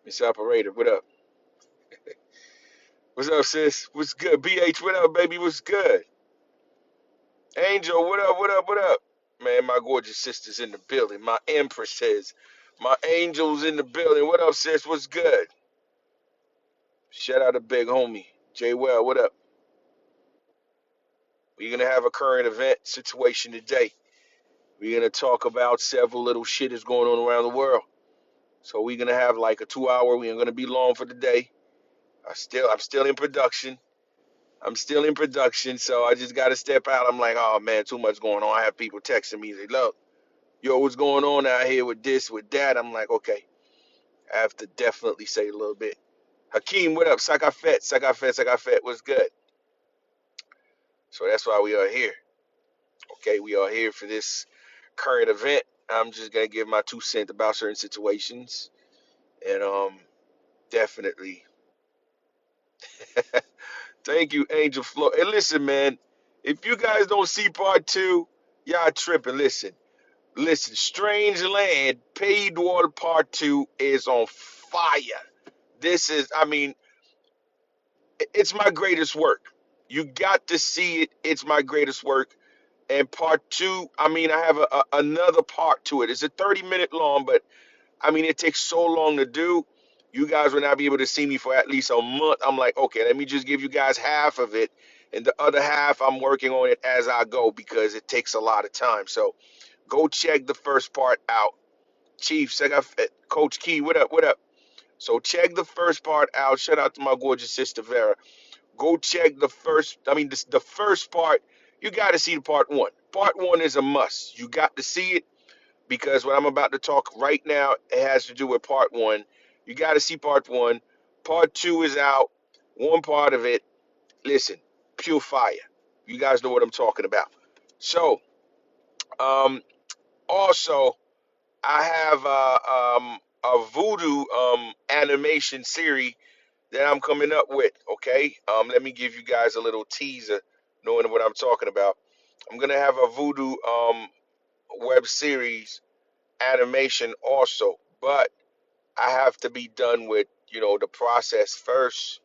Miss Operator, what up? What's up, sis? What's good? BH, what up, baby? What's good? Angel, what up, what up, what up? Man, my gorgeous sister's in the building. My empresses. My angels in the building. What up, sis? What's good? Shout out to big homie. Jay Well, what up? We're gonna have a current event situation today. We're gonna talk about several little shit that's going on around the world. So we're gonna have like a 2 hour. We ain't gonna be long for the day. I'm still in production. I'm still in production, so I just got to step out. I'm like, oh man, too much going on. I have people texting me, they look, yo, what's going on out here with this, with that? I'm like, okay, I have to definitely say a little bit. Hakeem, what up? Sakafet, Sakafet, Sakafet, what's good? So that's why we are here. Okay, we are here for this current event. I'm just gonna give my 2 cents about certain situations, and definitely. Thank you, Angel Flo. And listen, man, if you guys don't see part two, y'all tripping. Listen, Strange Land, Paid Water Part 2 is on fire. This is, I mean, it's my greatest work. You got to see it. It's my greatest work. And part 2, I mean, I have another part to it. It's a 30-minute long, but I mean, it takes so long to do. You guys will not be able to see me for at least a month. I'm like, okay, let me just give you guys half of it. And the other half, I'm working on it as I go because it takes a lot of time. So go check the first part out. Chief, Coach Key, what up, what up? So check the first part out. Shout out to my gorgeous sister Vera. Go check the first, I mean, the first part. You got to see the part one. Part one is a must. You got to see it because what I'm about to talk right now, it has to do with part one. You got to see part one. Part two is out. One part of it, listen, pure fire. You guys know what I'm talking about. So, um, also, I have a voodoo animation series that I'm coming up with. Okay, let me give you guys a little teaser, knowing what I'm talking about. I'm gonna have a voodoo web series animation also, but I have to be done with the process first.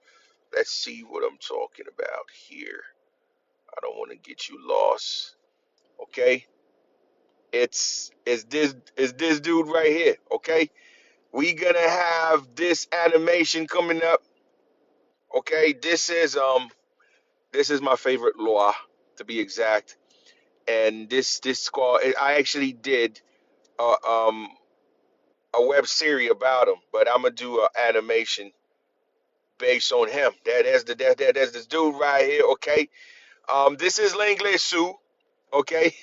Let's see what I'm talking about here. I don't want to get you lost. Okay, it's this dude right here. Okay, we gonna have this animation coming up. Okay, this is my favorite lore to be exact, and this squad I actually did a a web series about him, but I'm gonna do an animation based on him. That's this dude right here. Okay, this is Langley Sue. Okay,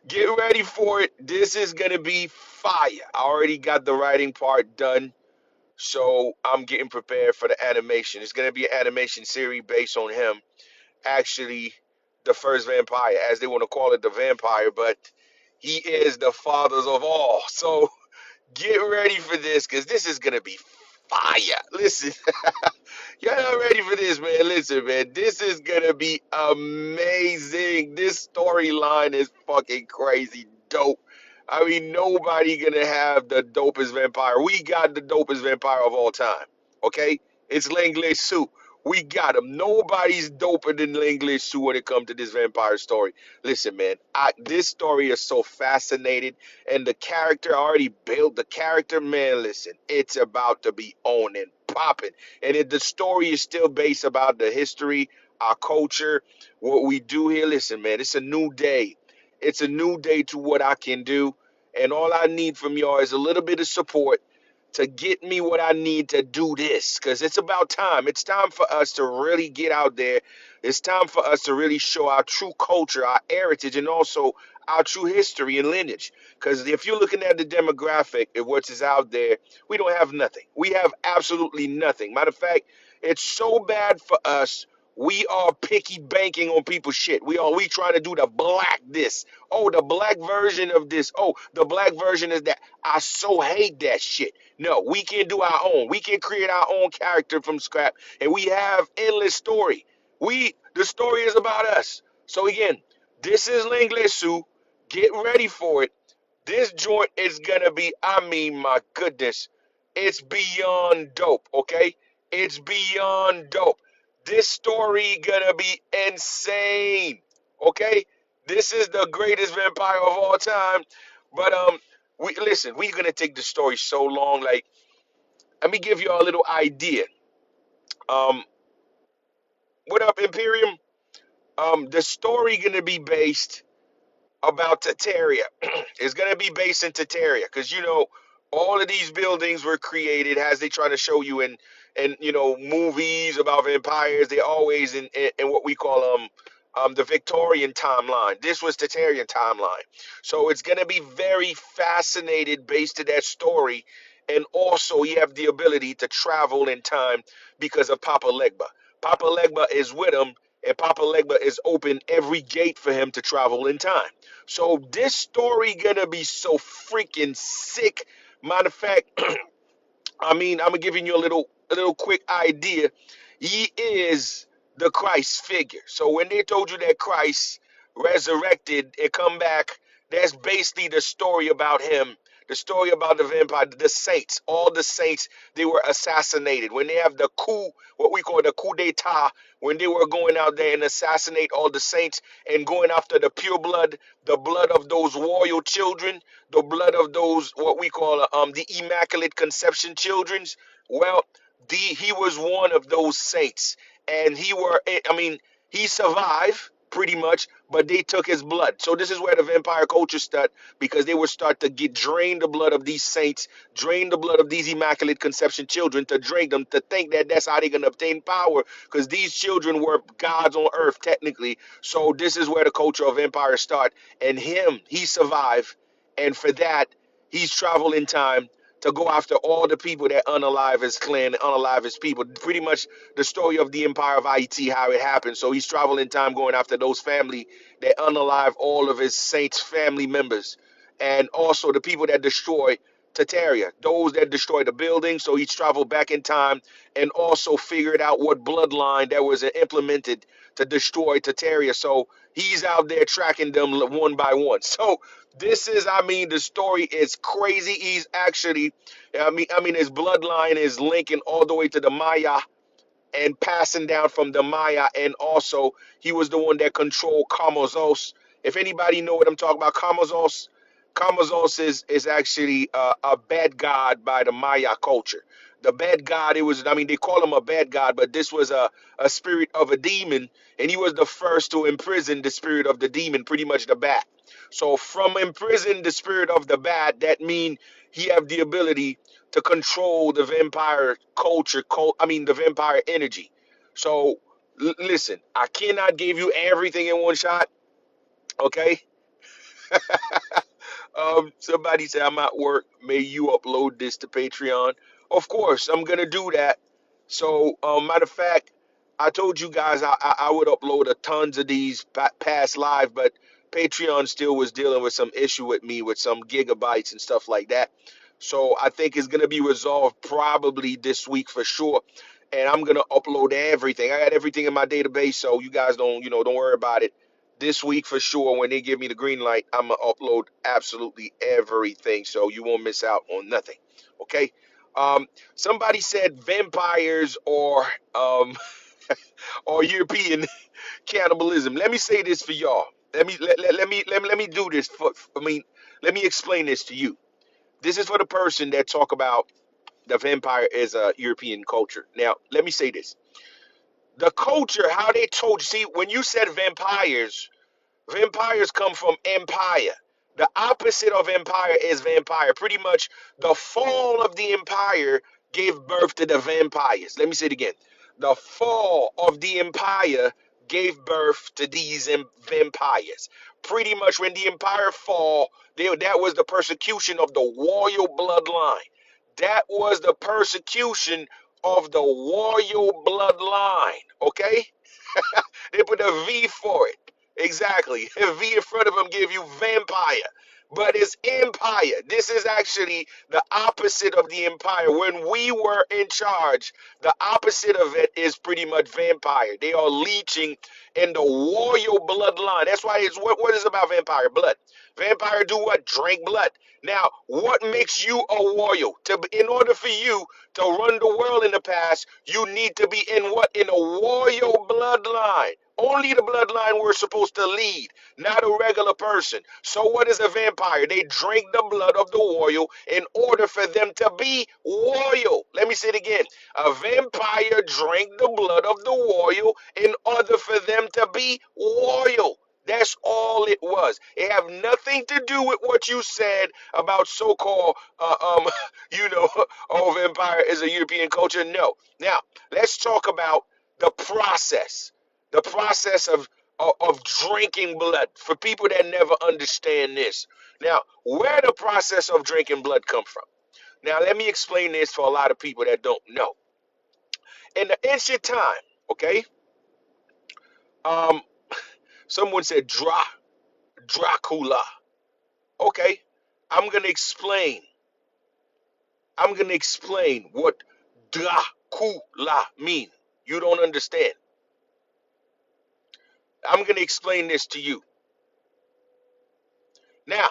get ready for it. This is gonna be fire. I already got the writing part done. So I'm getting prepared for the animation. It's gonna be an animation series based on him. Actually, the first vampire, as they want to call it, the vampire, but he is the fathers of all. So get ready for this, because this is gonna be fire. Listen, y'all not ready for this, man. Listen, man, this is gonna be amazing. This storyline is fucking crazy dope. I mean, nobody gonna have the dopest vampire. We got the dopest vampire of all time. Okay, it's Langley Sue. We got him. Nobody's doper than Langley Sue when it comes to this vampire story. Listen, man, this story is so fascinating, and the character I already built. The character, man, listen, it's about to be on and popping, and the story is still based about the history, our culture, what we do here. Listen, man, it's a new day. It's a new day to what I can do. And all I need from y'all is a little bit of support to get me what I need to do this. Because it's about time. It's time for us to really get out there. It's time for us to really show our true culture, our heritage, and also our true history and lineage. Because if you're looking at the demographic of what is out there, we don't have nothing. We have absolutely nothing. Matter of fact, it's so bad for us. We are picky banking on people's shit. We trying to do the black this. Oh, the black version of this. Oh, the black version is that. I so hate that shit. No, we can do our own. We can create our own character from scrap, and we have endless story. The story is about us. So again, this is Langley Sue. Get ready for it. This joint is gonna be, I mean, my goodness, It's beyond dope, okay? It's beyond dope. This story gonna be insane, okay? This is the greatest vampire of all time. But we listen. We're gonna take the story so long. Like, let me give you a little idea. Um, what up, Imperium? The story gonna be based about Tartaria. It's gonna be based in Tartaria because all of these buildings were created as they try to show you in movies about vampires. They're always in what we call the Victorian timeline. This was Tartarian timeline, so it's gonna be very fascinated based to that story, and also you have the ability to travel in time because of Papa Legba. Papa Legba is with him, and Papa Legba is open every gate for him to travel in time. So this story gonna be so freaking sick. Matter of fact, I'm giving you a little quick idea. He is the Christ figure. So when they told you that Christ resurrected and come back, that's basically the story about him. The story about the vampire, the saints, all the saints, they were assassinated. When they have the coup, what we call the coup d'etat, when they were going out there and assassinate all the saints and going after the pure blood, the blood of those royal children, the blood of those what we call the immaculate conception children's. Well, he was one of those saints, and he survived pretty much, but they took his blood. So this is where the vampire culture start, because they would start to get drain the blood of these saints, drain the blood of these immaculate conception children, to drink them, to think that that's how they're gonna obtain power, because these children were gods on earth technically. So this is where the culture of vampire start, and he survived, and for that he's traveled in time to go after all the people that unalive his clan, unalive his people. Pretty much the story of the Empire of Haiti, how it happened. So he's traveling time going after those family that unalive all of his saints' family members. And also the people that destroy Tartaria, those that destroy the building. So he's traveled back in time and also figured out what bloodline that was implemented to destroy Tartaria. So he's out there tracking them one by one. So this is, the story is crazy. He's actually, his bloodline is linking all the way to the Maya and passing down from the Maya, and also he was the one that controlled Kamazos. If anybody know what I'm talking about, Kamazos is actually a bad god by the Maya culture. The bad god, they call him a bad god, but this was a spirit of a demon, and he was the first to imprison the spirit of the demon, pretty much the bat. So from imprison the spirit of the bat, that mean he have the ability to control the vampire culture, the vampire energy. So listen, I cannot give you everything in one shot, okay? Somebody said I'm at work. May you upload this to Patreon? Of course, I'm gonna do that. So, matter of fact, I told you guys I would upload a tons of these past live, but Patreon still was dealing with some issue with me with some gigabytes and stuff like that. So I think it's gonna be resolved probably this week for sure. And I'm gonna upload everything. I got everything in my database, so you guys don't worry about it. This week for sure, when they give me the green light, I'm gonna upload absolutely everything, so you won't miss out on nothing. Okay. Somebody said vampires um or European cannibalism. Let me say this for y'all. Let me do this let me explain this to you. This is for the person that talk about the vampire as a European culture. Now, let me say this. The culture, how they told you, see, when you said vampires, vampires come from empire. The opposite of empire is vampire. Pretty much the fall of the empire gave birth to the vampires. Let me say it again. The fall of the empire gave birth to these vampires. Pretty much when the empire fall, that was the persecution of the royal bloodline. That was the persecution of the royal bloodline. Okay? They put a V for it. Exactly. A V in front of them give you vampire. but it's empire. This is actually the opposite of the empire. When we were in charge, the opposite of it is pretty much vampire. They are leeching in the royal bloodline. That's why it's what is about vampire? Blood. Vampire do what? Drink blood. Now, what makes you a royal? In order for you to run the world in the past, you need to be in what? In a royal bloodline. Only the bloodline we're supposed to lead, not a regular person. So what is a vampire? They drink the blood of the royal in order for them to be royal. Let me say it again. A vampire drank the blood of the royal in order for them to be royal. That's all it was. It have nothing to do with what you said about so-called, you know, oh, vampire is a European culture. No. Now, let's talk about the process. The process of drinking blood for people that never understand this. Now, where the process of drinking blood come from? Now, let me explain this for a lot of people that don't know. In the ancient time, okay, um, someone said Dracula. Okay, I'm gonna explain. I'm gonna explain what Dracula mean. You don't understand. I'm gonna explain this to you. Now,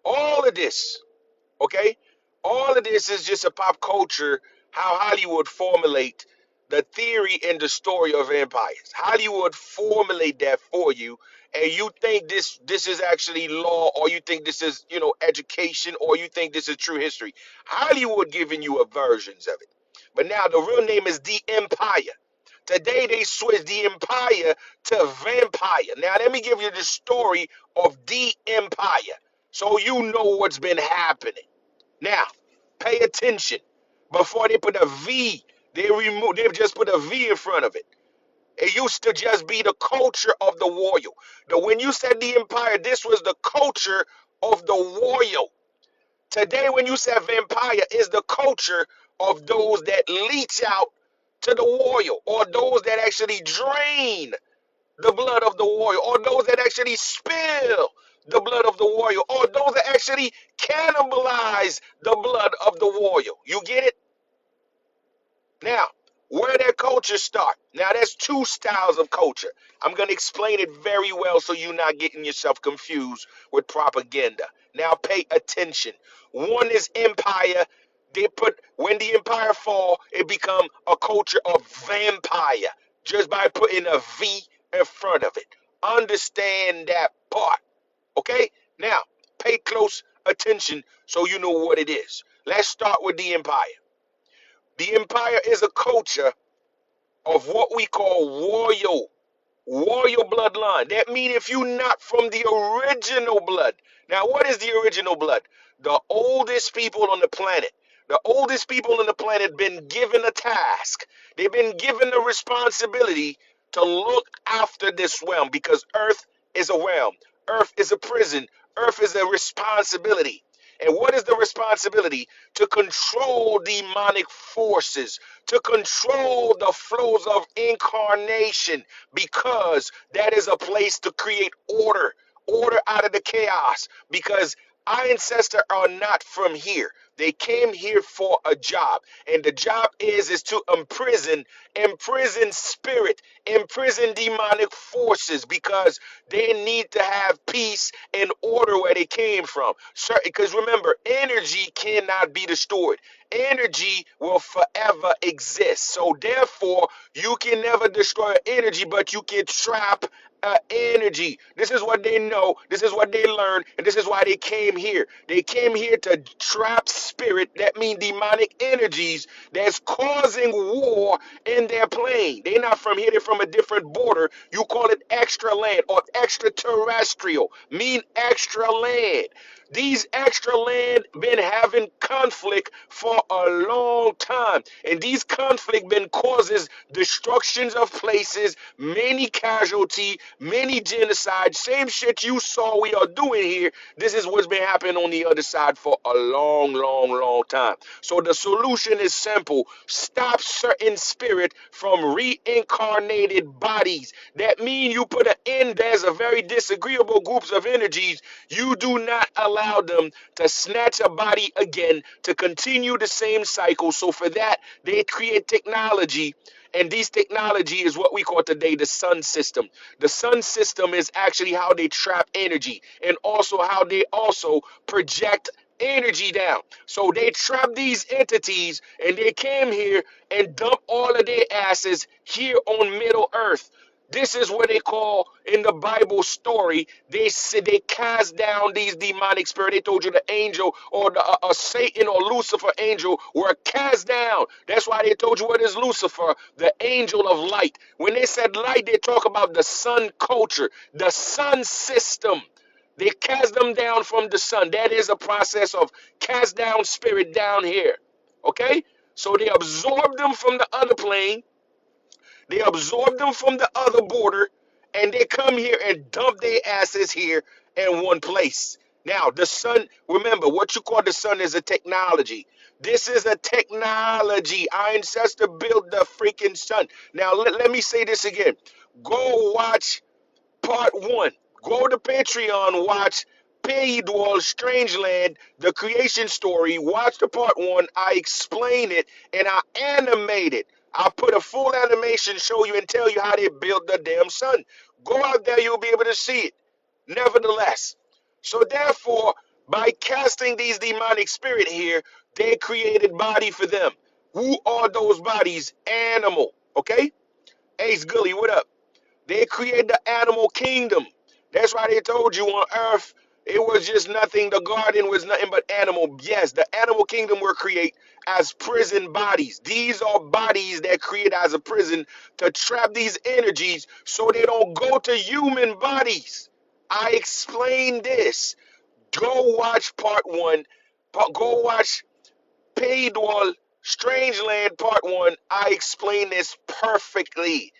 all of this, okay, all of this is just a pop culture. How Hollywood formulate the theory and the story of vampires. Hollywood formulate that for you, and you think this is actually law, or you think this is education, or you think this is true history. Hollywood giving you a versions of it, but now the real name is the Empire. Today they switched the Empire to vampire. Now let me give you the story of the Empire, so you know what's been happening. Now, pay attention. Before they put a V, they just put a V in front of it. It used to just be the culture of the royal. When you said the empire, this was the culture of the royal. Today, when you said vampire, is the culture of those that leach out to the royal, or those that actually drain the blood of the warrior, or those that actually spill the blood of the warrior, or those that actually cannibalize the blood of the warrior. You get it? Now, where that culture start? Now, there's two styles of culture. I'm going to explain it very well so you're not getting yourself confused with propaganda. Now, pay attention. One is empire. They put when the empire fall, it become a culture of vampire just by putting a V in front of it. Understand that part, okay? Now, pay close attention so you know what it is. Let's start with the empire. The empire is a culture of what we call royal bloodline. That means if you're not from the original blood. Now, what is the original blood? The oldest people on the planet. The oldest people on the planet been given a task. They've been given the responsibility to look after this realm, because Earth is a realm. Earth is a prison. Earth is a responsibility. And what is the responsibility? To control demonic forces, to control the flows of incarnation, because that is a place to create order out of the chaos. Because our ancestors are not from here. They came here for a job, and the job is to imprison spirit, imprison demonic forces, because they need to have peace and order where they came from. Because remember, energy cannot be destroyed. Energy will forever exist. So therefore, you can never destroy energy, but you can trap energy. This is what they know. This is what they learned, and this is why they came here. They came here to trap spirit. That means demonic energies that's causing war in their plane. They're not from here. They're from a different border. You call it extra land or extraterrestrial. Mean extra land. These extra land been having conflict for a long time, and these conflict been causes destructions of places, many casualty, many genocides, same shit you saw we are doing here. This is what's been happening on the other side for a long, long, long time. So the solution is simple. Stop certain spirit from reincarnated bodies. That means you put an end. There's a very disagreeable groups of energies. You do not allow them to snatch a body again to continue the same cycle. So for that, they create technology, and this technology is what we call today the sun system. The sun system is actually how they trap energy and also how they also project energy down. So they trap these entities and they came here and dump all of their asses here on Middle Earth. This is what they call in the Bible story. They said they cast down these demonic spirits. They told you the angel or the Satan or Lucifer angel were cast down. That's why they told you what is Lucifer, the angel of light. When they said light, they talk about the sun culture, the sun system. They cast them down from the sun. That is a process of cast down spirit down here. Okay? So they absorb them from the other plane. They absorb them from the other border, and they come here and dump their asses here in one place. Now, the sun, remember, what you call the sun is a technology. This is a technology. Our ancestor built the freaking sun. Now, let me say this again. Go watch part one. Go to Patreon, watch Paydwall Strangeland, the creation story. Watch the part one. I explain it and I animate it. I put a full animation, show you and tell you how they built the damn sun. Go out there, you'll be able to see it. Nevertheless. So therefore, by casting these demonic spirit here, they created body for them. Who are those bodies? Animal. Okay? Ace Gully, what up? They created the animal kingdom. That's why they told you on earth it was just nothing. The garden was nothing but animal. Yes, the animal kingdom were created as prison bodies. These are bodies that create as a prison to trap these energies so they don't go to human bodies. I explained this. Go watch part one. Go watch Paydwall Strangeland part one. I explain this perfectly.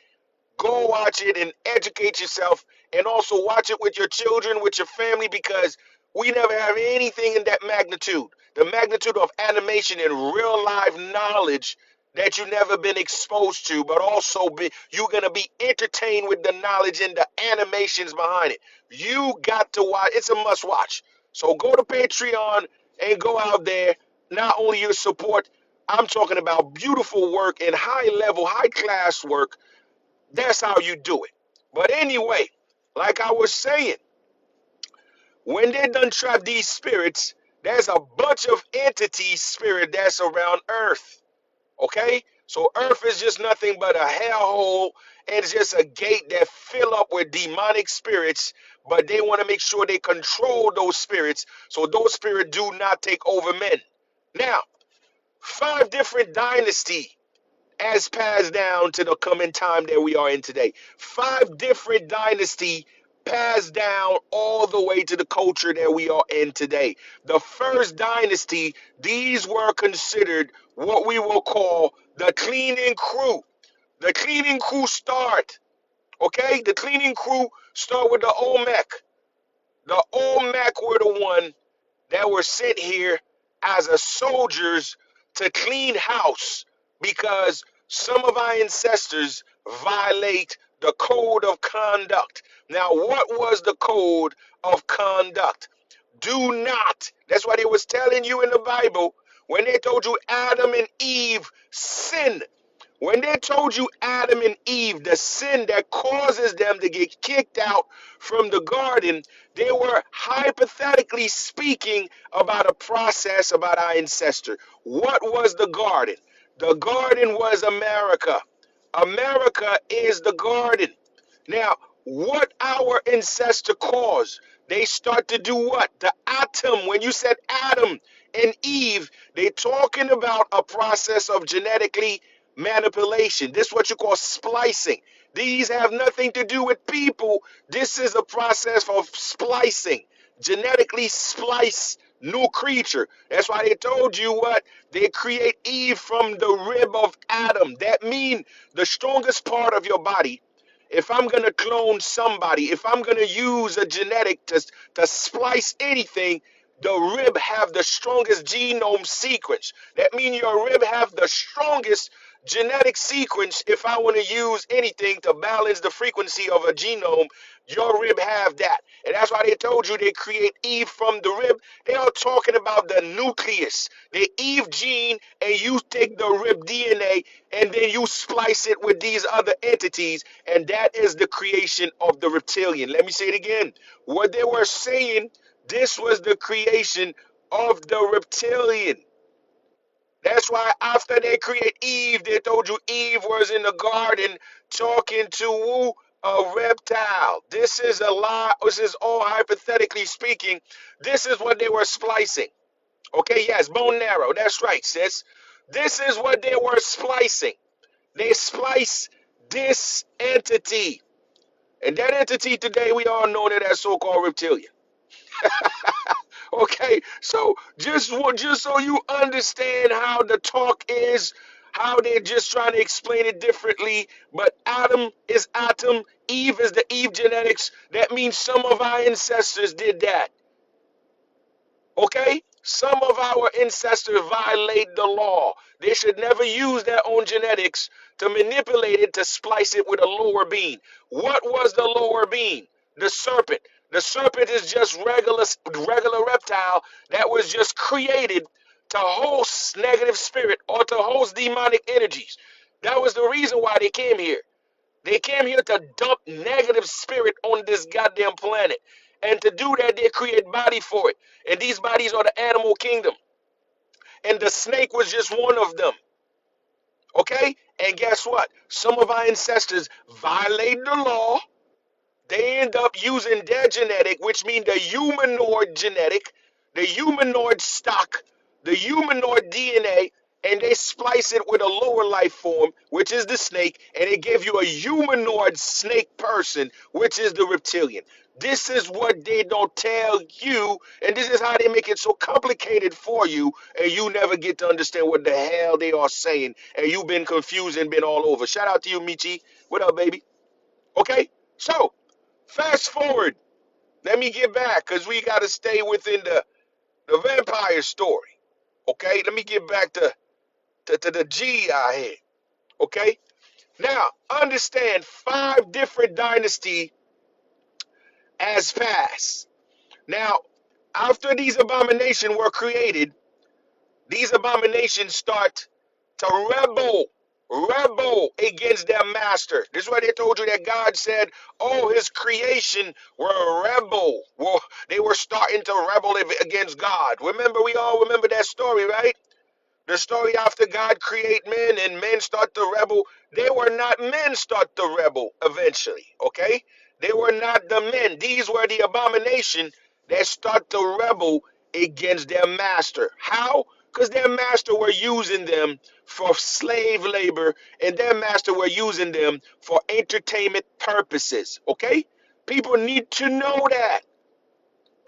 Go watch it and educate yourself, and also watch it with your children, with your family, because we never have anything in that magnitude. The magnitude of animation and real life knowledge that you've never been exposed to, but also you're going to be entertained with the knowledge and the animations behind it. You got to watch. It's a must watch. So go to Patreon and go out there. Not only your support, I'm talking about beautiful work and high level, high class work. That's how you do it. But anyway, like I was saying, when they done trap these spirits, there's a bunch of entity spirit that's around Earth. Okay? So Earth is just nothing but a hellhole, and it's just a gate that fill up with demonic spirits, but they want to make sure they control those spirits so those spirits do not take over men. Now, 5 different dynasties as passed down to the coming time that we are in today. 5 different dynasty passed down all the way to the culture that we are in today. The first dynasty, these were considered what we will call the cleaning crew. The cleaning crew start, okay? The cleaning crew start with the Olmec. The Olmec were the one that were sent here as a soldiers to clean house because some of our ancestors violate the code of conduct. Now, what was the code of conduct? Do not. That's what they was telling you in the Bible when they told you Adam and Eve sinned. When they told you Adam and Eve, the sin that causes them to get kicked out from the garden, they were hypothetically speaking about a process about our ancestor. What was the garden? The garden was America. America is the garden. Now, what our ancestor caused, they start to do what? The atom. When you said Adam and Eve, they talking about a process of genetically manipulation. This is what you call splicing. These have nothing to do with people. This is a process of splicing. Genetically splice new creature. That's why they told you what? They create Eve from the rib of Adam. That means the strongest part of your body if I'm going to clone somebody, if I'm going to use a genetic to splice anything, the rib have the strongest genome sequence. That means your rib have the strongest genetic sequence. If I want to use anything to balance the frequency of a genome, your rib have that. And that's why they told you they create Eve from the rib. They are talking about the nucleus, the Eve gene, and you take the rib DNA and then you splice it with these other entities, and that is the creation of the reptilian. Let me say it again. What they were saying, this was the creation of the reptilian. That's why after they create Eve, they told you Eve was in the garden talking to who? A reptile. This is a lie. This is all hypothetically speaking. This is what they were splicing. Okay, yes, bone marrow. That's right, sis. This is what they were splicing. They splice this entity. And that entity today, we all know that as so-called reptilian. Okay, so just so you understand how the talk is, how they're just trying to explain it differently. But Adam is Atom, Eve is the Eve genetics. That means some of our ancestors did that. Okay? Some of our ancestors violate the law. They should never use their own genetics to manipulate it to splice it with a lower being. What was the lower being? The serpent. The serpent is just regular reptile that was just created to host negative spirit or to host demonic energies. That was the reason why they came here. They came here to dump negative spirit on this goddamn planet. And to do that, they create body for it. And these bodies are the animal kingdom. And the snake was just one of them. Okay? And guess what? Some of our ancestors violated the law. They end up using their genetic, which means the humanoid genetic, the humanoid stock, the humanoid DNA, and they splice it with a lower life form, which is the snake, and they give you a humanoid snake person, which is the reptilian. This is what they don't tell you, and this is how they make it so complicated for you, and you never get to understand what the hell they are saying, and you've been confused and been all over. Shout out to you, Michi. What up, baby? Okay? So, fast forward. Let me get back because we got to stay within the vampire story. Okay, let me get back to the G I had. Okay, now understand 5 different dynasty has passed. Now, after these abominations were created, these abominations start to rebel against their master. This is why they told you that God said, oh, his creation were rebel. Well, they were starting to rebel against God. Remember, we all remember that story, right? The story after God create men and men start to rebel. They were not men start to rebel eventually, okay? They were not the men. These were the abomination that start to rebel against their master. How? Because their master were using them for slave labor and their master were using them for entertainment purposes, okay? People need to know that.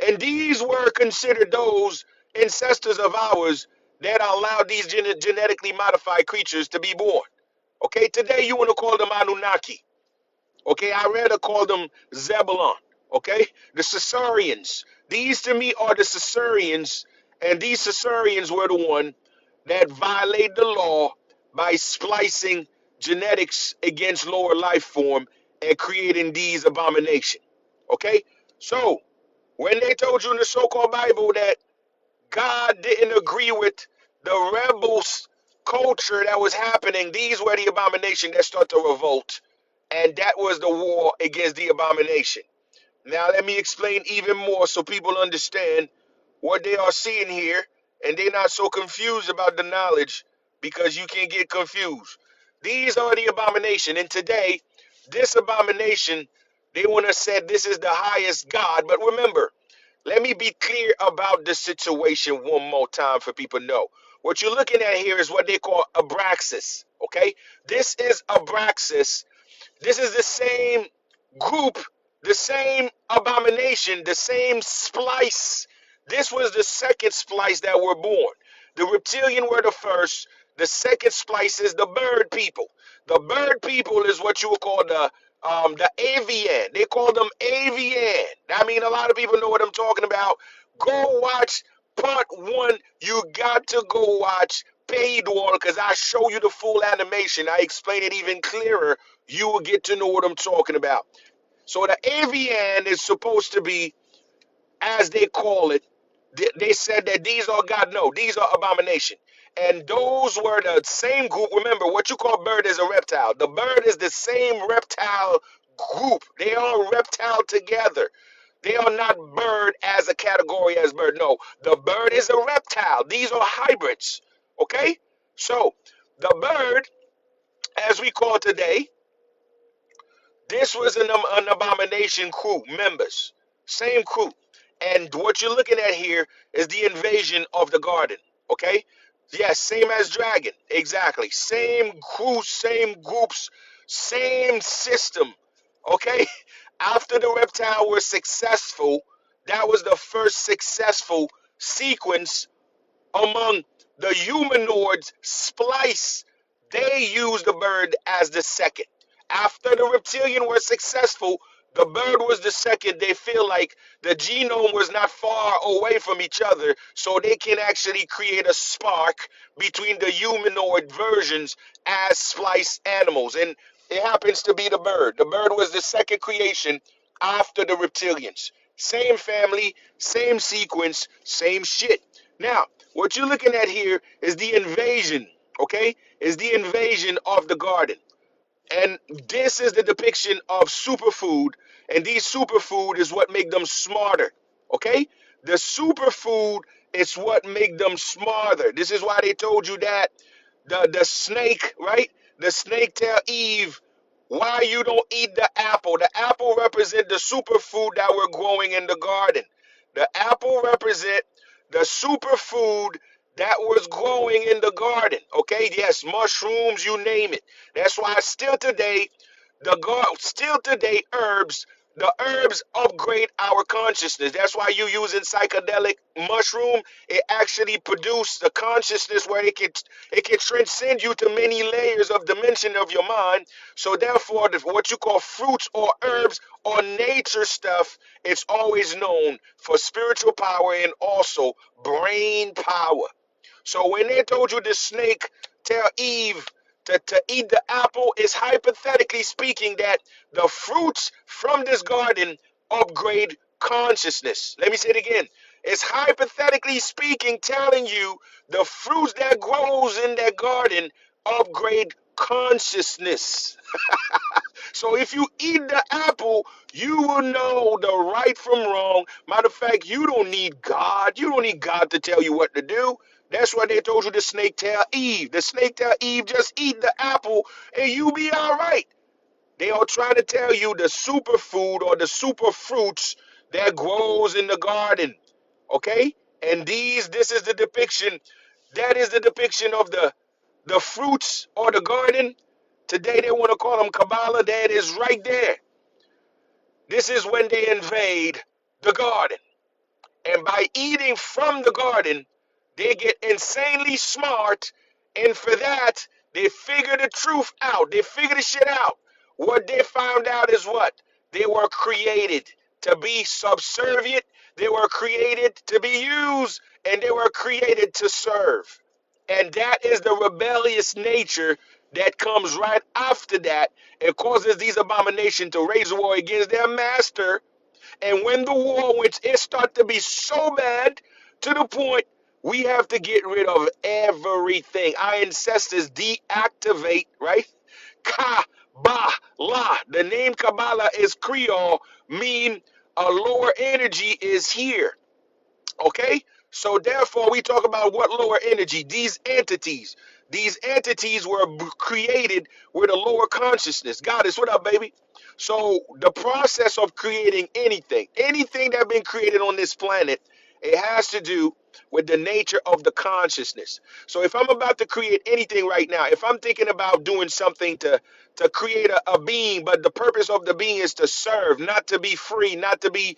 And these were considered those ancestors of ours that allowed these genetically modified creatures to be born. Okay, today you want to call them Anunnaki. Okay, I rather call them Zebulon. Okay, the Caesarians. These to me are the Caesarians, and these Caesarians were the one that violated the law by splicing genetics against lower life form and creating these abominations. Okay, so when they told you in the so-called Bible that God didn't agree with the rebels culture that was happening, these were the abomination that started to revolt. And that was the war against the abomination. Now let me explain even more so people understand what they are seeing here and they're not so confused about the knowledge because you can get confused. These are the abomination. And today, this abomination, they want to say this is the highest God. But remember, let me be clear about the situation one more time for people to know. What you're looking at here is what they call Abraxas. Okay? This is Abraxas. This is the same group, the same abomination, the same splice. This was the second splice that were born. The reptilian were the first. The second splice is the bird people. The bird people is what you would call The avian. They call them avian. I mean, a lot of people know what I'm talking about. Go watch part one. You got to go watch paid wall because I show you the full animation. I explain it even clearer. You will get to know what I'm talking about. So the avian is supposed to be, as they call it, they said that these are God, no, these are abomination. And those were the same group. Remember, what you call bird is a reptile. The bird is the same reptile group. They are reptile together. They are not bird as a category as bird. No, the bird is a reptile. These are hybrids. Okay? So, the bird, as we call today, this was an abomination crew, members, same crew. And what you're looking at here is the invasion of the garden, okay? Yes, same as dragon, exactly. Same crew, same groups, same system, okay? After the reptile was successful, that was the first successful sequence among the humanoids splice. They used the bird as the second. After the reptilian were successful, the bird was the second. They feel like the genome was not far away from each other, so they can actually create a spark between the humanoid versions as spliced animals. And it happens to be the bird. The bird was the second creation after the reptilians. Same family, same sequence, same shit. Now, what you're looking at here is the invasion, okay? Is the invasion of the garden. And this is the depiction of superfood, and these superfood is what make them smarter, okay? The superfood is what make them smarter. This is why they told you that the snake, right? The snake tell Eve why you don't eat the apple. The apple represent the superfood that we're growing in the garden. The apple represent the superfood that was growing in the garden. Okay, yes, mushrooms, you name it. That's why still today, still today, the herbs upgrade our consciousness. That's why you using psychedelic mushroom. It actually produces the consciousness where it can transcend you to many layers of dimension of your mind. So therefore, what you call fruits or herbs or nature stuff, it's always known for spiritual power and also brain power. So when they told you the snake tell Eve to eat the apple, is hypothetically speaking that the fruits from this garden upgrade consciousness. Let me say it again. It's hypothetically speaking telling you the fruits that grows in that garden upgrade consciousness. So if you eat the apple, you will know the right from wrong. Matter of fact, you don't need God. You don't need God to tell you what to do. That's why they told you the snake tell Eve. The snake tell Eve, just eat the apple and you be all right. They are trying to tell you the superfood or the super fruits that grows in the garden. Okay? And this is the depiction. That is the depiction of the fruits or the garden. Today they want to call them Kabbalah. That is right there. This is when they invade the garden. And by eating from the garden, they get insanely smart. And for that, they figure the truth out. They figure the shit out. What they found out is what? They were created to be subservient. They were created to be used. And they were created to serve. And that is the rebellious nature that comes right after that and causes these abominations to raise war against their master. And when the war, which it start to be so bad to the point we have to get rid of everything. Our ancestors deactivate, right? Kabbalah. The name Kabbalah is Creole, mean a lower energy is here. Okay? So therefore, we talk about what lower energy, these entities. These entities were created with a lower consciousness. Goddess, what up, baby? So the process of creating anything that been created on this planet, it has to do with the nature of the consciousness. So if I'm about to create anything right now, if I'm thinking about doing something to create a being, but the purpose of the being is to serve, not to be free, not to be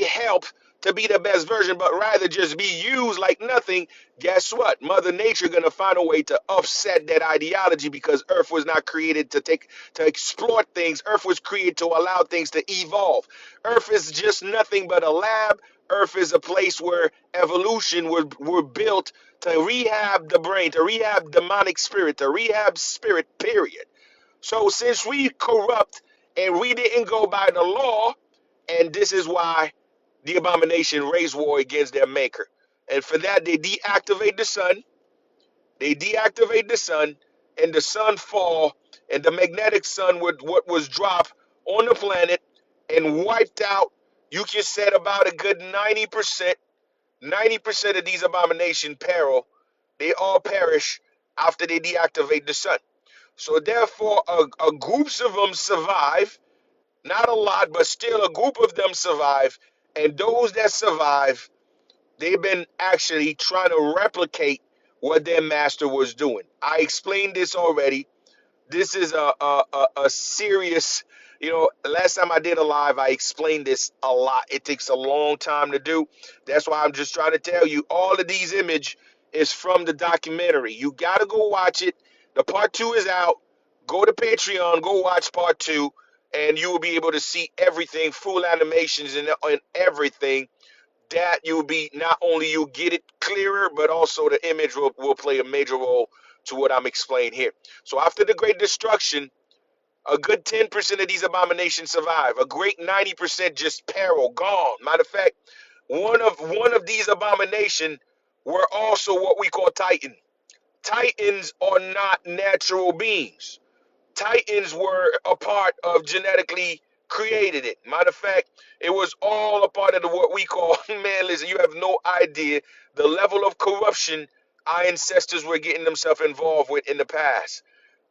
helped, to be the best version, but rather just be used like nothing, guess what? Mother Nature gonna find a way to upset that ideology because Earth was not created to exploit things. Earth was created to allow things to evolve. Earth is just nothing but a lab. Earth is a place where evolution were built to rehab the brain, to rehab demonic spirit, to rehab spirit, period. So since we corrupt and we didn't go by the law, and this is why the abomination raised war against their maker. And for that, they deactivate the sun. They deactivate the sun, and the sun fall, and the magnetic sun would what was dropped on the planet and wiped out. You just said about a good 90%. 90% of these abomination peril, they all perish after they deactivate the sun. So therefore, a groups of them survive. Not a lot, but still a group of them survive. And those that survive, they've been actually trying to replicate what their master was doing. I explained this already. This is a serious, last time I did a live, I explained this a lot. It takes a long time to do. That's why I'm just trying to tell you all of these image is from the documentary. You got to go watch it. The part two is out. Go to Patreon, go watch part two, and you will be able to see everything, full animations and everything. That you'll be, not only you get it clearer, but also the image will play a major role to what I'm explaining here. So after the great destruction, a good 10% of these abominations survive. A great 90% just peril, gone. Matter of fact, one of these abominations were also what we call Titan. Titans are not natural beings. Titans were a part of genetically created it. Matter of fact, it was all a part of what we call, man, listen, you have no idea the level of corruption our ancestors were getting themselves involved with in the past.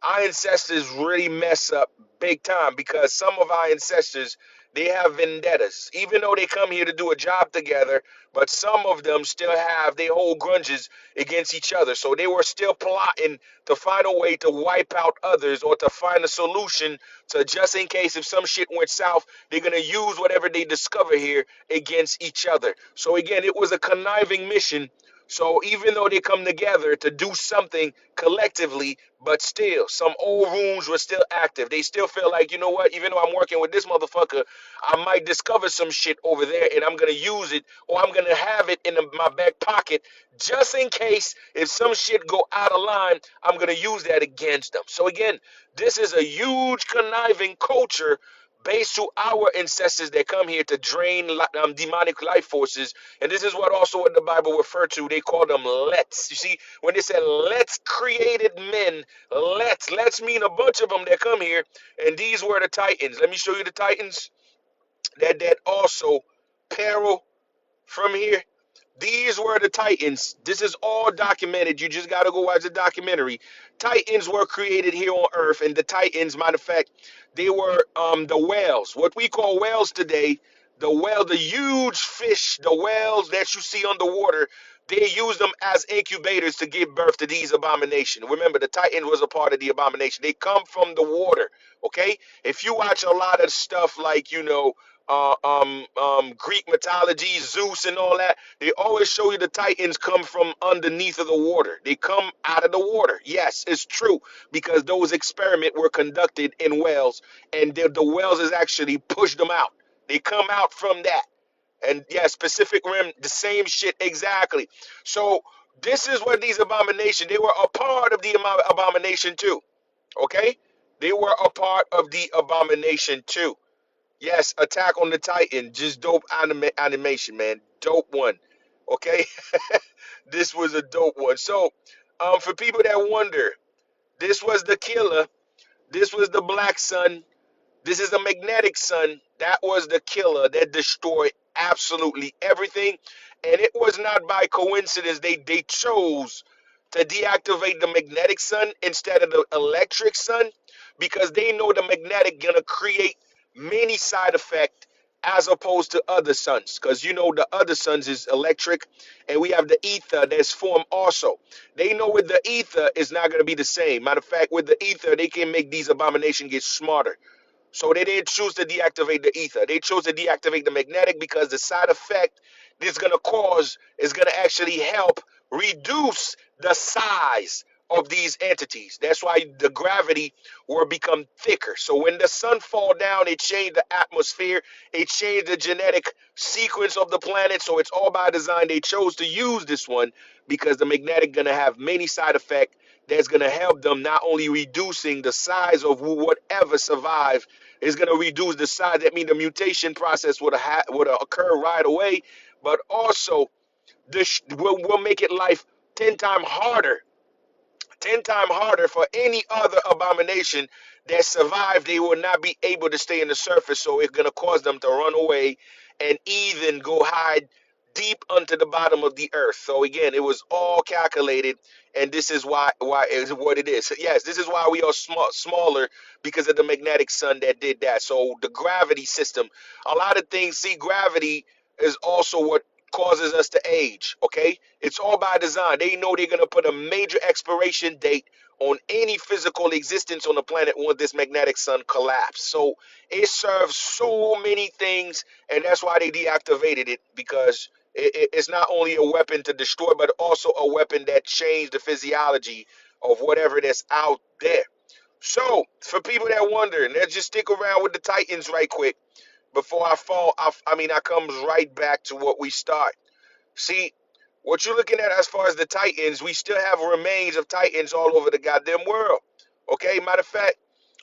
Our ancestors really mess up big time because some of our ancestors, they have vendettas. Even though they come here to do a job together, but some of them still have, they hold grudges against each other. So they were still plotting to find a way to wipe out others or to find a solution to, just in case if some shit went south, they're going to use whatever they discover here against each other. So again, it was a conniving mission. So even though they come together to do something collectively, but still, some old rules were still active. They still feel like, you know what, even though I'm working with this motherfucker, I might discover some shit over there and I'm going to use it, or I'm going to have it in my back pocket just in case if some shit go out of line, I'm going to use that against them. So again, this is a huge conniving culture based to our ancestors that come here to drain demonic life forces. And this is what the Bible referred to. They call them lets. You see, when they said let's created men, let's mean a bunch of them that come here. And these were the Titans. Let me show you the Titans that also peril from here. These were the Titans. This is all documented. You just got to go watch the documentary. Titans were created here on Earth, and the Titans, matter of fact, they were the whales. What we call whales today, the huge fish, the whales that you see underwater, they use them as incubators to give birth to these abominations. Remember, the Titan was a part of the abomination. They come from the water, okay? If you watch a lot of stuff like, Greek mythology, Zeus and all that, they always show you the Titans come from underneath of the water. They come out of the water. Yes, it's true because those experiments were conducted in whales, and the whales has actually pushed them out. They come out from that. And yeah, Pacific Rim, the same shit exactly. So this is what these abominations, they were a part of the abomination too. Okay? They were a part of the abomination too. Yes, Attack on the Titan, just dope animation, man. Dope one. Okay? This was a dope one. So, for people that wonder, this was the killer. This was the black sun. This is the magnetic sun. That was the killer that destroyed absolutely everything. And it was not by coincidence they chose to deactivate the magnetic sun instead of the electric sun because they know the magnetic gonna create many side effect as opposed to other suns because the other suns is electric and we have the ether that's formed also. They know with the ether is not going to be the same. Matter of fact, with the ether they can make these abominations get smarter. So they didn't choose to deactivate the ether. They chose to deactivate the magnetic because the side effect this is going to cause is going to actually help reduce the size of these entities. That's why the gravity will become thicker. So when the sun fall down, it changed the atmosphere, it changed the genetic sequence of the planet. So it's all by design. They chose to use this one because the magnetic going to have many side effects that's going to help them not only reducing the size of whatever survive is going to reduce the size. That means the mutation process would occur right away, but also this will make it life 10 times harder 10 times harder for any other abomination that survive. They will not be able to stay in the surface, so it's going to cause them to run away and even go hide deep under the bottom of the earth. So again, it was all calculated, and this is why is what it is. Yes, this is why we are smaller, because of the magnetic sun that did that. So the gravity system, a lot of things. See, gravity is also what causes us to age. Okay, it's all by design. They know they're gonna put a major expiration date on any physical existence on the planet when this magnetic sun collapse. So it serves so many things, and that's why they deactivated it, because it's not only a weapon to destroy, but also a weapon that changed the physiology of whatever that's out there. So for people that wonder, let's just stick around with the Titans right quick before I fall. I comes right back to what we start. See, what you're looking at as far as the Titans, we still have remains of Titans all over the goddamn world. Okay, matter of fact,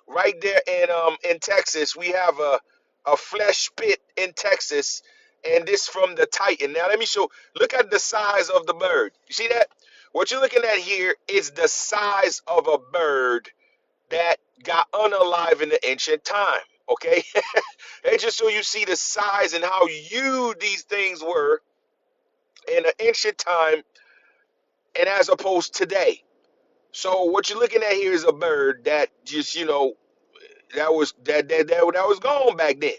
right there in Texas, we have a flesh pit in Texas, and this from the Titan. Now let me show. Look at the size of the bird. You see that? What you're looking at here is the size of a bird that got unalive in the ancient time. Okay, and just so you see the size and how huge these things were in an ancient time and as opposed today. So what you're looking at here is a bird that just that was gone back then.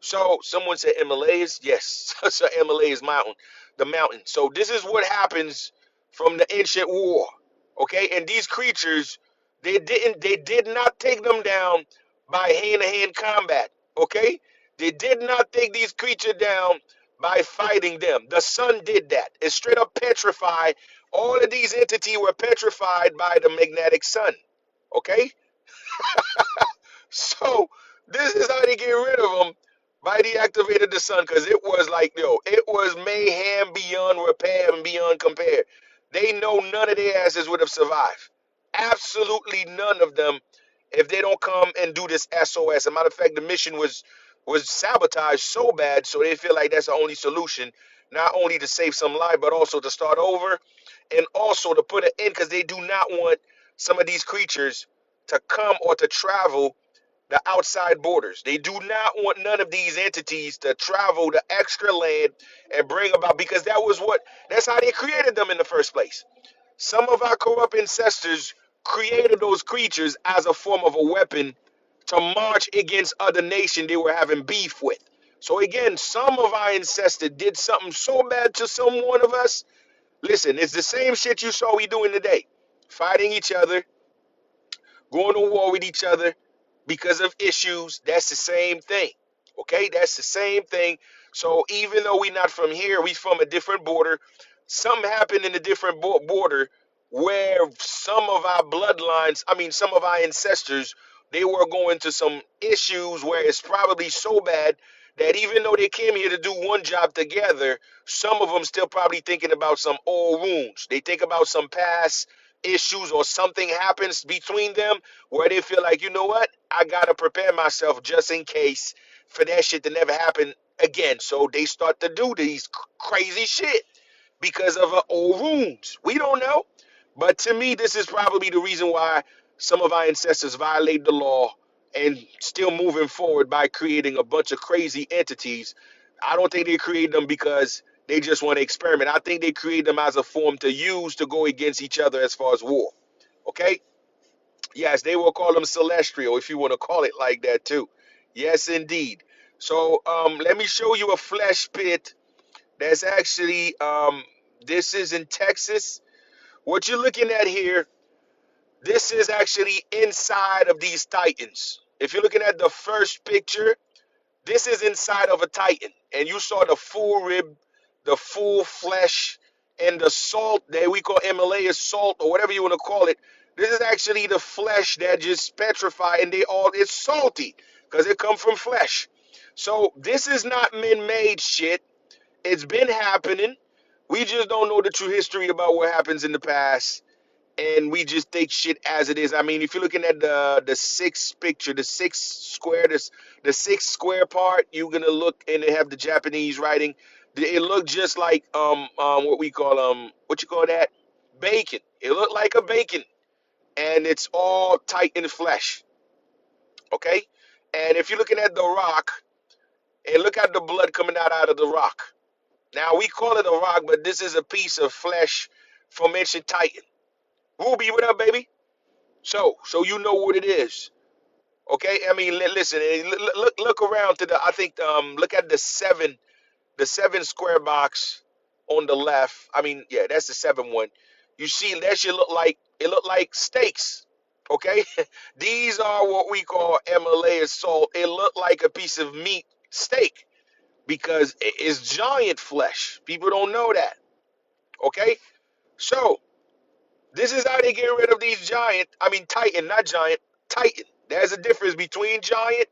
So someone said Himalayas. Yes, so Himalayas mountain, the mountain. So this is what happens from the ancient war. Okay, and these creatures, they did not take them down by hand-to-hand combat. Okay, they did not take these creatures down by fighting them. The sun did that. It straight up petrified. All of these entities were petrified by the magnetic sun. Okay, so this is how they get rid of them by deactivating the sun, because it was like, it was mayhem beyond repair and beyond compare. They know none of their asses would have survived. Absolutely none of them if they don't come and do this SOS. As a matter of fact, the mission was sabotaged so bad, so they feel like that's the only solution, not only to save some life, but also to start over and also to put an end, because they do not want some of these creatures to come or to travel the outside borders. They do not want none of these entities to travel the extra land and bring about, because that's how they created them in the first place. Some of our corrupt ancestors created those creatures as a form of a weapon to march against other nations they were having beef with. So again, some of our ancestors did something so bad to some one of us. Listen, it's the same shit you saw we doing today. Fighting each other, going to war with each other because of issues. That's the same thing. Okay, that's the same thing. So even though we're not from here, we from a different border. Something happened in a different border where some of our bloodlines, some of our ancestors, they were going to some issues where it's probably so bad that even though they came here to do one job together, some of them still probably thinking about some old wounds. They think about some past issues, or something happens between them where they feel like, you know what, I gotta prepare myself just in case for that shit to never happen again. So they start to do these crazy shit because of old wounds. We don't know, but to me, this is probably the reason why some of our ancestors violate the law and still moving forward by creating a bunch of crazy entities. I don't think they create them because they just want to experiment. I think they create them as a form to use to go against each other as far as war. Okay? Yes, they will call them celestial if you want to call it like that too. Yes, indeed. So let me show you a flesh pit that's actually this is in Texas. What you're looking at here, this is actually inside of these titans. If you're looking at the first picture, this is inside of a Titan, and you saw the full rib, the full flesh, and the salt that we call Himalaya salt or whatever you want to call it. This is actually the flesh that just petrified, and it's salty because it comes from flesh. So this is not man-made shit. It's been happening. We just don't know the true history about what happens in the past, and we just take shit as it is. I mean, if you're looking at the sixth picture, the sixth square part, you're gonna look and they have the Japanese writing. It looked just like what we call what you call that, bacon. It looked like a bacon, and it's all tight in flesh. Okay, and if you're looking at the rock, and look at the blood coming out of the rock. Now we call it a rock, but this is a piece of flesh from ancient Titan. Ruby, what up, baby? So you know what it is, okay? I mean, listen, look around to the. I think look at the seven square box on the left. I mean, yeah, that's the seven one. You see, that should look like steaks, okay? These are what we call Himalaya salt. It looked like a piece of meat steak because it's giant flesh. People don't know that, okay? So this is how they get rid of these Titan, not giant, Titan. There's a difference between giant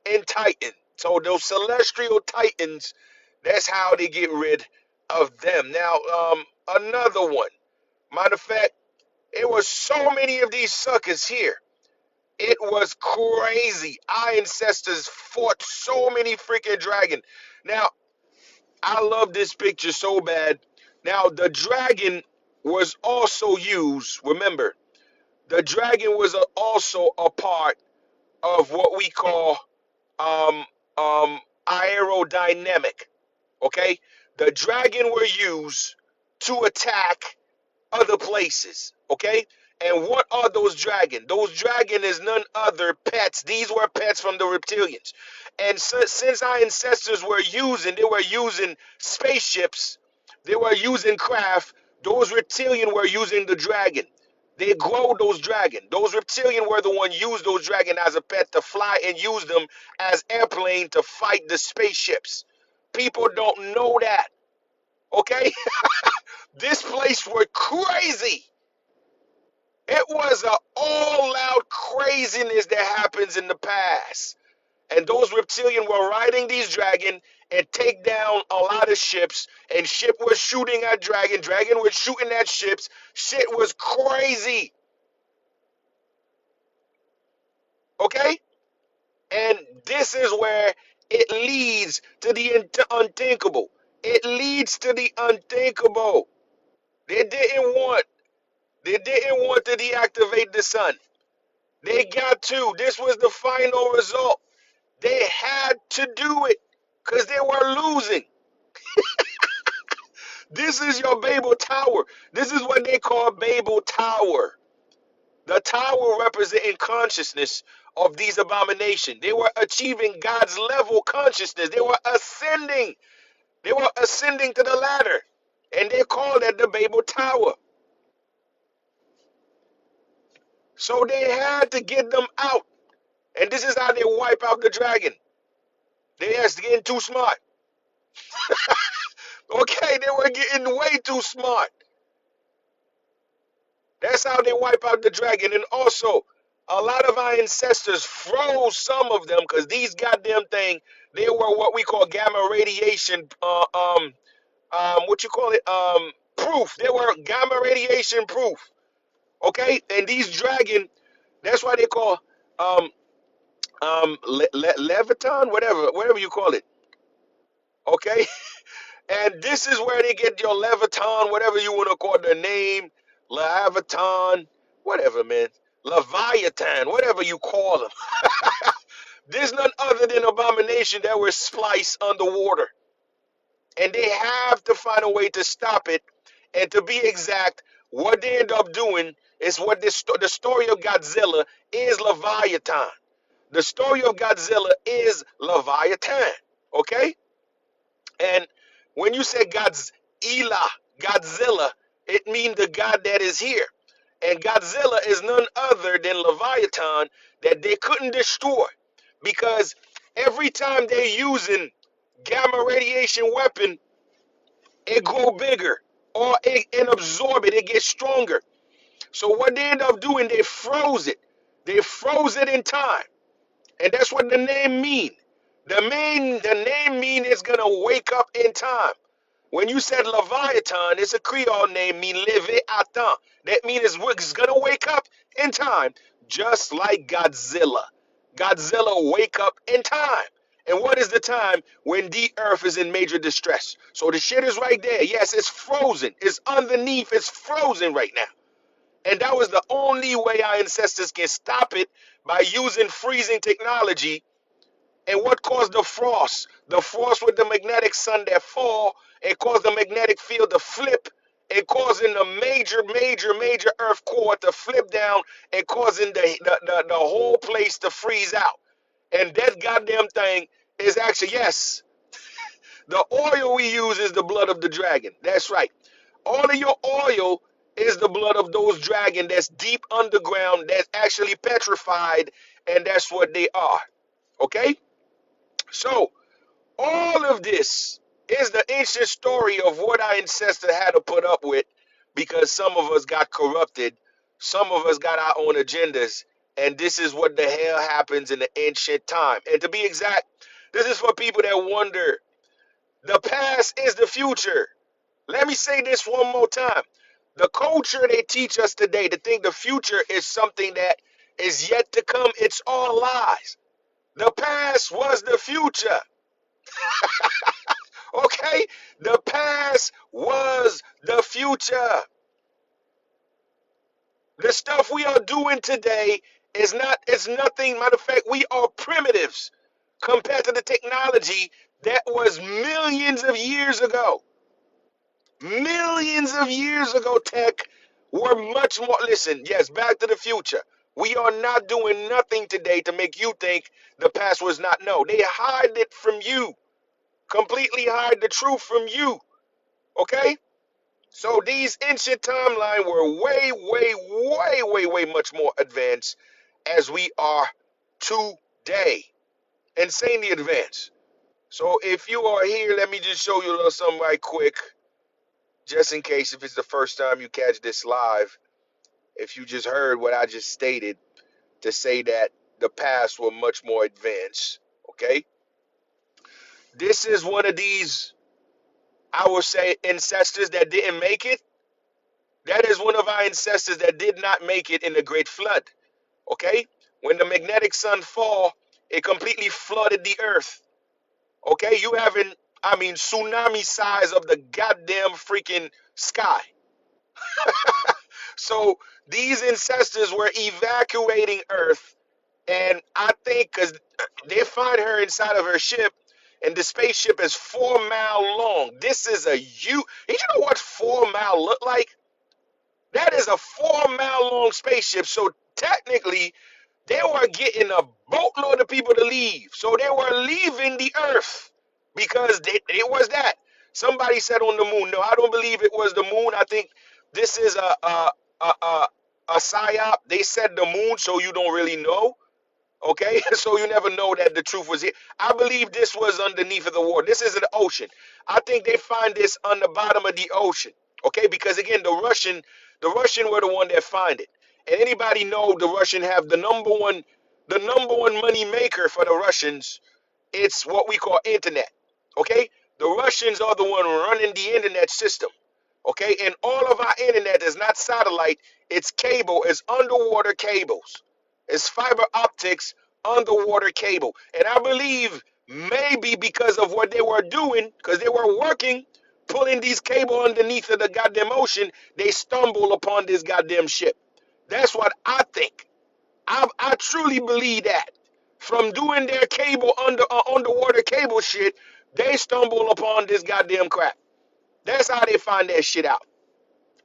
and Titan. So those celestial Titans, that's how they get rid of them. Now, another one. Matter of fact, it was so many of these suckers here. It was crazy. Our ancestors fought so many freaking dragon. Now, I love this picture so bad. Now, the dragon was also used, remember, the dragon was also a part of what we call um, aerodynamic. Okay, the dragon were used to attack other places. Okay, and what are those dragons? Those dragon is none other pets. These were pets from the reptilians, and since our ancestors they were using spaceships, they were using craft. Those reptilian were using the dragon. They grow those dragon. Those reptilian were the one use those dragon as a pet to fly and use them as airplane to fight the spaceships. People don't know that. Okay, this place were crazy. It was a all-out craziness that happens in the past. And those reptilian were riding these dragon and take down a lot of ships. And ship was shooting at dragon. Dragon was shooting at ships. Shit was crazy. Okay? And this is where it leads to the unthinkable. It leads to the unthinkable. They didn't want. They didn't want to deactivate the sun. They got to. This was the final result. They had to do it because they were losing. This is your Babel Tower. This is what they call Babel Tower. The tower representing consciousness of these abominations. They were achieving God's level consciousness. They were ascending. They were ascending to the ladder. And they called it the Babel Tower. So they had to get them out. And this is how they wipe out the dragon. They are getting too smart. Okay, they were getting way too smart. That's how they wipe out the dragon. And also, a lot of our ancestors froze some of them because these goddamn thing, they were what we call gamma radiation, what you call it, proof. They were gamma radiation proof. Okay, and these dragon, that's why they call leviton, whatever you call it. Okay, and this is where they get your Leviton, whatever you want to call the name, Leviton, whatever, man. Leviathan, whatever you call them. There's none other than abomination that were spliced underwater. And they have to find a way to stop it. And to be exact, what they end up doing is the story of Godzilla is Leviathan. The story of Godzilla is Leviathan. Okay? And when you say Godzilla, it means the God that is here. And Godzilla is none other than Leviathan that they couldn't destroy because every time they're using gamma radiation weapon, it grow bigger or it absorb it, it gets stronger. So what they end up doing, they froze it. They froze it in time. And that's what the name mean. The name mean it's gonna wake up in time. When you said Leviathan, it's a Creole name, mean Leviathan. That means it's gonna wake up in time, just like Godzilla. Godzilla wake up in time. And what is the time when the earth is in major distress? So the shit is right there. Yes, it's frozen. It's underneath. It's frozen right now. And that was the only way our ancestors can stop it by using freezing technology. And what caused the frost? The frost with the magnetic sun that fall, it caused the magnetic field to flip, it causing the major earth core to flip down and causing the whole place to freeze out. And that goddamn thing is actually, yes, the oil we use is the blood of the dragon. That's right. All of your oil is the blood of those dragon that's deep underground, that's actually petrified, and that's what they are. Okay? So, all of this is the ancient story of what our ancestors had to put up with because some of us got corrupted, some of us got our own agendas, and this is what the hell happens in the ancient time. And to be exact, this is for people that wonder the past is the future. Let me say this one more time. The culture they teach us today to think the future is something that is yet to come, it's all lies. The past was the future. Okay? The past was the future. The stuff we are doing today it's nothing. Matter of fact, we are primitives compared to the technology that was millions of years ago. Millions of years ago, tech were much more. Listen, yes, back to the future. We are not doing nothing today to make you think the past was not. No, they hide it from you. Completely hide the truth from you. Okay? So these ancient timeline were way much more advanced as we are today. Insanely advanced. So if you are here, let me just show you a little something right quick, just in case if it's the first time you catch this live. If you just heard what I just stated to say that the past were much more advanced. Okay? This is one of these, I would say, ancestors that didn't make it. That is one of our ancestors that did not make it in the Great Flood. Okay? When the magnetic sun fall, it completely flooded the earth. Okay? You having, I mean, tsunami size of the goddamn freaking sky. So these ancestors were evacuating earth, and I think because they find her inside of her ship, and the spaceship is 4 mile long. This is a huge. Did you know what 4 mile look like? That is a 4 mile long spaceship. So technically, they were getting a boatload of people to leave. So they were leaving the earth because it was that. Somebody said on the moon. No, I don't believe it was the moon. I think this is a psyop. They said the moon, so you don't really know. Okay, so you never know that the truth was here. I believe this was underneath of the water. This is an ocean. I think they find this on the bottom of the ocean. Okay, because again, the Russian were the one that find it. And anybody know the Russian have the number one money maker for the Russians. It's what we call internet. Okay, the Russians are the one running the internet system. Okay, and all of our internet is not satellite. It's cable. It's underwater cables. It's fiber optics underwater cable. And I believe maybe because of what they were doing, because they were working, pulling these cable underneath of the goddamn ocean, they stumble upon this goddamn ship. That's what I think. I truly believe that. From doing their cable underwater cable shit, they stumble upon this goddamn crap. That's how they find that shit out.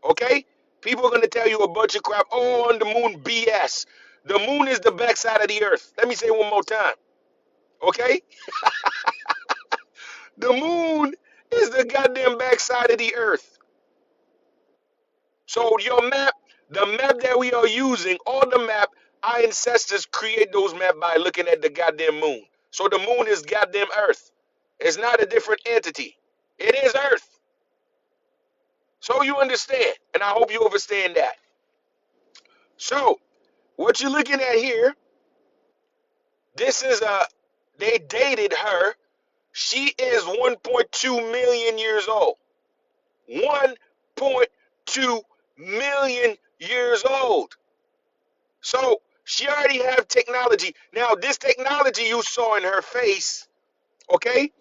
Okay? People are gonna tell you a bunch of crap. Oh, on the moon, BS. The moon is the backside of the earth. Let me say it one more time. Okay? The moon is the goddamn backside of the earth. So your map, The map that we are using, all the map, our ancestors create those maps by looking at the goddamn moon. So the moon is goddamn Earth. It's not a different entity. It is Earth. So you understand, and I hope you understand that. So what you're looking at here, this is they dated her. She is 1.2 million years old. 1.2 million years old. So she already have technology. Now, this technology you saw in her face, okay,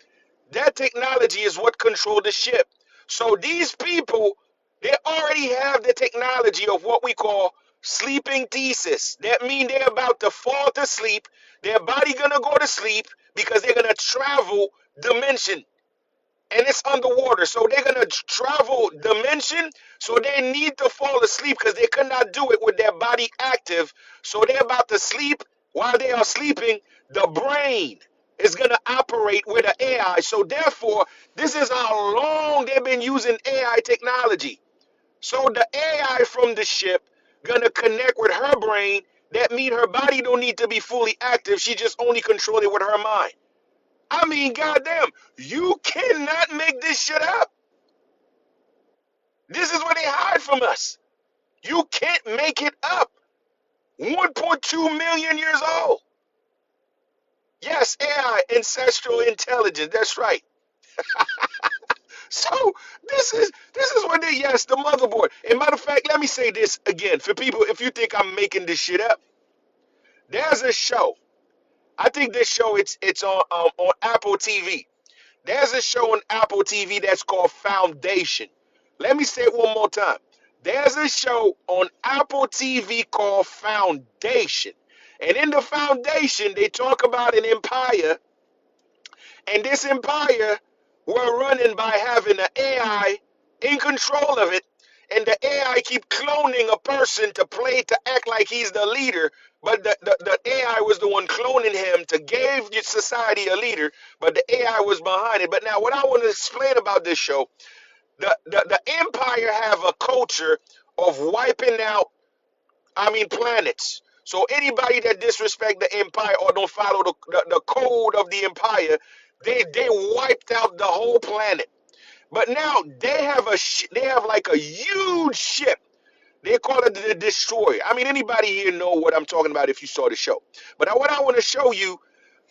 that technology is what controlled the ship. So these people, they already have the technology of what we call sleeping thesis. That means they're about to fall to sleep. Their body gonna go to sleep because they're gonna travel dimension and it's underwater. So they're gonna travel dimension. So they need to fall asleep because they could not do it with their body active. So they're about to sleep. While they are sleeping, the brain is gonna operate with an AI. So therefore, this is how long they've been using AI technology. So the AI from the ship gonna connect with her brain. That means her body don't need to be fully active. She just only control it with her mind. I mean, goddamn, you cannot make this shit up. This is what they hide from us. You can't make it up. 1.2 million years old. Yes, AI, ancestral intelligence. That's right. So this is what they, yes, the motherboard. And matter of fact, let me say this again for people. If you think I'm making this shit up, there's a show. I think this show it's on Apple TV. There's a show on Apple TV that's called Foundation. Let me say it one more time. There's a show on Apple TV called Foundation. And in the Foundation, they talk about an empire, and this empire were running by having an AI in control of it, and the AI keep cloning a person to play to act like he's the leader, but the AI was the one cloning him to give your society a leader, but the AI was behind it. But now what I want to explain about this show, the empire have a culture of wiping out, I mean, planets. So anybody that disrespect the empire or don't follow the code of the empire, they wiped out the whole planet. But now they have they have like a huge ship. They call it the Destroyer. I mean, anybody here know what I'm talking about if you saw the show. But what I want to show you,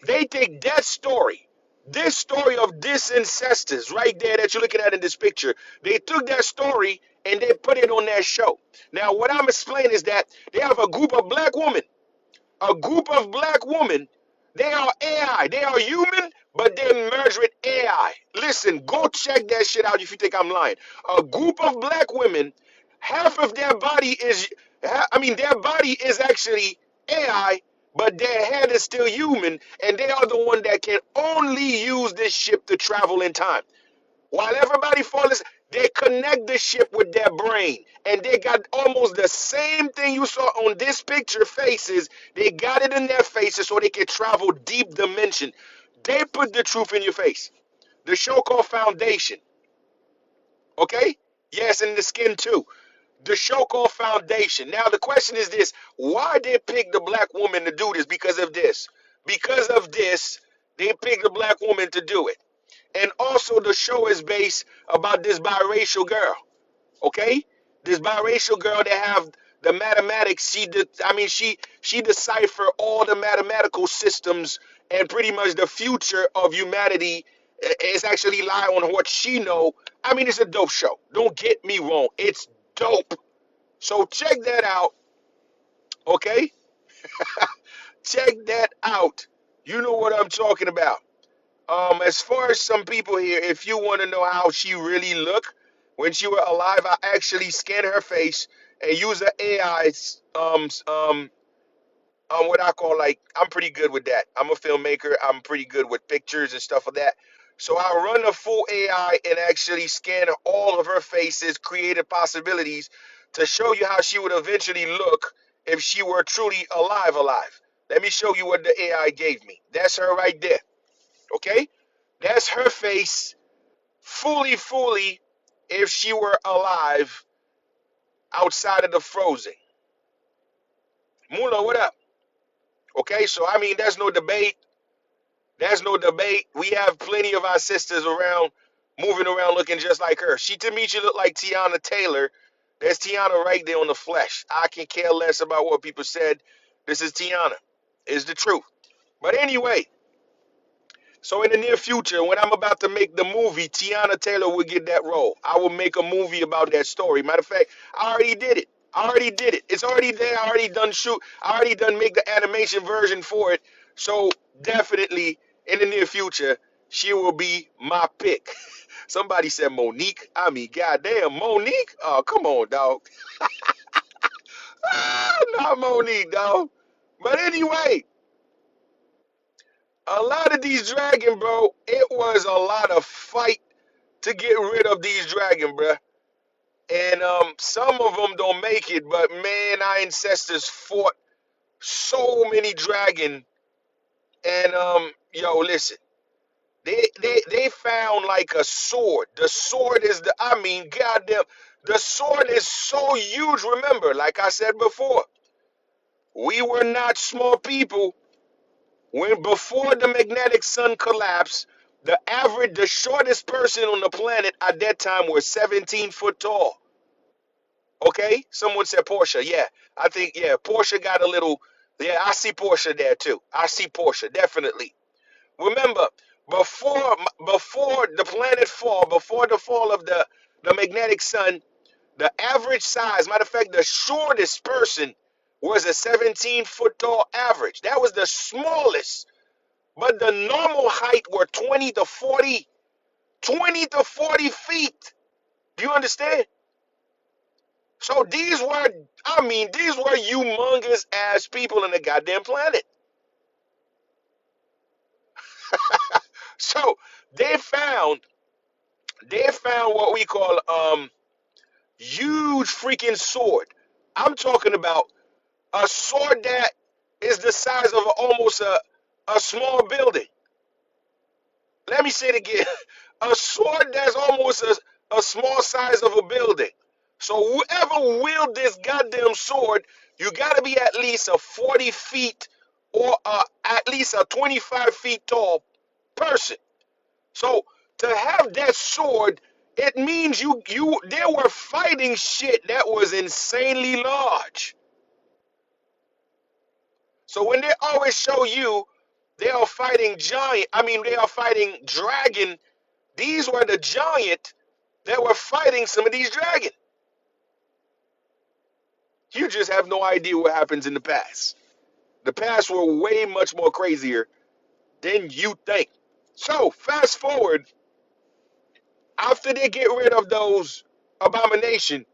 they take that story, this story of this ancestors right there that you're looking at in this picture. They took that story and they put it on that show. Now, what I'm explaining is that they have a group of black women, a group of black women. They are AI. They are human, but they're merged with AI. Listen, go check that shit out if you think I'm lying. A group of black women, half of their body is, I mean, their body is actually AI, but their head is still human, and they are the one that can only use this ship to travel in time. While everybody falls, they connect the ship with their brain. And they got almost the same thing you saw on this picture faces. They got it in their faces so they can travel deep dimension. They put the truth in your face. The show called Foundation. Okay? Yes, and the skin too. The show called Foundation. Now the question is this: why they pick the black woman to do this? Because of this. Because of this, they picked the black woman to do it. And also the show is based about this biracial girl. Okay? This biracial girl that have the mathematics, she decipher all the mathematical systems, and pretty much the future of humanity is actually lie on what she know. I mean, it's a dope show. Don't get me wrong. It's dope. So check that out. Okay? Check that out. You know what I'm talking about. As far as some people here, if you want to know how she really looked when she was alive, I actually scanned her face and use the AI. What I call, like, I'm pretty good with that. I'm a filmmaker. I'm pretty good with pictures and stuff like that. So I run a full AI and actually scan all of her faces, created possibilities to show you how she would eventually look if she were truly alive, alive. Let me show you what the AI gave me. That's her right there. Okay? That's her face fully, if she were alive outside of the frozen. Mula, what up? Okay, so I mean, there's no debate. There's no debate. We have plenty of our sisters around, moving around looking just like her. She to me, she look like Tiana Taylor. There's Tiana right there on the flesh. I can care less about what people said. This is Tiana. Is the truth. But anyway, so in the near future, when I'm about to make the movie, Tiana Taylor will get that role. I will make a movie about that story. Matter of fact, I already did it. I already did it. It's already there. I already done shoot. I already done make the animation version for it. So definitely in the near future, she will be my pick. Somebody said Monique. I mean, goddamn, Monique. Oh, come on, dog. Ah, not Monique, dog. But anyway, a lot of these dragon, bro. It was a lot of fight to get rid of these dragon, bruh. And some of them don't make it, but man, our ancestors fought so many dragon. And yo, listen, they found like a sword. The sword is I mean, goddamn, the sword is so huge. Remember, like I said before, we were not small people. When before the magnetic sun collapsed, the shortest person on the planet at that time was 17 foot tall. Okay, someone said Portia. Yeah, I think Portia got a little. Yeah, I see Portia there too. I see Portia definitely. Remember, before the planet fall, before the fall of the magnetic sun, the average size, matter of fact, the shortest person was a 17-foot tall average. That was the smallest, but the normal height were 20 to 40 feet. Do you understand? So these were humongous ass people in the goddamn planet. So they found what we call huge freaking sword. I'm talking about a sword that is the size of almost a small building. Let me say it again. A sword that's almost a small size of a building. So whoever wield this goddamn sword, you got to be at least a 40 feet or at least a 25 feet tall person. So to have that sword, it means they were fighting shit that was insanely large. So when they always show you they are fighting giant, I mean they are fighting dragon. These were the giant that were fighting some of these dragons. You just have no idea what happens in the past. The past were way much more crazier than you think. So fast forward, after they get rid of those abomination,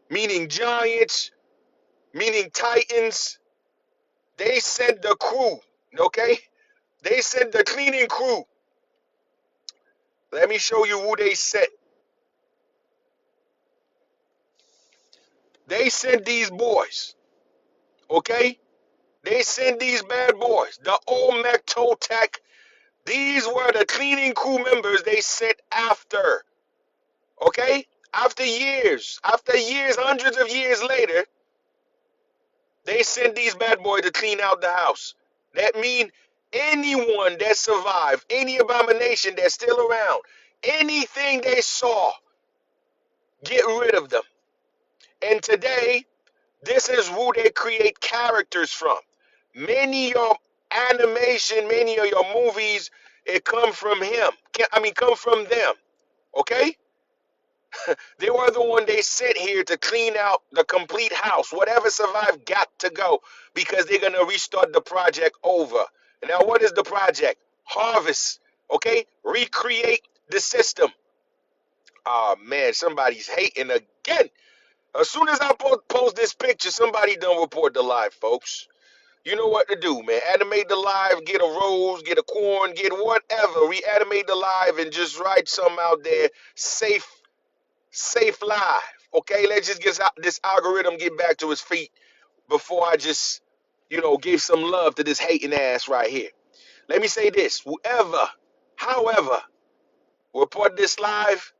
meaning giants, meaning titans, they sent the crew, okay? They sent the cleaning crew. Let me show you who they sent. They sent these boys, okay? They sent these bad boys, the Olmec Toltec. These were the cleaning crew members they sent after, okay? After years, hundreds of years later, they sent these bad boys to clean out the house. That means anyone that survived, any abomination that's still around, anything they saw, get rid of them. And today, this is who they create characters from. Many of your animation, many of your movies, it come from him. Come from them. Okay? They were the one they sent here to clean out the complete house. Whatever survived got to go because they're going to restart the project over. Now, what is the project? Harvest. Okay? Recreate the system. Oh, man, somebody's hating again. As soon as I post this picture, somebody done report the live, folks. You know what to do, man. Animate the live, get a rose, get a corn, get whatever. Reanimate the live and just write something out there. Safe live. Okay, let's just get this algorithm get back to his feet before I just, give some love to this hating ass right here. Let me say this. However, report this live.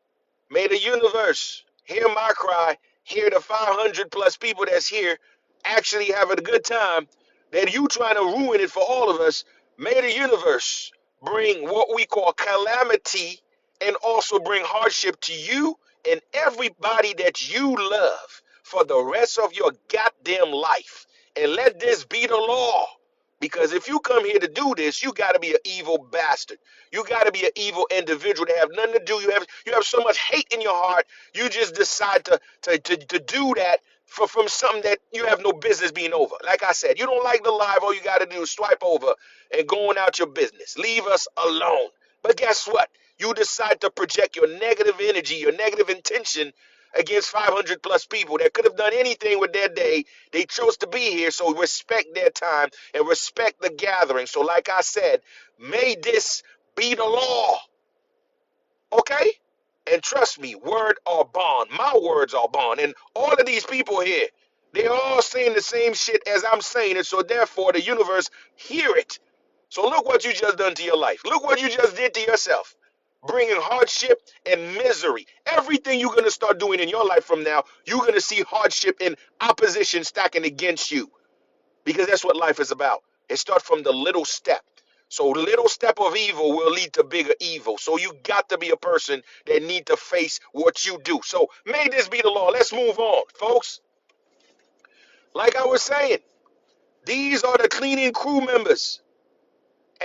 May the universe hear my cry Here, the 500 plus people that's here actually having a good time, that you trying to ruin it for all of us. May the universe bring what we call calamity and also bring hardship to you and everybody that you love for the rest of your goddamn life. And let this be the law. Because if you come here to do this, you got to be an evil bastard. You got to be an evil individual to have nothing to do. You have so much hate in your heart. You just decide to do that from something that you have no business being over. Like I said, you don't like the live. All you got to do is swipe over and go on out your business. Leave us alone. But guess what? You decide to project your negative energy, your negative intention against 500 plus people that could have done anything with their day. They chose to be here, so respect their time and respect the gathering. So like I said, may this be the law, okay? And trust me, word are bond. My words are bond. And all of these people here, they're all saying the same shit as I'm saying it, so therefore the universe hear it. So look what you just done to your life. Look what you just did to yourself. Bringing hardship and misery. Everything you're going to start doing in your life from now, you're going to see hardship and opposition stacking against you. Because that's what life is about. It starts from the little step. So little step of evil will lead to bigger evil. So you got to be a person that need to face what you do. So may this be the law. Let's move on, folks. Like I was saying, these are the cleaning crew members.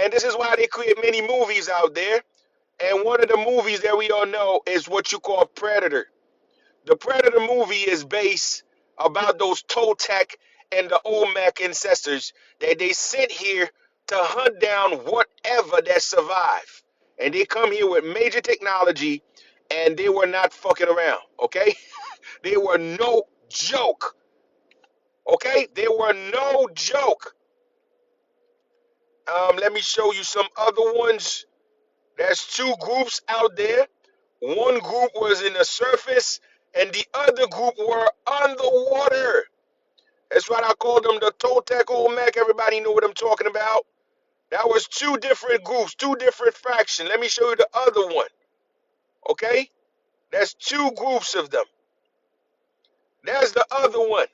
And this is why they create many movies out there. And one of the movies that we all know is what you call Predator. The Predator movie is based about those Toltec and the Olmec ancestors that they sent here to hunt down whatever that survived. And they come here with major technology and they were not fucking around, okay? They were no joke, okay? They were no joke. Let me show you some other ones. There's two groups out there. One group was in the surface and the other group were underwater. That's why I called them the Toltec Olmec. Everybody know what I'm talking about. That was two different groups, two different factions. Let me show you the other one. Okay? There's two groups of them. There's the other one.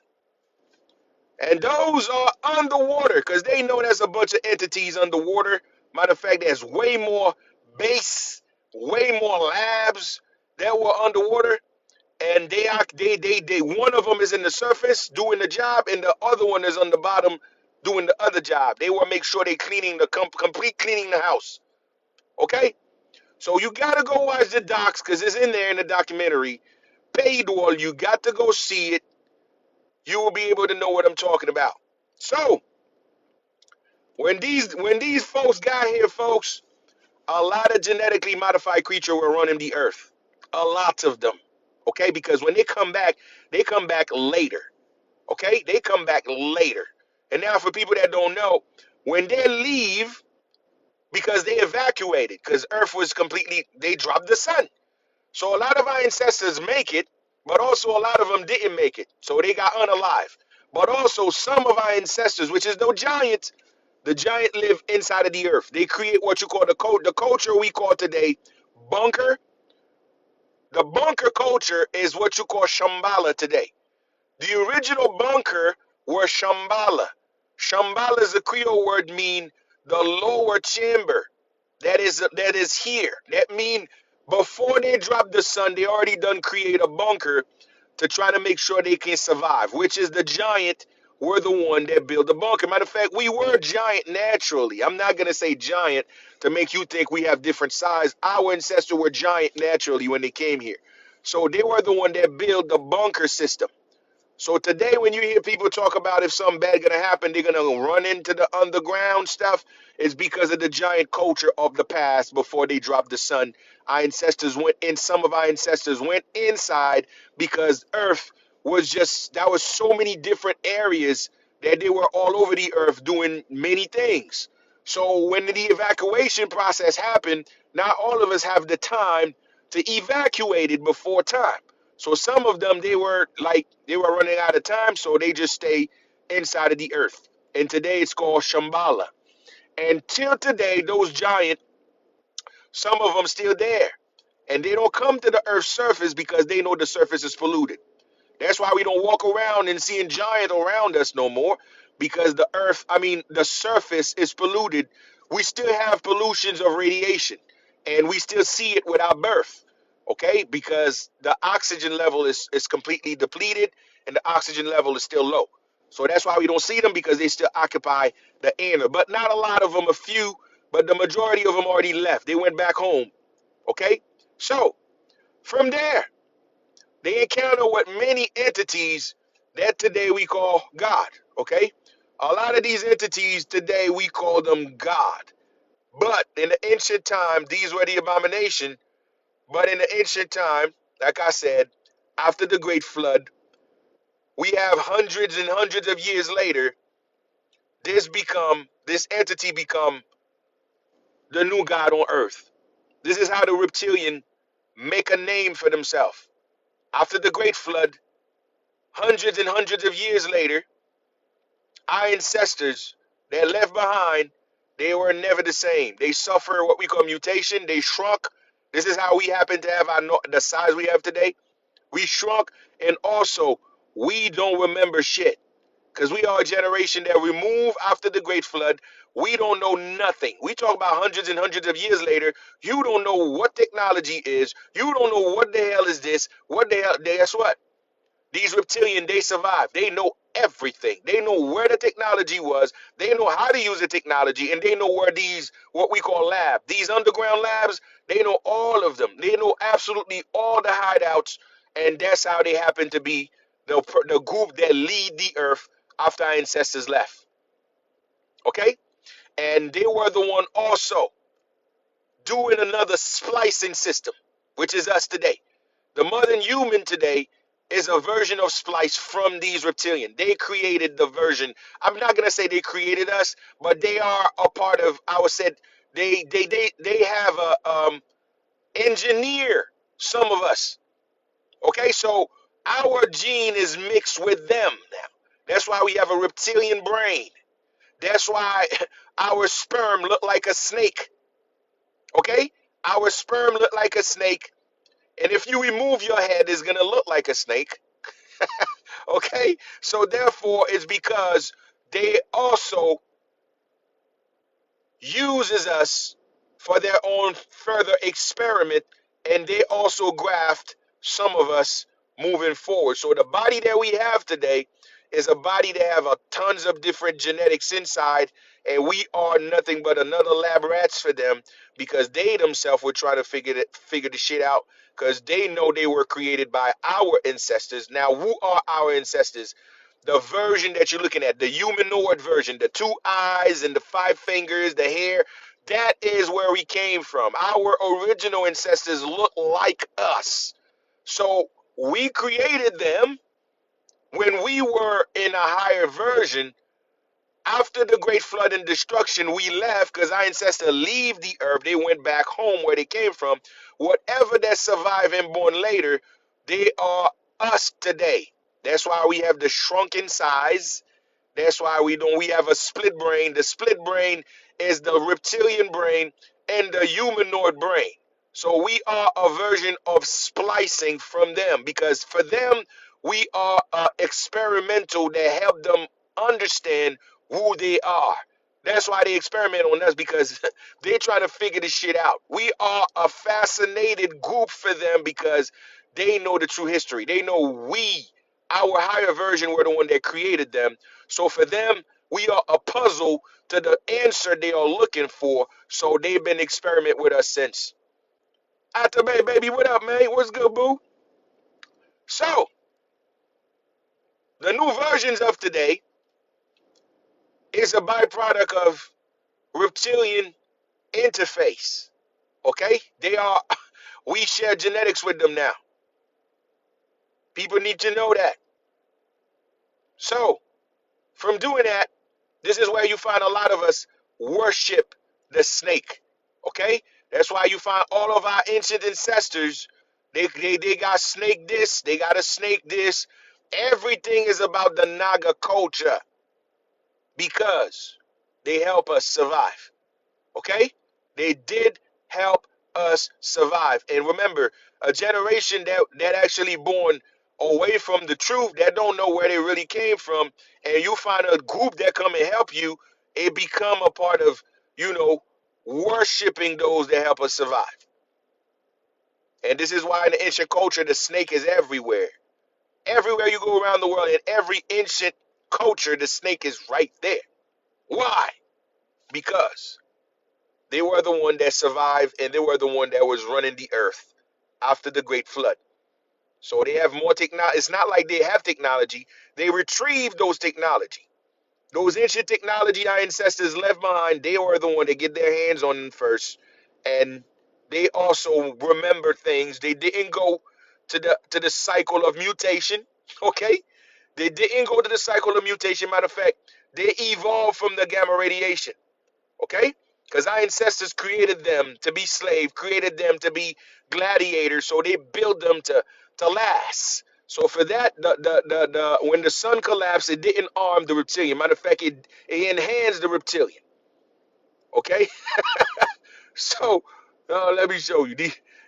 And those are underwater because they know there's a bunch of entities underwater. Matter of fact, there's way more base, way more labs that were underwater. And they one of them is in the surface doing the job and the other one is on the bottom doing the other job. They will make sure they cleaning the complete cleaning the house. Okay? So you got to go watch the docs because it's in there in the documentary. Paid all, you got to go see it. You will be able to know what I'm talking about. So when these folks got here, folks, a lot of genetically modified creatures were running the earth. A lot of them. Okay, because when they come back later. Okay, they come back later. And now for people that don't know, when they leave, because they evacuated, because Earth was completely, they dropped the sun. So a lot of our ancestors make it, but also a lot of them didn't make it. So they got unalive. But also some of our ancestors, which is the giant live inside of the earth. They create what you call the culture we call today bunker. The bunker culture is what you call Shambhala today. The original bunker were Shambhala. Shambhala is a Creole word mean the lower chamber. That is here. That mean before they drop the sun, they already done create a bunker to try to make sure they can survive, which is the giant were the one that built the bunker. Matter of fact, we were giant naturally. I'm not going to say giant to make you think we have different size. Our ancestors were giant naturally when they came here. So they were the one that built the bunker system. So today, when you hear people talk about if something bad gonna happen, they're gonna run into the underground stuff. It's because of the giant culture of the past before they dropped the sun. Our ancestors went in. Some of our ancestors went inside because Earth was just that was so many different areas that they were all over the Earth doing many things. So when the evacuation process happened, not all of us have the time to evacuate it before time. So some of them they were running out of time, so they just stay inside of the earth. And today it's called Shambhala. And till today, those giant, some of them still there. And they don't come to the earth's surface because they know the surface is polluted. That's why we don't walk around and seeing giants around us no more, because the earth, I mean, the surface is polluted. We still have pollutions of radiation, and we still see it with our birth, okay? Because the oxygen level is completely depleted, and the oxygen level is still low. So that's why we don't see them, because they still occupy the air. But not a lot of them, a few, but the majority of them already left. They went back home, okay? So from there, they encounter with many entities that today we call God. Okay? A lot of these entities today we call them God. But in the ancient time, these were the abomination. But in the ancient time, like I said, after the great flood, we have hundreds and hundreds of years later, this entity become the new God on earth. This is how the reptilian make a name for themselves. After the great flood, hundreds and hundreds of years later, our ancestors that left behind, they were never the same. They suffer what we call mutation. They shrunk. This is how we happen to have the size we have today. We shrunk, and also we don't remember shit because we are a generation that we moved after the Great Flood. We don't know nothing. We talk about hundreds and hundreds of years later. You don't know what technology is. You don't know what the hell is this. What the hell? Guess what? These reptilian, they survive. They know everything. They know where the technology was. They know how to use the technology, and they know where these, what we call lab, these underground labs, they know all of them. They know absolutely all the hideouts, and that's how they happen to be the group that lead the earth after our ancestors left. Okay? And they were the one also doing another splicing system, which is us today. The modern human today is a version of splice from these reptilian. They created the version. I'm not gonna say they created us, but they are a part of. I would say they have a engineer some of us. Okay, so our gene is mixed with them now. That's why we have a reptilian brain. That's why our sperm look like a snake. Okay, our sperm look like a snake, and if you remove your head, it's gonna look like a snake. Okay, so therefore it's because they also uses us for their own further experiment, and they also graft some of us moving forward. So the body that we have today is a body that have a tons of different genetics inside, and we are nothing but another lab rats for them, because they themselves were trying to figure the shit out, because they know they were created by our ancestors. Now, who are our ancestors? The version that you're looking at, the humanoid version, the two eyes and the five fingers, the hair, that is where we came from. Our original ancestors look like us. So we created them when we were in a higher version. After the great flood and destruction, we left because our ancestors leave the earth. They went back home where they came from. Whatever that survived and born later, they are us today. That's why we have the shrunken size. That's why we have a split brain. The split brain is the reptilian brain and the humanoid brain. So we are a version of splicing from them, because for them we are experimental that help them understand who they are. That's why they experiment on us, because they try to figure this shit out. We are a fascinated group for them because they know the true history. They know our higher version, were the one that created them. So for them, we are a puzzle to the answer they are looking for. So they've been experimenting with us since. After baby, what up, man? What's good, boo? So the new versions of today is a byproduct of reptilian interface. Okay, they are. We share genetics with them now. People need to know that. So from doing that, this is where you find a lot of us worship the snake. Okay? That's why you find all of our ancient ancestors, they got snake this, they got a snake this. Everything is about the Naga culture, because they help us survive. Okay? They did help us survive. And remember, a generation that actually born away from the truth, that don't know where they really came from, and you find a group that come and help you, it become a part of, you know, worshiping those that help us survive. And this is why in the ancient culture, the snake is everywhere. Everywhere you go around the world, in every ancient culture, the snake is right there. Why? Because they were the one that survived, and they were the one that was running the earth after the great flood. So they have more technology. It's not like they have technology. They retrieve those technology. Those ancient technology our ancestors left behind, they were the one that get their hands on them first. And they also remember things. They didn't go to the cycle of mutation. Okay? They didn't go to the cycle of mutation. Matter of fact, they evolved from the gamma radiation. Okay? Because our ancestors created them to be slaves, created them to be gladiators, so they built them to last. So for that, the when the sun collapsed, it didn't arm the reptilian. Matter of fact, it enhanced the reptilian. Okay? So let me show you.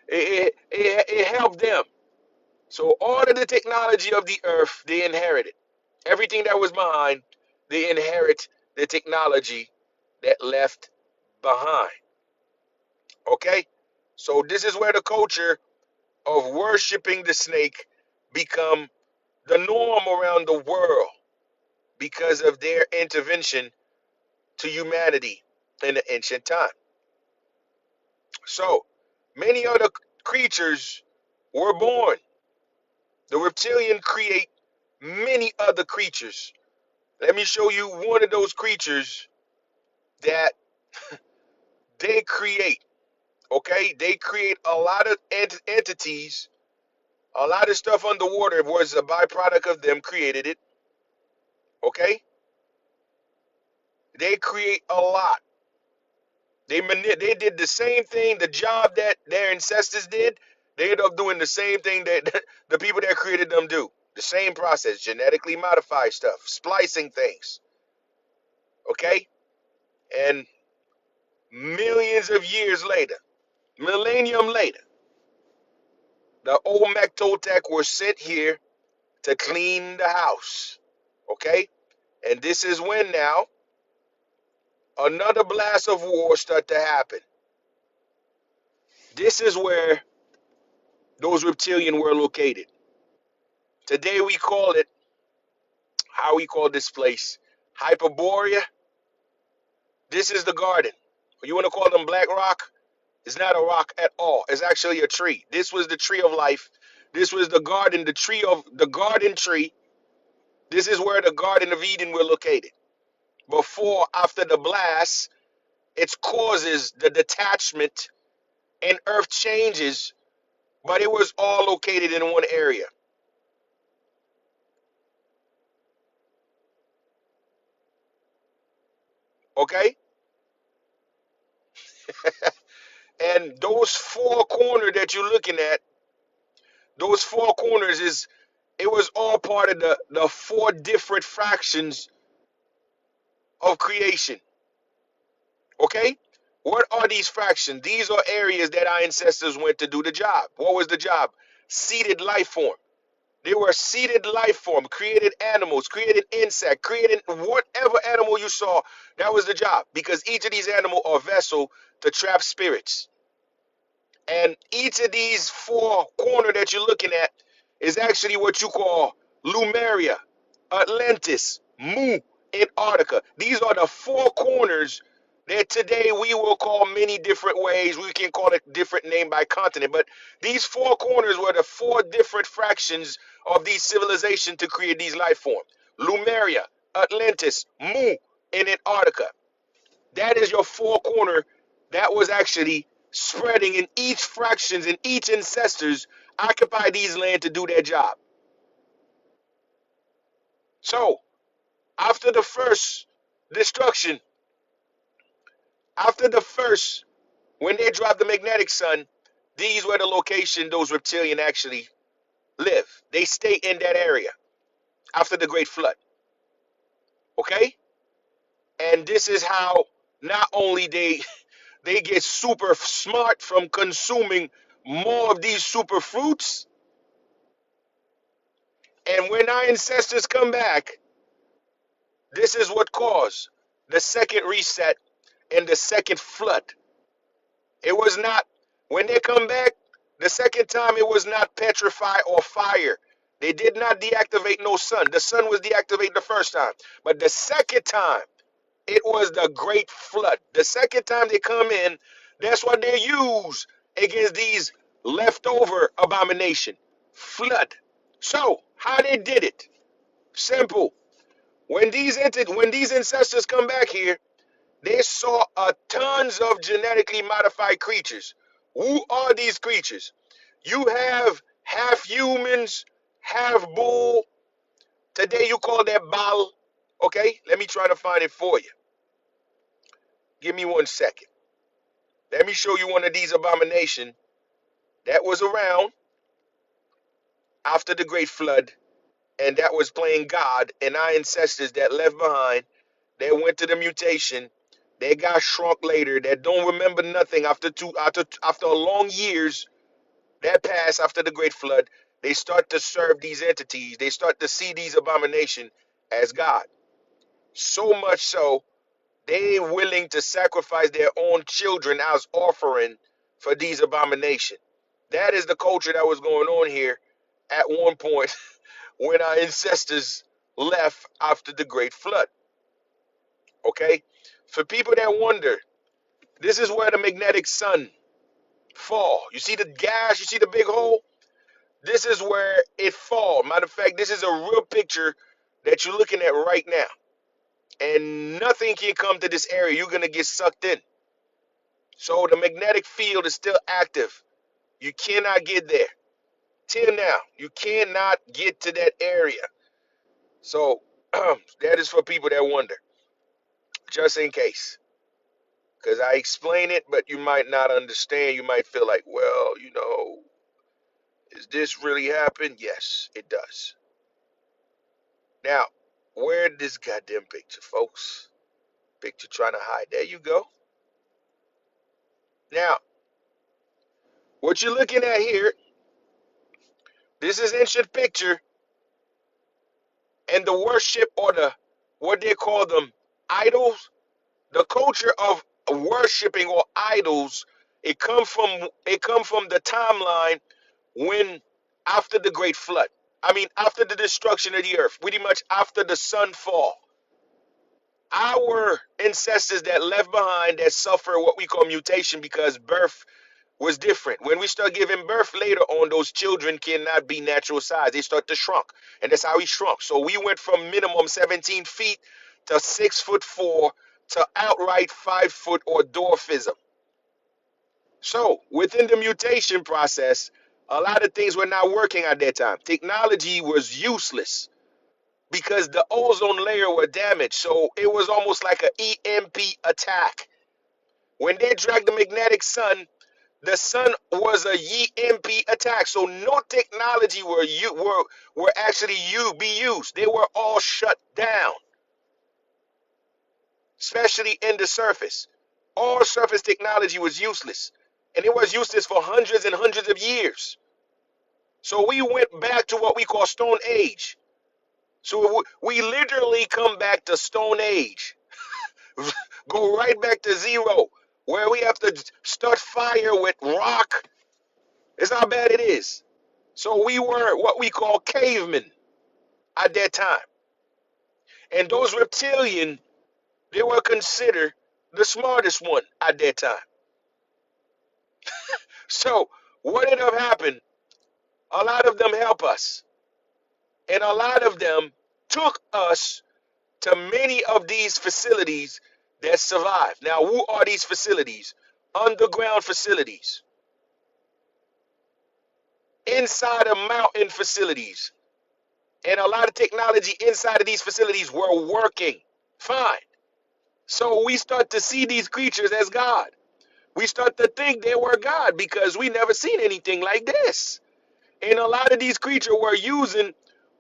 It helped them. So all of the technology of the earth, they inherited. Everything that was behind, they inherit the technology that left behind. Okay? So this is where the culture of worshiping the snake become the norm around the world because of their intervention to humanity in the ancient time. So many other creatures were born. The reptilian create many other creatures. Let me show you one of those creatures that they create. Okay? They create a lot of entities. A lot of stuff underwater was a byproduct of them created it. Okay? They create a lot. They did the same thing, the job that their ancestors did. They end up doing the same thing that the people that created them do. The same process, genetically modify stuff, splicing things. Okay? And millions of years later, millennium later, the old Toltec were sent here to clean the house. Okay? And this is when now another blast of war start to happen. This is where those reptilian were located. Today we call it, how we call this place? Hyperborea. This is the garden. You want to call them black rock? It's not a rock at all. It's actually a tree. This was the tree of life. This was the garden, the tree of the garden tree. This is where the Garden of Eden were located. Before, after the blast, it causes the detachment and earth changes, but it was all located in one area. Okay? And those four corners that you're looking at, those four corners is, it was all part of the four different fractions of creation. Okay? What are these fractions? These are areas that our ancestors went to do the job. What was the job? Seeded life form. They were seeded life form, created animals, created insect, created whatever animal you saw. That was the job. Because each of these animals are vessel to trap spirits. And each of these four corners that you're looking at is actually what you call Lumeria, Atlantis, Mu, Antarctica. These are the four corners that today we will call many different ways. We can call it different name by continent. But these four corners were the four different fractions of these civilizations to create these life forms. Lumeria, Atlantis, Mu, and Antarctica. That is your four corner that was actually spreading in each fractions and each ancestors occupy these land to do their job. So after the first destruction, after the first, when they dropped the magnetic sun, these were the location those reptilian actually live. They stay in that area after the great flood. Okay? And this is how not only they get super smart from consuming more of these super fruits, And when our ancestors come back, this is what caused the second reset and the second flood. It was not, when they come back, the second time it was not petrify or fire. They did not deactivate no sun. The sun was deactivated the first time. But the second time, it was the great flood. The second time they come in, that's what they use against these leftover abomination. Flood. So, how they did it? Simple. When these ancestors come back here, they saw tons of genetically modified creatures. Who are these creatures? You have half humans, half bull. Today you call that Baal. Okay, let me try to find it for you. Give me 1 second. Let me show you one of these abominations that was around after the Great Flood, and that was playing God, and our ancestors that left behind, they went to the mutation. They got shrunk later. That don't remember nothing after a long years that passed after the Great Flood. They start to serve these entities. They start to see these abominations as God. So much so, they willing to sacrifice their own children as offering for these abominations. That is the culture that was going on here at one point when our ancestors left after the Great Flood. Okay? For people that wonder, this is where the magnetic sun fall. You see the gas, you see the big hole? This is where it fall. Matter of fact, this is a real picture that you're looking at right now. And nothing can come to this area. You're going to get sucked in. So the magnetic field is still active. You cannot get there. Till now, you cannot get to that area. So that is for people that wonder, just in case. Because I explain it, but you might not understand. You might feel like, well, is this really happen? Yes, it does. Now, where this goddamn picture, folks? Picture trying to hide. There you go. Now, what you're looking at here, this is ancient picture, and the worship or the what they call them idols, the culture of worshiping or idols, it come from the timeline when after the great flood. I mean, after the destruction of the earth, pretty much after the sun fall. Our ancestors that left behind that suffer what we call mutation because birth was different. When we start giving birth later on, those children cannot be natural size. They start to shrunk. And that's how we shrunk. So we went from minimum 17 feet to 6'4" to outright 5 foot or dwarfism. So within the mutation process, a lot of things were not working at that time. Technology was useless because the ozone layer were damaged. So it was almost like an EMP attack. When they dragged the magnetic sun, the sun was a EMP attack. So no technology were actually be used. They were all shut down, especially in the surface. All surface technology was useless. And it was useless for hundreds and hundreds of years. So we went back to what we call Stone Age. So we literally come back to Stone Age. Go right back to zero, where we have to start fire with rock. It's how bad it is. So we were what we call cavemen at that time. And those reptilian, they were considered the smartest one at that time. So what ended up happening? A lot of them help us. And a lot of them took us to many of these facilities that survived. Now, who are these facilities? Underground facilities. Inside of mountain facilities. And a lot of technology inside of these facilities were working fine. So we start to see these creatures as God. We start to think they were God because we never seen anything like this. And a lot of these creatures were using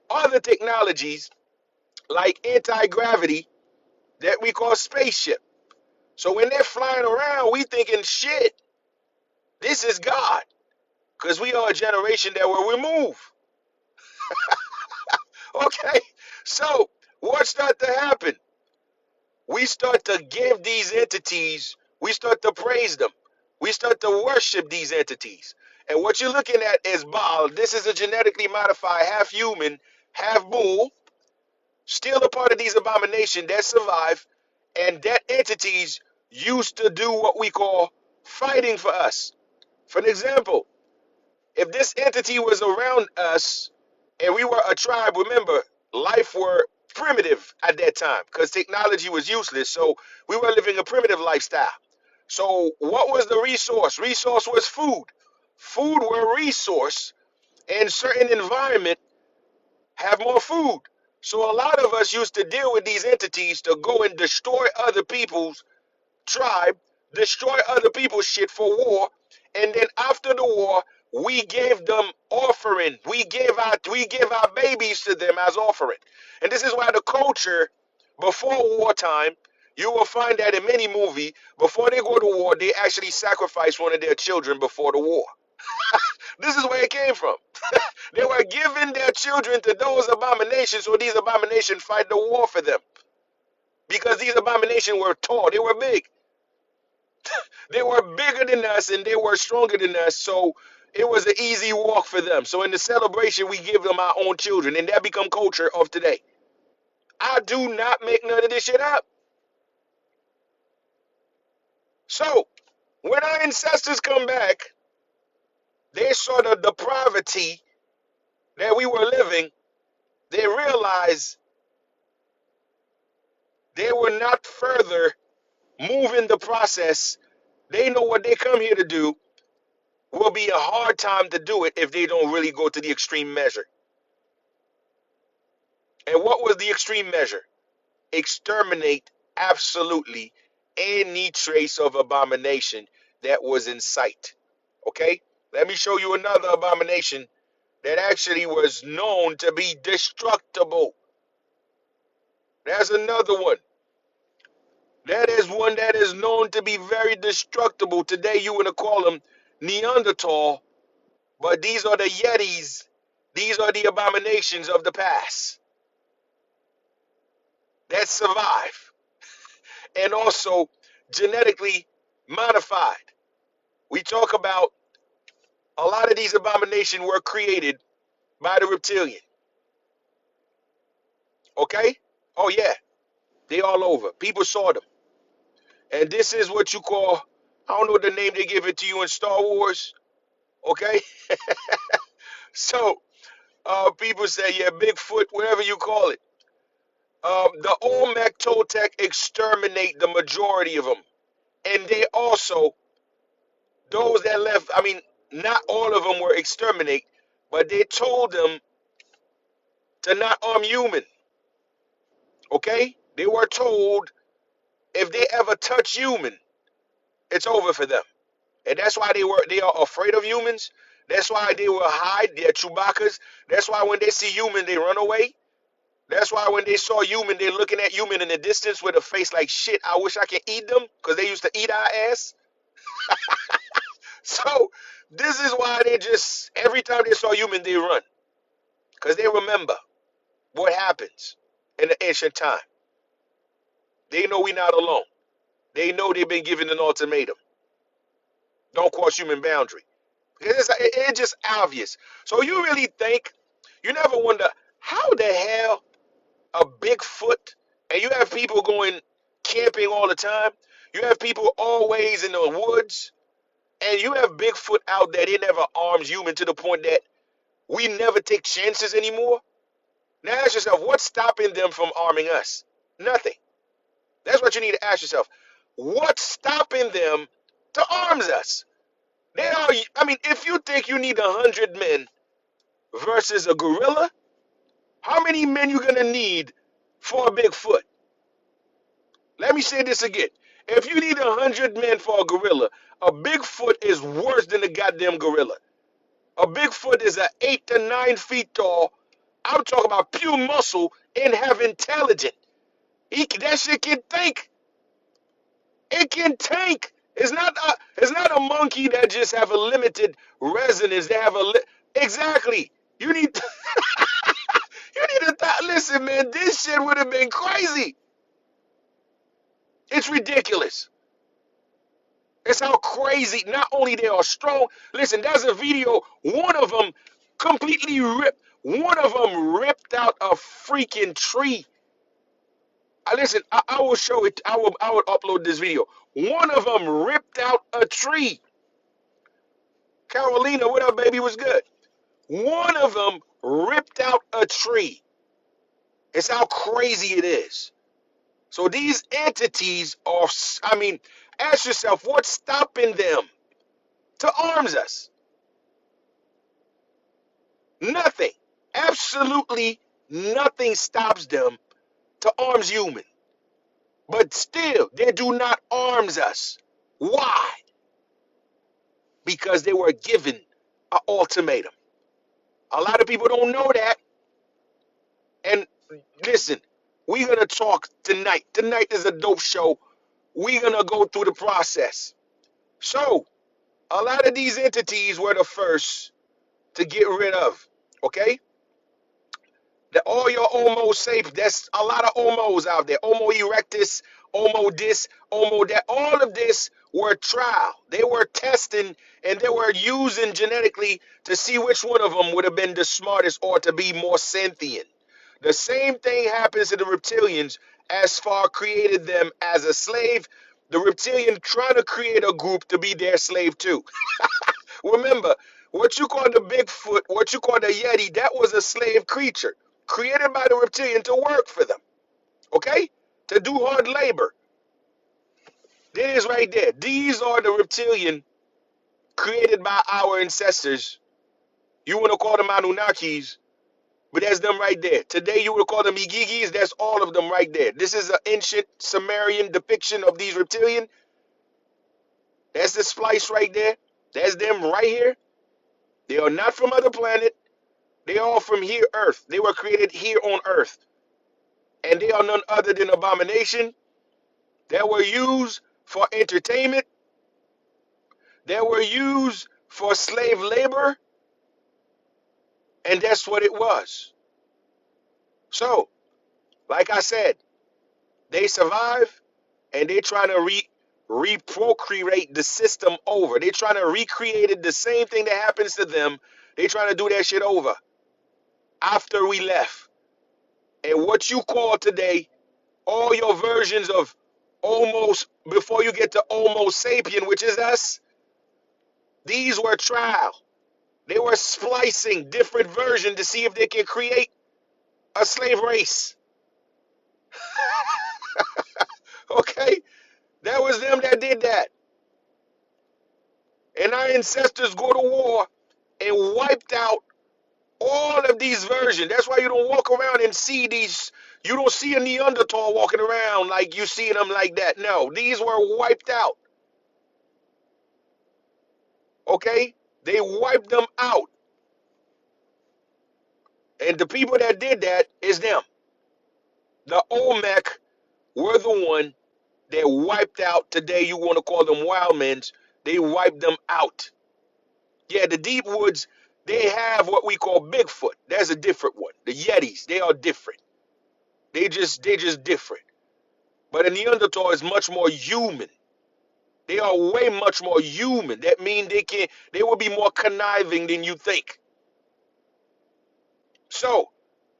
other technologies like anti-gravity that we call spaceship. So when they're flying around, we thinking, shit, this is God. Because we are a generation that were removed. Okay? So, what start to happen? We start to give these entities, we start to praise them. We start to worship these entities. And what you're looking at is Baal. This is a genetically modified, half human, half bull, still a part of these abominations that survive. And that entities used to do what we call fighting for us. For an example, if this entity was around us and we were a tribe, remember, life were primitive at that time because technology was useless. So we were living a primitive lifestyle. So what was the resource? Resource was food. Food were resource, and certain environment have more food. So a lot of us used to deal with these entities to go and destroy other people's tribe, destroy other people's shit for war, and then after the war, we gave them offering. We give our babies to them as offering. And this is why the culture before wartime, you will find that in many movies, before they go to war, they actually sacrifice one of their children before the war. This is where it came from. They were giving their children to those abominations so these abominations fight the war for them. Because these abominations were tall, they were big. They were bigger than us and they were stronger than us, so it was an easy walk for them. So in the celebration, we give them our own children, and that become culture of today. I do not make none of this shit up. So when our ancestors come back, they saw the depravity that we were living. They realized they were not further moving the process. They know what they come here to do will be a hard time to do it if they don't really go to the extreme measure. And what was the extreme measure? Exterminate absolutely any trace of abomination that was in sight. Okay? Let me show you another abomination that actually was known to be destructible. There's another one. That is one that is known to be very destructible. Today you want to call them Neanderthal, but these are the Yetis. These are the abominations of the past that survive and also genetically modified. We talk about a lot of these abominations were created by the reptilian. Okay? Oh yeah, they all over. People saw them. And this is what you call, I don't know the name they give it to you in Star Wars. Okay? So people say, yeah, Bigfoot, whatever you call it. The Olmec Toltec exterminate the majority of them. And they also, those that left, I mean, not all of them were exterminate, but they told them to not harm human. Okay? They were told if they ever touch human, it's over for them. And that's why they are afraid of humans. That's why they will hide. They're Chewbacca's. That's why when they see human, they run away. That's why when they saw human, they're looking at human in the distance with a face like shit. I wish I could eat them because they used to eat our ass. So this is why they just every time they saw human, they run because they remember what happens in the ancient time. They know we're not alone. They know they've been given an ultimatum. Don't cross human boundary. Because it's just obvious. So you really think, you never wonder, how the hell a Bigfoot, and you have people going camping all the time, you have people always in the woods, and you have Bigfoot out there, they never arms human to the point that we never take chances anymore. Now ask yourself, what's stopping them from arming us? Nothing. That's what you need to ask yourself. What's stopping them to arm us? They are, I mean, if you think you need 100 men versus a gorilla, how many men you gonna need for a Bigfoot? Let me say this again. If you need 100 men for a gorilla, a Bigfoot is worse than a goddamn gorilla. A Bigfoot is a 8 to 9 feet tall. I'm talking about pure muscle and have intelligence. That shit can think. It can think. It's not a monkey that just have a limited resonance. They have exactly. You need you need Listen, man, this shit would have been crazy. It's ridiculous. It's how crazy. Not only they are strong. Listen, there's a video. One of them completely ripped. One of them ripped out a freaking tree. Listen, I will show it. I will upload this video. One of them ripped out a tree. Carolina, what up, baby? Was good. One of them ripped out a tree. It's how crazy it is. So these entities are, I mean, ask yourself, what's stopping them to arms us? Nothing. Absolutely nothing stops them to arms human. But still, they do not arms us. Why? Because they were given an ultimatum. A lot of people don't know that. And listen, we're going to talk tonight. Tonight is a dope show. We're going to go through the process. So, a lot of these entities were the first to get rid of. Okay? All your Homo sapiens, there's a lot of Homos out there. Homo erectus, Homo this, Homo that. All of this were trial. They were testing and they were using genetically to see which one of them would have been the smartest or to be more sentient. The same thing happens to the reptilians as far created them as a slave. The reptilian trying to create a group to be their slave too. Remember, what you call the Bigfoot, what you call the Yeti, that was a slave creature created by the reptilian to work for them. Okay? To do hard labor. There it is right there. These are the reptilian created by our ancestors. You want to call them Anunnakis, but that's them right there. Today you would call them Igigis, that's all of them right there. This is an ancient Sumerian depiction of these reptilian. That's the splice right there. That's them right here. They are not from other planet. They are from here, Earth. They were created here on Earth. And they are none other than abomination that were used for entertainment, that were used for slave labor, and that's what it was. So, like I said, they survive and they're trying to reprocreate the system over. They're trying to recreate it, the same thing that happens to them. They're trying to do that shit over after we left. And what you call today, all your versions of almost, before you get to Homo sapien, which is us, these were trial. They were splicing different versions to see if they can create a slave race. Okay? That was them that did that. And our ancestors go to war and wiped out all of these versions. That's why you don't walk around and see these. You don't see a Neanderthal walking around like you see them like that. No, these were wiped out. Okay? They wiped them out. And the people that did that is them. The Olmec were the one that wiped out. Today you want to call them wildmen. They wiped them out. Yeah, the deep woods, they have what we call Bigfoot. That's a different one. The Yetis, they are different. They just different. But a Neanderthal is much more human. They are way much more human. That means they will be more conniving than you think. So,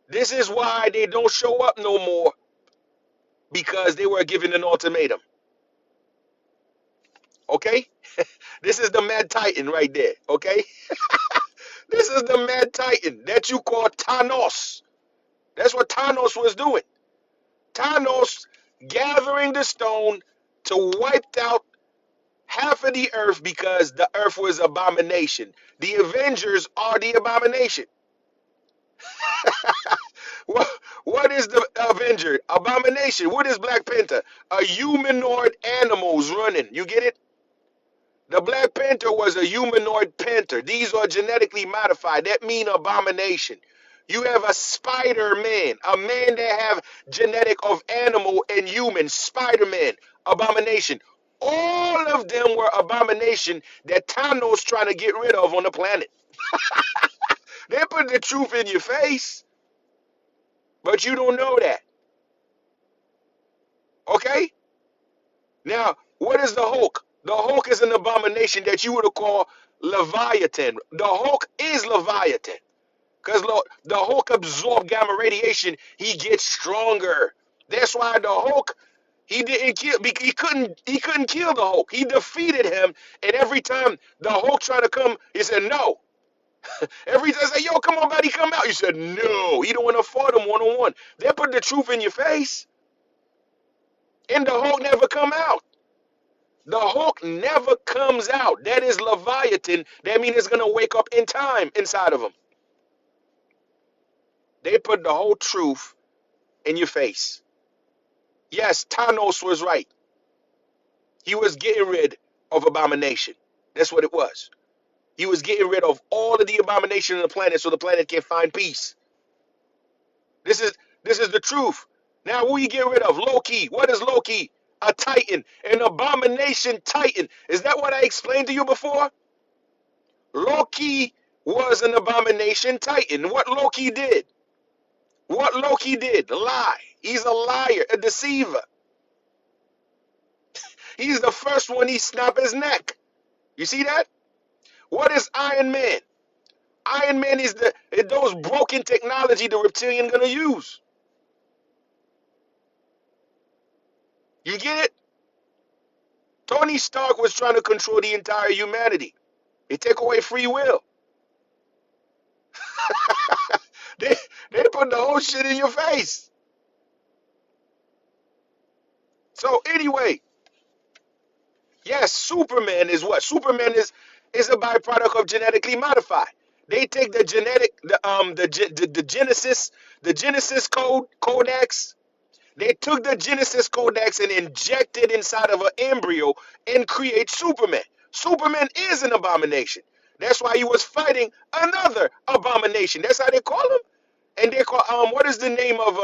this is why they don't show up no more, because they were given an ultimatum. Okay? This is the Mad Titan right there. Okay? This is the Mad Titan that you call Thanos. That's what Thanos was doing. Thanos gathering the stone to wipe out half of the earth because the earth was abomination. The Avengers are the abomination. What is the Avenger? Abomination. What is Black Panther? A humanoid animals running. You get it? The Black Panther was a humanoid panther. These are genetically modified. That means abomination. You have a Spider-Man, a man that have genetic of animal and human. Spider-Man, abomination. All of them were abomination that Thanos trying to get rid of on the planet. They put the truth in your face. But you don't know that. Okay? Now, what is the Hulk? The Hulk is an abomination that you would have called Leviathan. The Hulk is Leviathan. Because the Hulk absorbed gamma radiation, he gets stronger. That's why the Hulk, he didn't kill, he couldn't kill the Hulk. He defeated him, and every time the Hulk tried to come, he said no. Every time I say, yo, come on, buddy, come out. He said no. He don't want to fight him one on one. They put the truth in your face, and the Hulk never come out. The Hulk never comes out. That is Leviathan. That means it's gonna wake up in time inside of him. They put the whole truth in your face. Yes, Thanos was right. He was getting rid of abomination. That's what it was. He was getting rid of all of the abomination on the planet so the planet can find peace. This is this is the truth. Now, what you get rid of? Loki. What is Loki? A titan, an abomination titan. Is that what I explained to you before? Loki was an abomination titan. What Loki did? What Loki did? Lie. He's a liar, a deceiver. He's the first one he snapped his neck. You see that? What is Iron Man? Iron Man is those broken technology the reptilian gonna use. You get it? Tony Stark was trying to control the entire humanity. They take away free will. They they put the whole shit in your face. So anyway, yes, Superman is what? Superman is a byproduct of genetically modified. They take the genetic the Genesis code codex. They took the Genesis codex and injected inside of an embryo and create Superman. Superman is an abomination. That's why he was fighting another abomination. That's how they call him. And they call what is the name of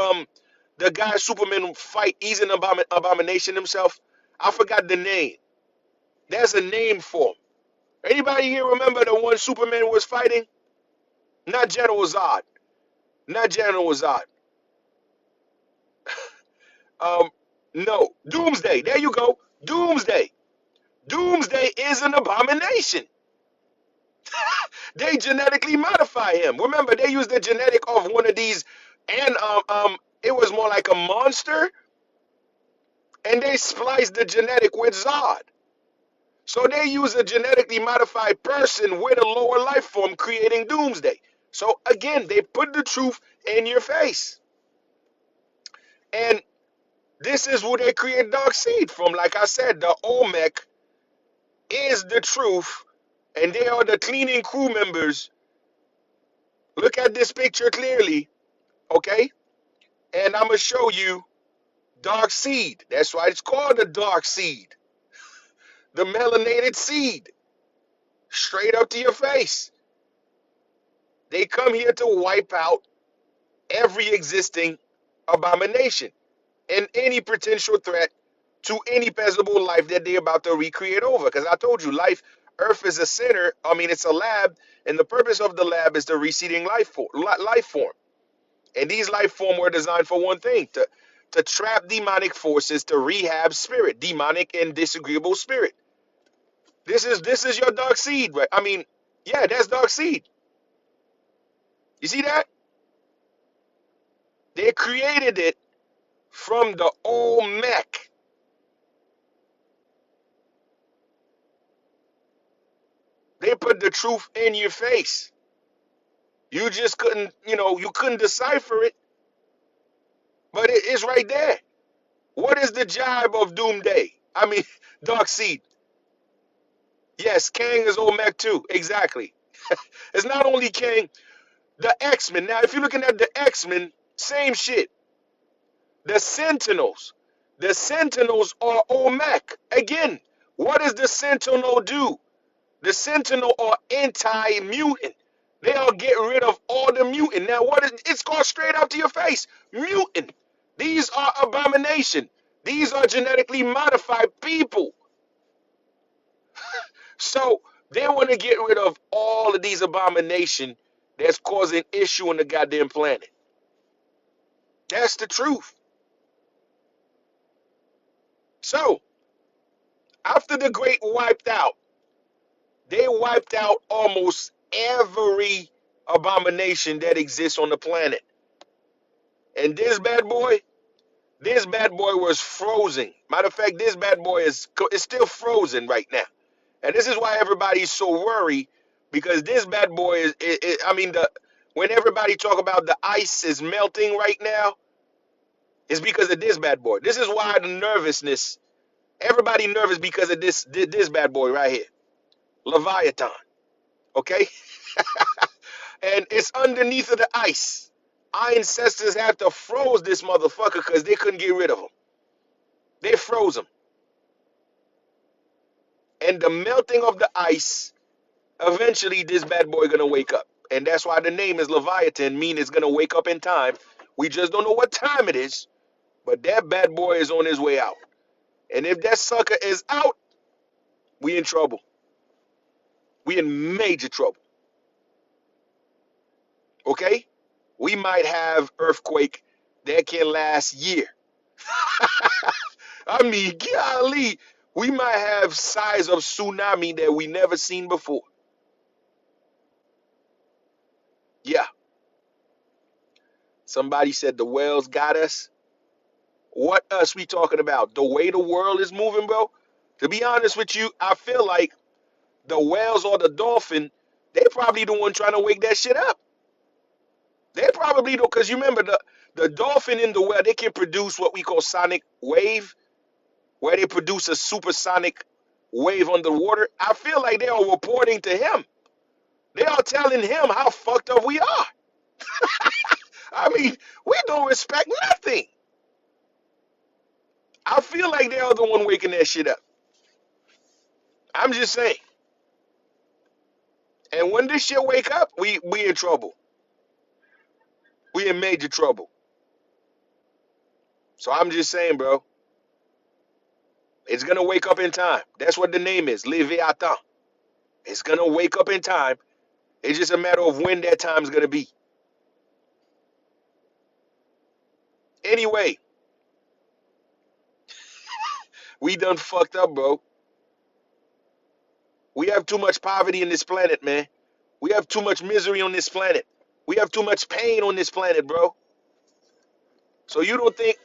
the guy Superman fight? He's an abomination himself. I forgot the name. There's a name for him. Anybody here remember the one Superman was fighting? Not General Zod. Not General Zod. Um, no. Doomsday. There you go. Doomsday. Doomsday is an abomination. They genetically modify him. Remember, they used the genetic of one of these, and it was more like a monster, and they spliced the genetic with Zod. So they use a genetically modified person with a lower life form, creating Doomsday. So again, they put the truth in your face, and this is where they create Dark Seed from. Like I said, the Olmec is the truth, and they are the cleaning crew members. Look at this picture clearly, okay? And I'm gonna show you Dark Seed. That's why it's called the Dark Seed. The melanated seed. Straight up to your face. They come here to wipe out every existing abomination and any potential threat to any possible life that they're about to recreate over. Because I told you, Earth is a center. I mean, it's a lab, and the purpose of the lab is the receding life form. And these life form were designed for one thing: to trap demonic forces, to rehab spirit, demonic and disagreeable spirit. This is your Dark Seed, right? I mean, yeah, that's Dark Seed. You see that? They created it from the old mech. They put the truth in your face. You just couldn't, you couldn't decipher it, but it is right there. What is the job of Doomsday? I mean, Dark Seed. Yes, Kang is old mech too. Exactly. It's not only Kang, the X-Men. Now, if you're looking at the X-Men, same shit. The Sentinels. The Sentinels are Olmec. Again, what does the Sentinel do? The Sentinel are anti-mutant. They'll get rid of all the mutant. Now, what is it's called straight up to your face? Mutant. These are abomination. These are genetically modified people. So they want to get rid of all of these abomination that's causing issue on the goddamn planet. That's the truth. So, after the great wiped out, they wiped out almost every abomination that exists on the planet. And this bad boy was frozen. Matter of fact, this bad boy is still frozen right now. And this is why everybody's so worried, because this bad boy I mean, when everybody talk about the ice is melting right now, it's because of this bad boy. This is why the nervousness, everybody nervous because of this bad boy right here, Leviathan. Okay, and it's underneath of the ice. Our ancestors had to froze this motherfucker because they couldn't get rid of him. They froze him, and the melting of the ice, eventually this bad boy gonna wake up, and that's why the name is Leviathan, mean it's gonna wake up in time. We just don't know what time it is, but that bad boy is on his way out. And if that sucker is out, we in trouble. We in major trouble. Okay? We might have earthquake that can last year. I mean, golly, we might have size of tsunami that we never seen before. Yeah. Somebody said the whales got us. What us we talking about? The way the world is moving, bro? To be honest with you, I feel like the whales or the dolphin, they probably the one trying to wake that shit up. They probably do, because you remember the dolphin in the whale, they can produce what we call sonic wave, where they produce a supersonic wave underwater. I feel like they are reporting to him. They are telling him how fucked up we are. I mean, we don't respect nothing. I feel like they are the one waking that shit up. I'm just saying. And when this shit wake up, we in trouble. We in major trouble. So I'm just saying, bro. It's gonna wake up in time. That's what the name is, Leviathan. It's gonna wake up in time. It's just a matter of when that time's gonna be. Anyway, we done fucked up, bro. We have too much poverty in this planet, man. We have too much misery on this planet. We have too much pain on this planet, bro. So you don't think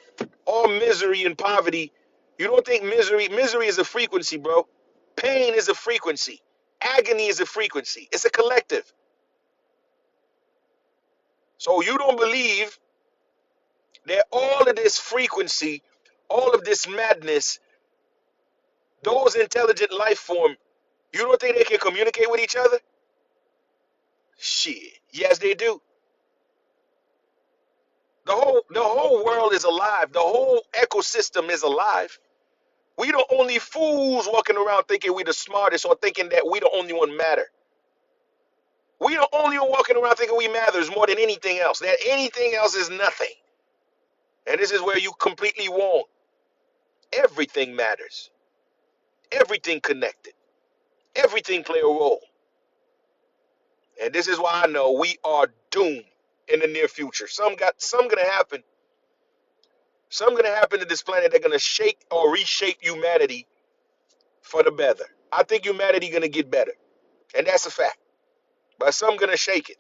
all misery and poverty, you don't think misery is a frequency, bro. Pain is a frequency. Agony is a frequency. It's a collective. So you don't believe that all of this frequency, all of this madness, those intelligent life form, you don't think they can communicate with each other? Shit. Yes, they do. The whole world is alive. The whole ecosystem is alive. We the only fools walking around thinking we the smartest or thinking that we the only one matter. We the only one walking around thinking we matters more than anything else. That anything else is nothing. And this is where you completely wrong. Everything matters. Everything connected. Everything play a role. And this is why I know we are doomed in the near future. Some gonna happen. Some gonna happen to this planet that's gonna shake or reshape humanity for the better. I think humanity gonna get better. And that's a fact. But some gonna shake it.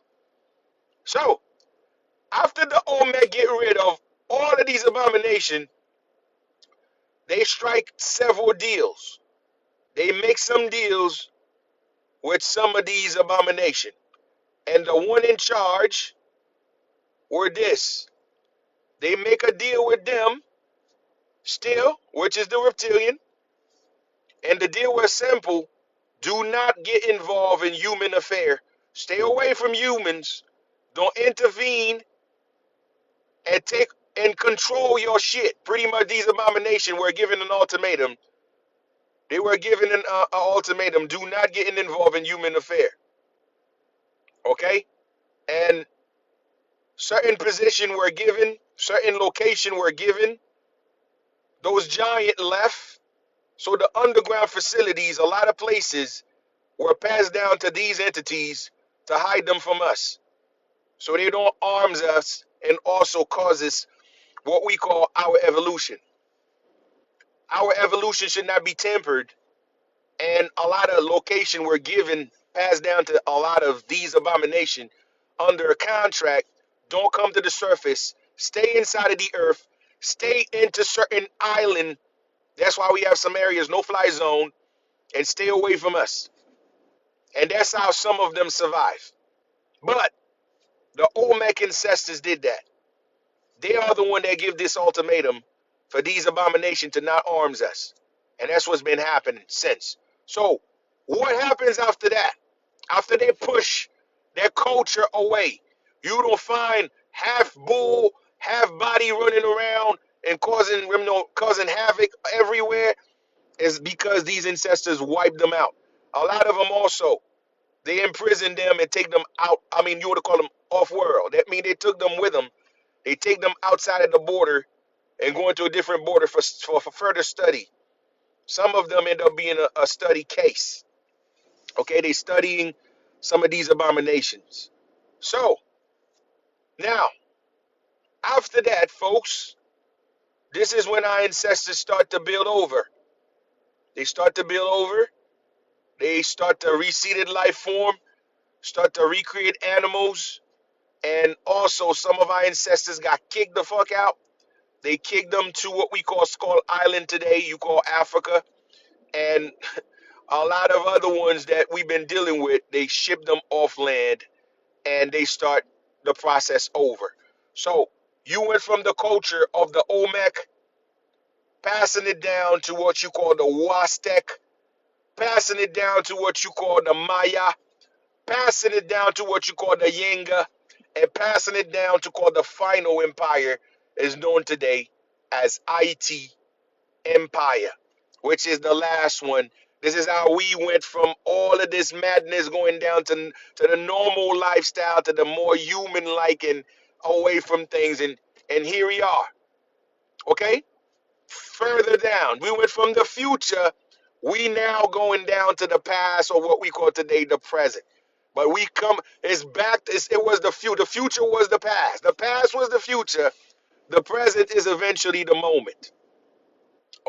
So after the Olmec get rid of all of these abominations, they strike several deals. They make some deals with some of these abominations. And the one in charge were this. They make a deal with them still, which is the reptilian. And the deal was simple. Do not get involved in human affair. Stay away from humans. Don't intervene and take and control your shit. Pretty much these abominations were given an ultimatum. They were given an ultimatum. Do not get involved in human affair. Okay? And certain position were given. Certain location were given. Those giant left. So the underground facilities, a lot of places, were passed down to these entities to hide them from us. So they don't arm us and also cause us what we call our evolution. Our evolution should not be tempered, and a lot of location were given, passed down to a lot of these abomination under a contract. Don't come to the surface. Stay inside of the earth. Stay into certain island. That's why we have some areas no fly zone, and stay away from us. And that's how some of them survive. But the Olmec ancestors did that. They are the one that give this ultimatum for these abominations to not arms us. And that's what's been happening since. So what happens after that? After they push their culture away, you don't find half bull, half body running around and causing havoc everywhere, is because these ancestors wiped them out. A lot of them also, they imprisoned them and take them out. I mean, you would call them off world. That means they took them with them. They take them outside of the border and go into a different border for further study. Some of them end up being a study case. Okay, they studying some of these abominations. So now, after that, folks, this is when our ancestors start to build over. They start to build over. They start to reseeded life form, start to recreate animals, and also some of our ancestors got kicked the fuck out. They kicked them to what we call Skull Island today. You call Africa, and a lot of other ones that we've been dealing with, they ship them off land and they start the process over. So you went from the culture of the Olmec, passing it down to what you call the Huastec, passing it down to what you call the Maya, passing it down to what you call the Yenga, and passing it down to call the final empire is known today as IT Empire, which is the last one. This is how we went from all of this madness going down to the normal lifestyle, to the more human like and away from things. And here we are. Okay? Further down. We went from the future. We now going down to the past, or what we call today the present. But we come, it's back, it was the future. The future was the past. The past was the future. The present is eventually the moment.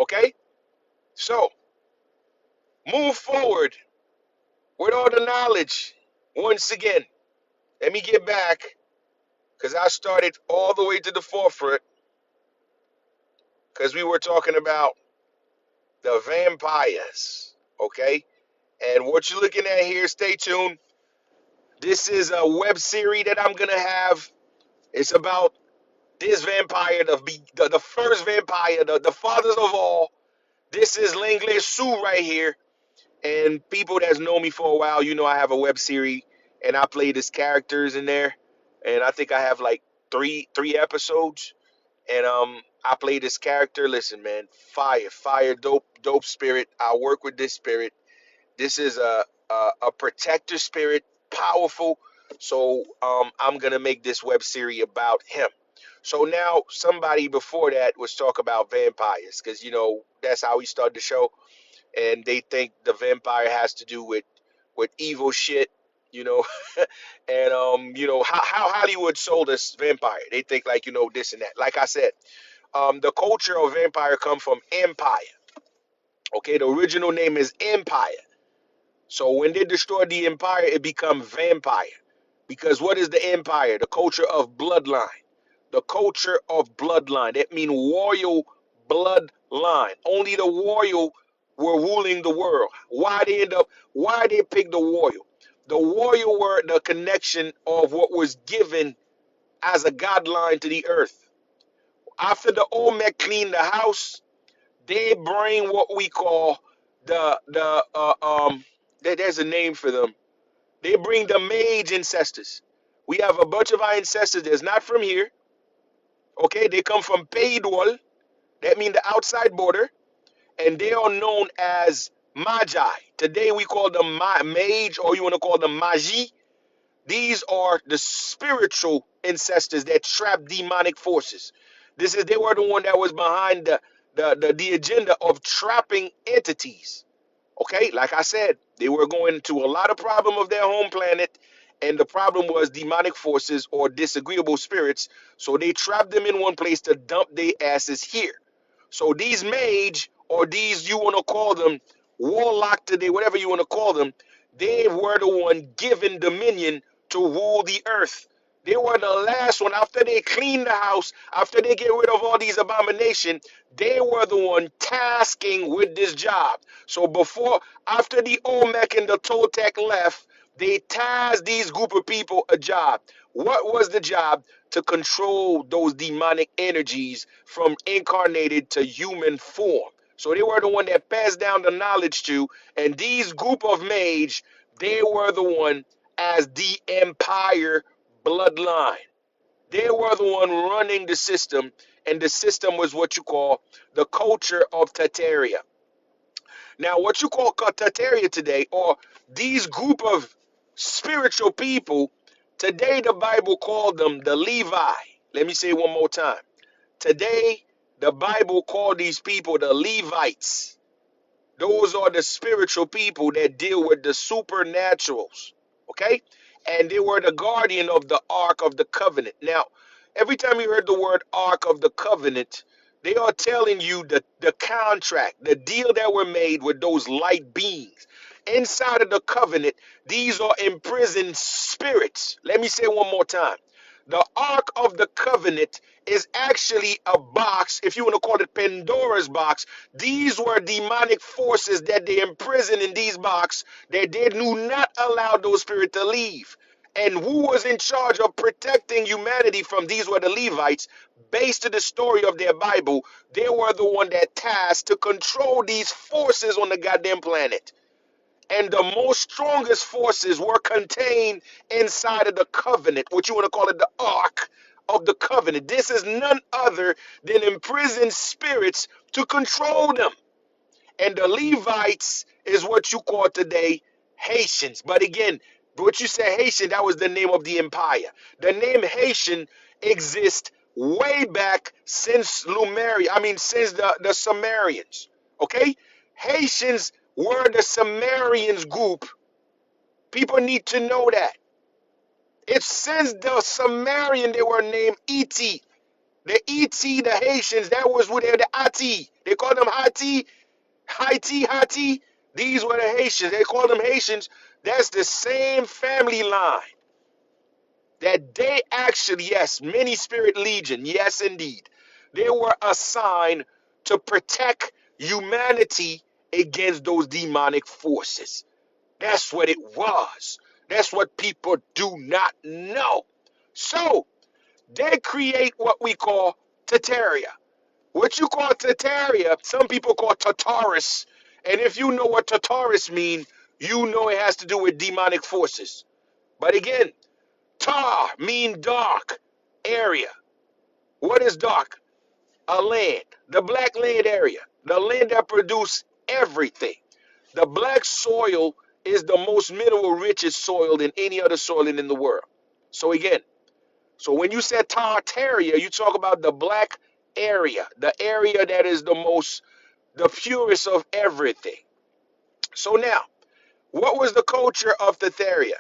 Okay? So, move forward with all the knowledge. Once again, let me get back, because I started all the way to the forefront, because we were talking about the vampires. Okay? And what you're looking at here, stay tuned. This is a web series that I'm going to have. It's about this vampire, the first vampire, the fathers of all. This is Langley Sue right here. And people that's known me for a while, you know I have a web series and I play these characters in there. And I think I have like three episodes. And I play this character. Listen, man, fire, dope spirit. I work with this spirit. This is a protector spirit, powerful. So I'm gonna make this web series about him. So now somebody before that was talk about vampires, because you know that's how we started the show, and they think the vampire has to do with evil shit, you know, and you know how Hollywood sold us vampire. They think like this and that. Like I said, the culture of vampire come from empire. Okay, the original name is empire. So when they destroy the empire, it becomes vampire. Because what is the empire? The culture of bloodline. The culture of bloodline. That means royal bloodline. Only the royal were ruling the world. Why they pick the royal? The royal were the connection of what was given as a godline to the earth. After the Olmec cleaned the house, they bring what we call there's a name for them. They bring the mage ancestors. We have a bunch of our ancestors that's not from here. Okay, they come from Paydol. That means the outside border, and they are known as Magi. Today we call them mage, or you want to call them Magi. These are the spiritual ancestors that trap demonic forces. They were the one that was behind the agenda of trapping entities. Okay, like I said, they were going to a lot of problem of their home planet, And the problem was demonic forces or disagreeable spirits. So they trapped them in one place to dump their asses here. So these mage, or these, you want to call them warlock today, whatever you want to call them, they were the one given dominion to rule the earth. They were the last one. After they cleaned the house, after they get rid of all these abominations, they were the one tasking with this job. So before, after the Olmec and the Toltec left, they tasked these group of people a job. What was the job? To control those demonic energies from incarnated to human form. So they were the one that passed down the knowledge to, and these group of mage, they were the one as the empire bloodline. They were the one running the system, and the system was what you call the culture of Tartaria. Now, what you call Tartaria today, or these group of spiritual people, today the Bible called them the Levi. Let me say it one more time. Today, the Bible called these people the Levites. Those are the spiritual people that deal with the supernaturals. Okay? And they were the guardian of the Ark of the Covenant. Now, every time you heard the word Ark of the Covenant, they are telling you the contract, the deal that were made with those light beings. Inside of the covenant, these are imprisoned spirits. Let me say it one more time. The Ark of the Covenant is actually a box, if you want to call it Pandora's box. These were demonic forces that they imprisoned in these boxes that they do not allow those spirits to leave. And who was in charge of protecting humanity from these were the Levites. Based to the story of their Bible, they were the one that tasked to control these forces on the goddamn planet. And the most strongest forces were contained inside of the covenant, what you want to call it, the ark of the covenant. This is none other than imprisoned spirits to control them. And the Levites is what you call today Haitians. But again, what you say Haitian, that was the name of the empire. The name Haitian exists way back since Lemuria, since the Sumerians. Okay? Haitians were the Sumerians group. People need to know that. It's since the Sumerian they were named Et. The Et, the Haitians, that was who they're the Ati. They called them Hati, Hati. These were the Haitians. They called them Haitians. That's the same family line. That they actually, yes, many spirit legion, yes indeed. They were assigned to protect humanity against those demonic forces. That's what it was. That's what people do not know. So, they create what we call Tartaria. What you call Tartaria, some people call Tartarus. And if you know what Tartarus mean, you know it has to do with demonic forces. But again, Tar mean dark area. What is dark? A land. The black land area. The land that produces everything. The black soil is the most mineral richest soil than any other soil in the world. So again, so when you said Tartaria, you talk about the black area, the area that is the purest of everything. So now, what was the culture of Tartaria?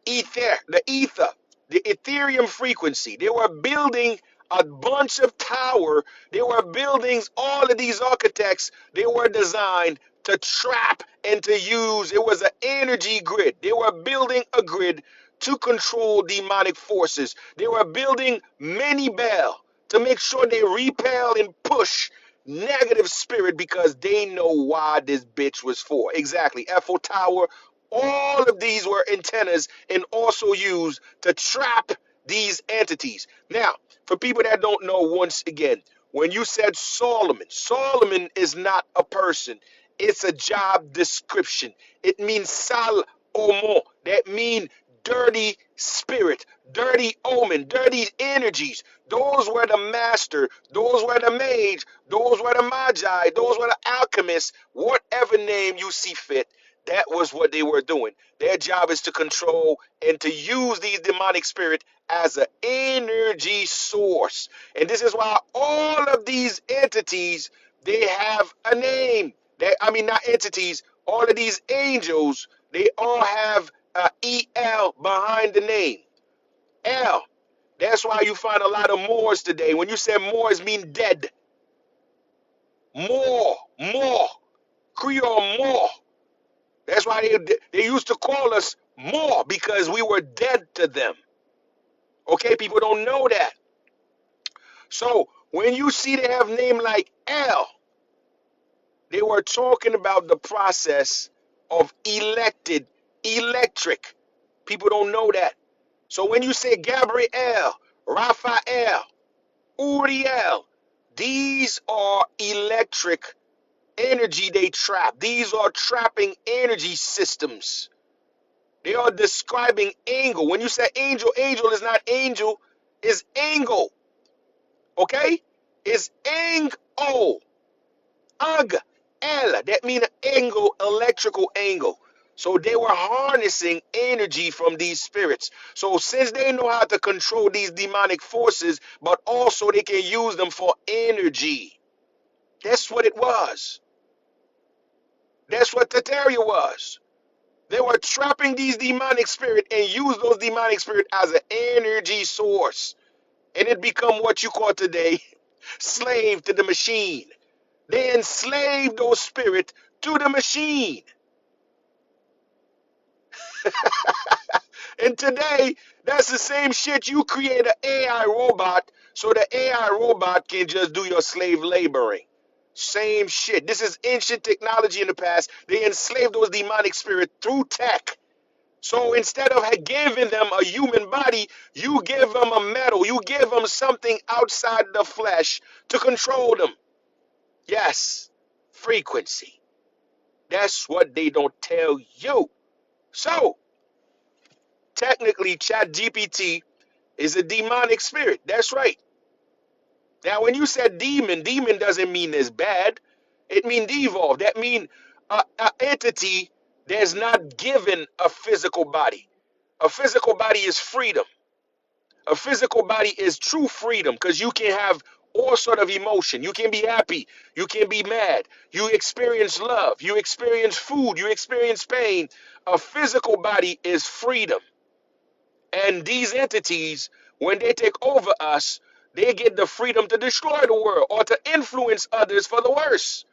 The Ethereum frequency. They were building a bunch of tower. They were buildings, all of these architects, they were designed to trap and to use. It was an energy grid. They were building a grid to control demonic forces. They were building many bell to make sure they repel and push negative spirit because they know why this bitch was for. Exactly. Eiffel Tower, all of these were antennas and also used to trap these entities. Now, for people that don't know, once again, when you said Solomon, Solomon is not a person. It's a job description. It means Sal Omo. That means dirty spirit, dirty omen, dirty energies. Those were the master, those were the mage, those were the magi, those were the alchemists, whatever name you see fit. That was what they were doing. Their job is to control and to use these demonic spirit as an energy source. And this is why all of these entities, they have a name. Not entities, all of these angels, they all have E-L behind the name. L. That's why you find a lot of Moors today. When you say Moors mean dead. More. Creole more. That's why they used to call us more because we were dead to them. Okay, people don't know that. So when you see they have name like L, they were talking about the process of electric. People don't know that. So when you say Gabriel, Raphael, Uriel, these are electric energy they trap. These are trapping energy systems. They are describing angle. When you say angel, angel is not angel, it's angle. Okay? It's angle. Ug. L. That means angle, electrical angle. So they were harnessing energy from these spirits. So since they know how to control these demonic forces, but also they can use them for energy. That's what it was. That's what Tataria was. They were trapping these demonic spirits and use those demonic spirits as an energy source. And it become what you call today slave to the machine. They enslaved those spirits to the machine. And today, that's the same shit. You create an AI robot so the AI robot can just do your slave laboring. Same shit. This is ancient technology in the past. They enslaved those demonic spirits through tech. So instead of giving them a human body, you give them a metal. You give them something outside the flesh to control them. Yes, frequency. That's what they don't tell you. So, technically, ChatGPT is a demonic spirit. That's right. Now, when you said demon, demon doesn't mean it's bad. It means devolved. That means an entity that's not given a physical body. A physical body is freedom. A physical body is true freedom because you can have all sort of emotion. You can be happy. You can be mad. You experience love. You experience food. You experience pain. A physical body is freedom. And these entities, when they take over us, they get the freedom to destroy the world or to influence others for the worse.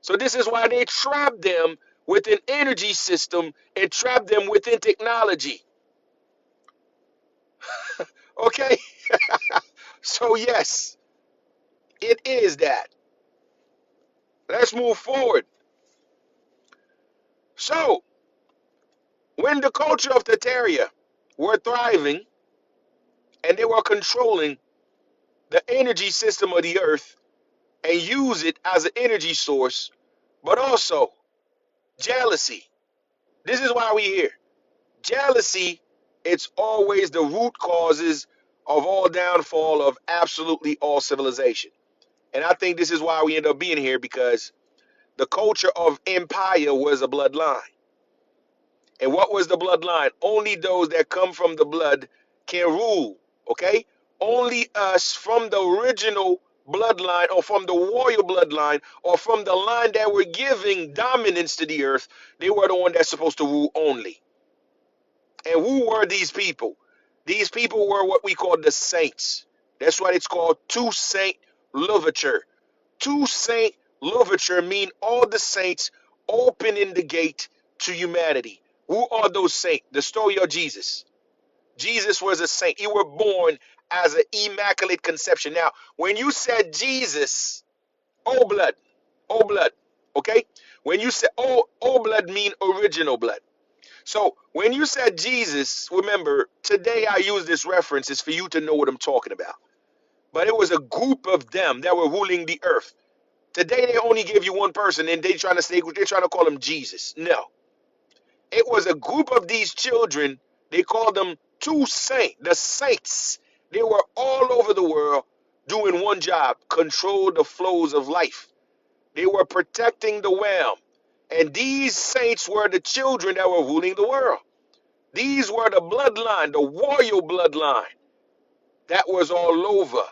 So this is why they trap them with an energy system and trap them within technology. Okay? So yes, it is that. Let's move forward. So, when the culture of Tartaria were thriving and they were controlling the energy system of the earth and use it as an energy source, but also jealousy. This is why we're here. Jealousy, it's always the root causes of all downfall of absolutely all civilization. And I think this is why we end up being here because the culture of empire was a bloodline. And what was the bloodline? Only those that come from the blood can rule, okay? Only us from the original bloodline or from the royal bloodline or from the line that were giving dominance to the earth, they were the one that's supposed to rule only. And who were these people? These people were what we call the saints. That's why it's called two saint louverture. Two saint louverture mean all the saints opening the gate to humanity. Who are those saints? The story of Jesus. Jesus was a saint. He was born as an immaculate conception. Now, when you said Jesus, oh blood, oh blood, okay? When you say oh blood mean original blood. So when you said Jesus, remember, today I use this reference is for you to know what I'm talking about. But it was a group of them that were ruling the earth. Today they only give you one person and they're trying to call him Jesus. No. It was a group of these children. They called them two saints, the saints. They were all over the world doing one job, control the flows of life. They were protecting the realm. And these saints were the children that were ruling the world. These were the bloodline, the royal bloodline that was all over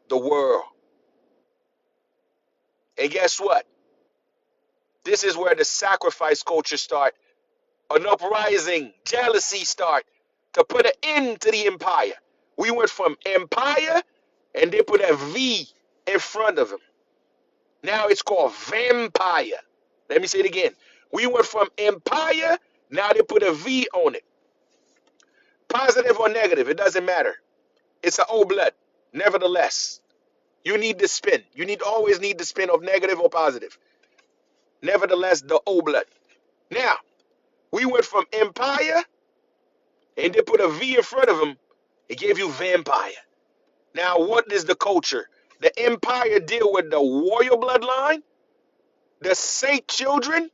the world. And guess what? This is where the sacrifice culture started. An uprising, jealousy start to put an end to the empire. We went from empire and they put a V in front of him. Now it's called vampire. Let me say it again. We went from empire, now they put a V on it. Positive or negative, it doesn't matter. It's an O blood. Nevertheless, you need the spin. You need always need the spin of negative or positive. Nevertheless, the O blood. Now, we went from empire and they put a V in front of him. It gave you vampire. Now, what is the culture? The empire deal with the royal bloodline, the saint children,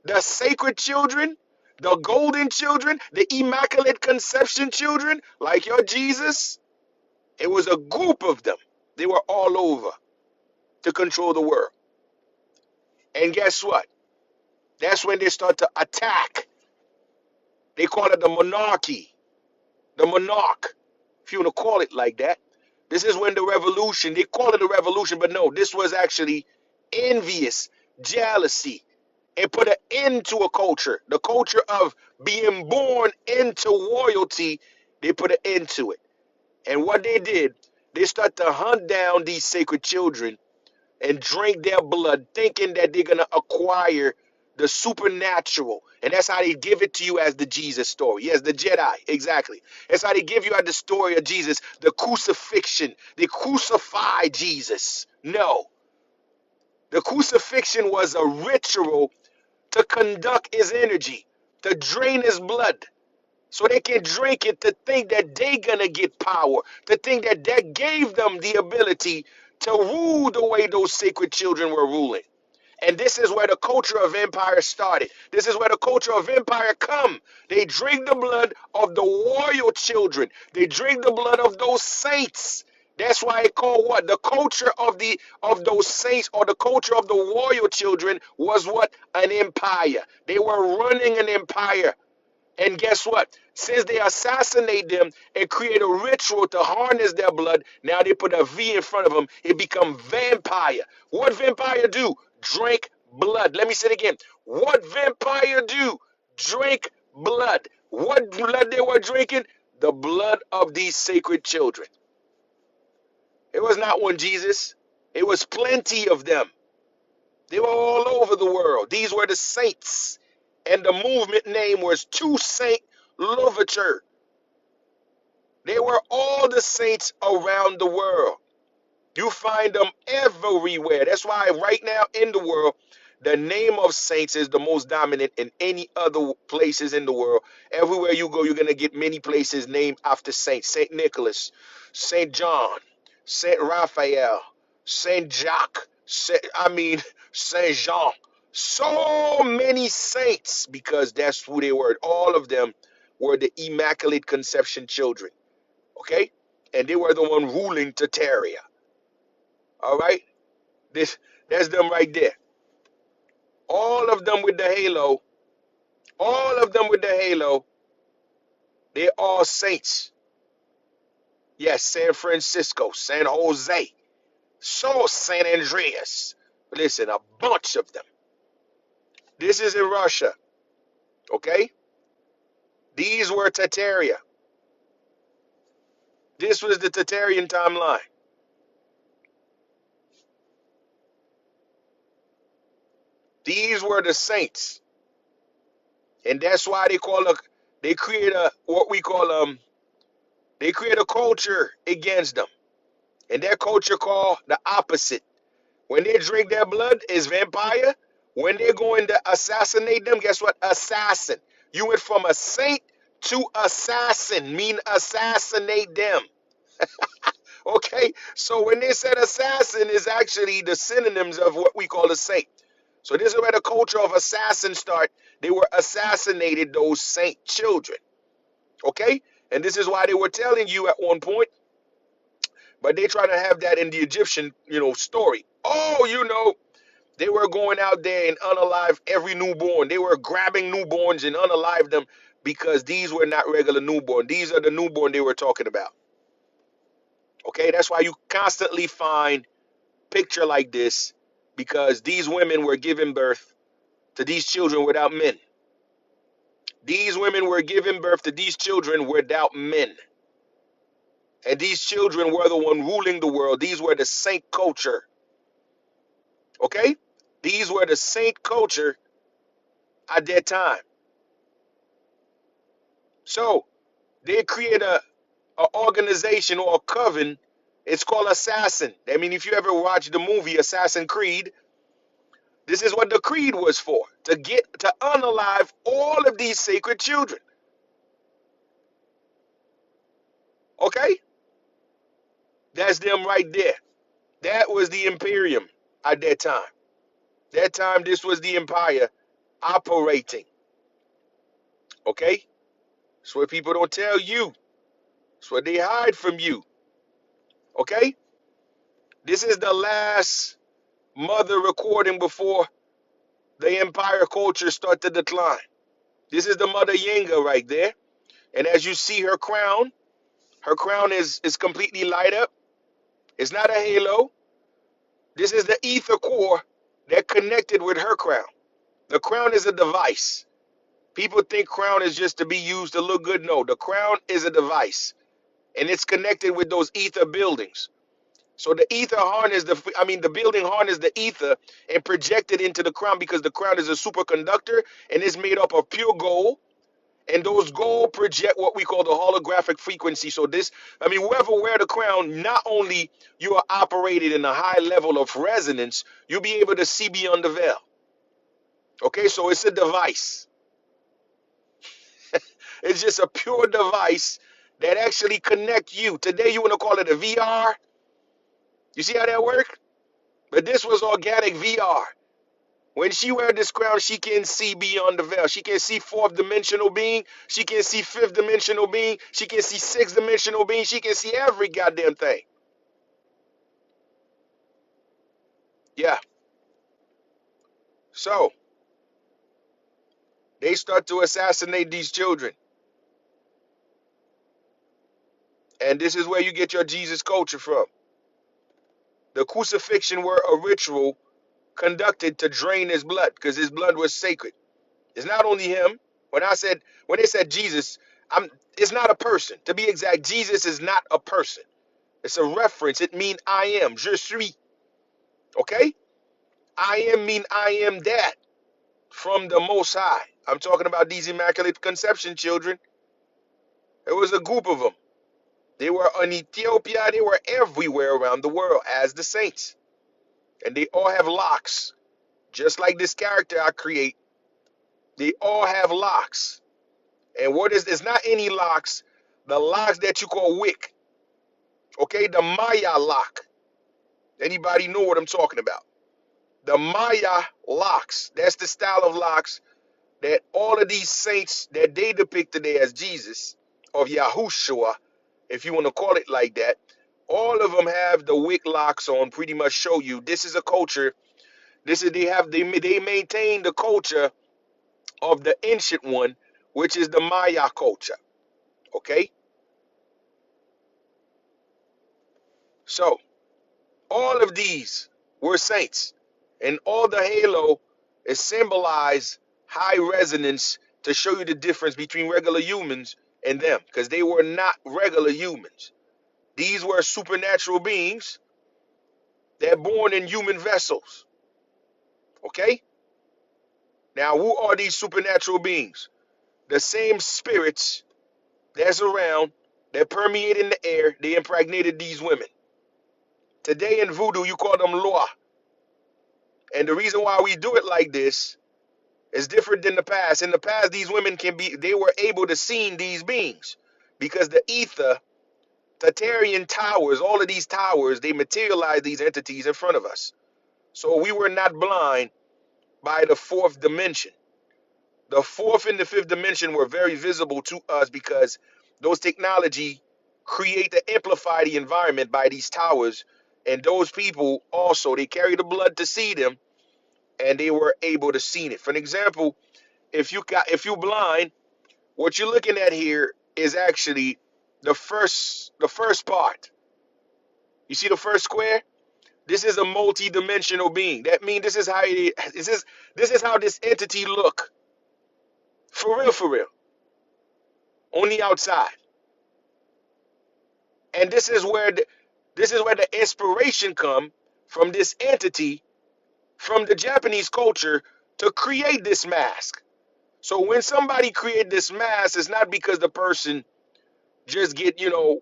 the sacred children, the golden children, the immaculate conception children, like your Jesus. It was a group of them. They were all over to control the world. And guess what? That's when they start to attack. They call it the monarchy, the monarch, if you want to call it like that. This is when the revolution, they call it a revolution, but no, this was actually envious, jealousy. It put an end to a culture. The culture of being born into royalty, they put an end to it. And what they did, they start to hunt down these sacred children and drink their blood, thinking that they're going to acquire the supernatural. And that's how they give it to you as the Jesus story. Yes, the Jedi, exactly. That's how they give you as the story of Jesus, the crucifixion. They crucified Jesus. No. The crucifixion was a ritual to conduct his energy, to drain his blood. So they can drink it to think that they're going to get power, to think that that gave them the ability to rule the way those sacred children were ruling. And this is where the culture of empire started. This is where the culture of empire come. They drink the blood of the royal children. They drink the blood of those saints. That's why it called what? The culture of those saints, or the culture of the royal children, was what? An empire. They were running an empire. And guess what? Since they assassinate them and create a ritual to harness their blood, now they put a V in front of them. It become vampire. What vampire do? Drink blood. Let me say it again. What vampire do? Drink blood. What blood they were drinking? The blood of these sacred children. It was not one Jesus. It was plenty of them. They were all over the world. These were the saints. And the movement name was To Saint Louverture. They were all the saints around the world. You find them everywhere. That's why right now in the world, the name of saints is the most dominant in any other places in the world. Everywhere you go, you're going to get many places named after saints. Saint Nicholas, Saint John, Saint Raphael, Saint Jacques, Saint Jean. So many saints, because that's who they were. All of them were the Immaculate Conception children. Okay? And they were the one ruling Tartaria. All right? That's them right there. All of them with the halo. All of them with the halo. They're all saints. Yes, San Francisco, San Jose, so San Andreas. Listen, a bunch of them. This is in Russia. Okay? These were Tartaria. This was the Tartarian timeline. These were the saints. And that's why they create a what we call they create a culture against them. And that culture called the opposite. When they drink their blood is vampire. When they're going to assassinate them, guess what? Assassin. You went from a saint to assassin, mean assassinate them. Okay? So when they said assassin is actually the synonyms of what we call a saint. So this is where the culture of assassin start. They were assassinated, those saint children. Okay? And this is why they were telling you at one point, but they try to have that in the Egyptian, story. Oh, they were going out there and unalive every newborn. They were grabbing newborns and unalive them because these were not regular newborn. These are the newborn they were talking about. Okay, that's why you constantly find picture like this, because these women were giving birth to these children without men. These women were giving birth to these children without men. And these children were the one ruling the world. These were the saint culture. Okay? These were the saint culture at that time. So they create a organization or a coven. It's called Assassin. I mean, if you ever watch the movie Assassin Creed, this is what the creed was for. To get to unalive all of these sacred children. Okay? That's them right there. That was the Imperium at that time. That time, this was the empire operating. Okay? That's what people don't tell you. That's what they hide from you. Okay? This is the last mother recording before the empire culture start to decline. This is the mother Yinga right there. And as you see her crown is completely light up. It's not a halo. This is the ether core that connected with her crown. The crown is a device. People think crown is just to be used to look good. No, the crown is a device. And it's connected with those ether buildings. So the ether harness, the building harnessed the ether and projected into the crown because the crown is a superconductor and it's made up of pure gold. And those gold project what we call the holographic frequency. So whoever wear the crown, not only you are operated in a high level of resonance, you'll be able to see beyond the veil. Okay, so it's a device. It's just a pure device that actually connect you. Today you want to call it a VR. You see how that works? But this was organic VR. When she wear this crown, she can see beyond the veil. She can see fourth dimensional being. She can see fifth dimensional being. She can see sixth dimensional being. She can see every goddamn thing. Yeah. So they start to assassinate these children. And this is where you get your Jesus culture from. The crucifixion were a ritual conducted to drain his blood because his blood was sacred. It's not only him. When they said Jesus, it's not a person. To be exact, Jesus is not a person. It's a reference. It means I am. Je suis. Okay? I am mean I am that from the Most High. I'm talking about these Immaculate Conception children. There was a group of them. They were in Ethiopia. They were everywhere around the world as the saints. And they all have locks. Just like this character I create. They all have locks. And it's not any locks. The locks that you call wick. Okay? The Maya lock. Anybody know what I'm talking about? The Maya locks. That's the style of locks that all of these saints that they depicted there as Jesus, of Yahushua, if you want to call it like that, all of them have the wick locks on, pretty much show you this is a culture. They maintain the culture of the ancient one, which is the Maya culture. Okay? So all of these were saints. And all the halo is symbolized high resonance to show you the difference between regular humans and them. Because they were not regular humans. These were supernatural beings that born in human vessels. Okay? Now, who are these supernatural beings? The same spirits that's around, that permeate in the air, they impregnated these women. Today in voodoo, you call them Loa. And the reason why we do it like this is different than the past. In the past, these women they were able to see these beings because the ether, Tartarian towers, all of these towers, they materialize these entities in front of us. So we were not blind by the fourth dimension. The fourth and the fifth dimension were very visible to us because those technology create to amplify the environment by these towers. And those people also, they carry the blood to see them, and they were able to see it. For an example, if you're blind, what you're looking at here is actually the first part. You see the first square? This is a multi-dimensional being. That means this is how this is how this entity look. For real, for real. on the outside. And this is where the inspiration come from this entity from the Japanese culture to create this mask. So when somebody create this mask, it's not because the person just get, you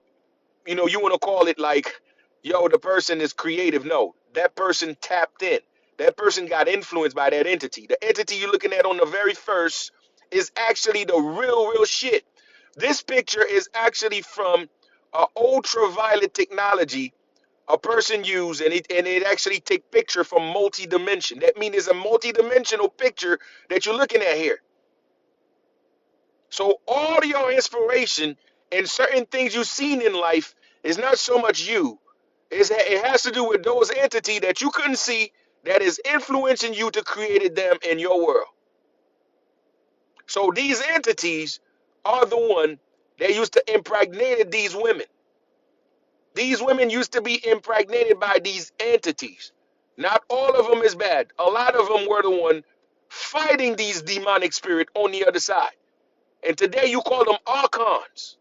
want to call it like, yo, the person is creative. No, that person tapped in. That person got influenced by that entity. The entity you're looking at on the very first is actually the real shit. This picture is actually from ultraviolet technology a person used, and it actually take picture from multi-dimension. That means it's a multi-dimensional picture that you're looking at here. So all your inspiration and certain things you've seen in life is not so much you. It has to do with those entities that you couldn't see that is influencing you to create them in your world. So these entities are the one that used to impregnate these women. These women used to be impregnated by these entities. Not all of them is bad. A lot of them were the one fighting these demonic spirit on the other side. And today you call them archons.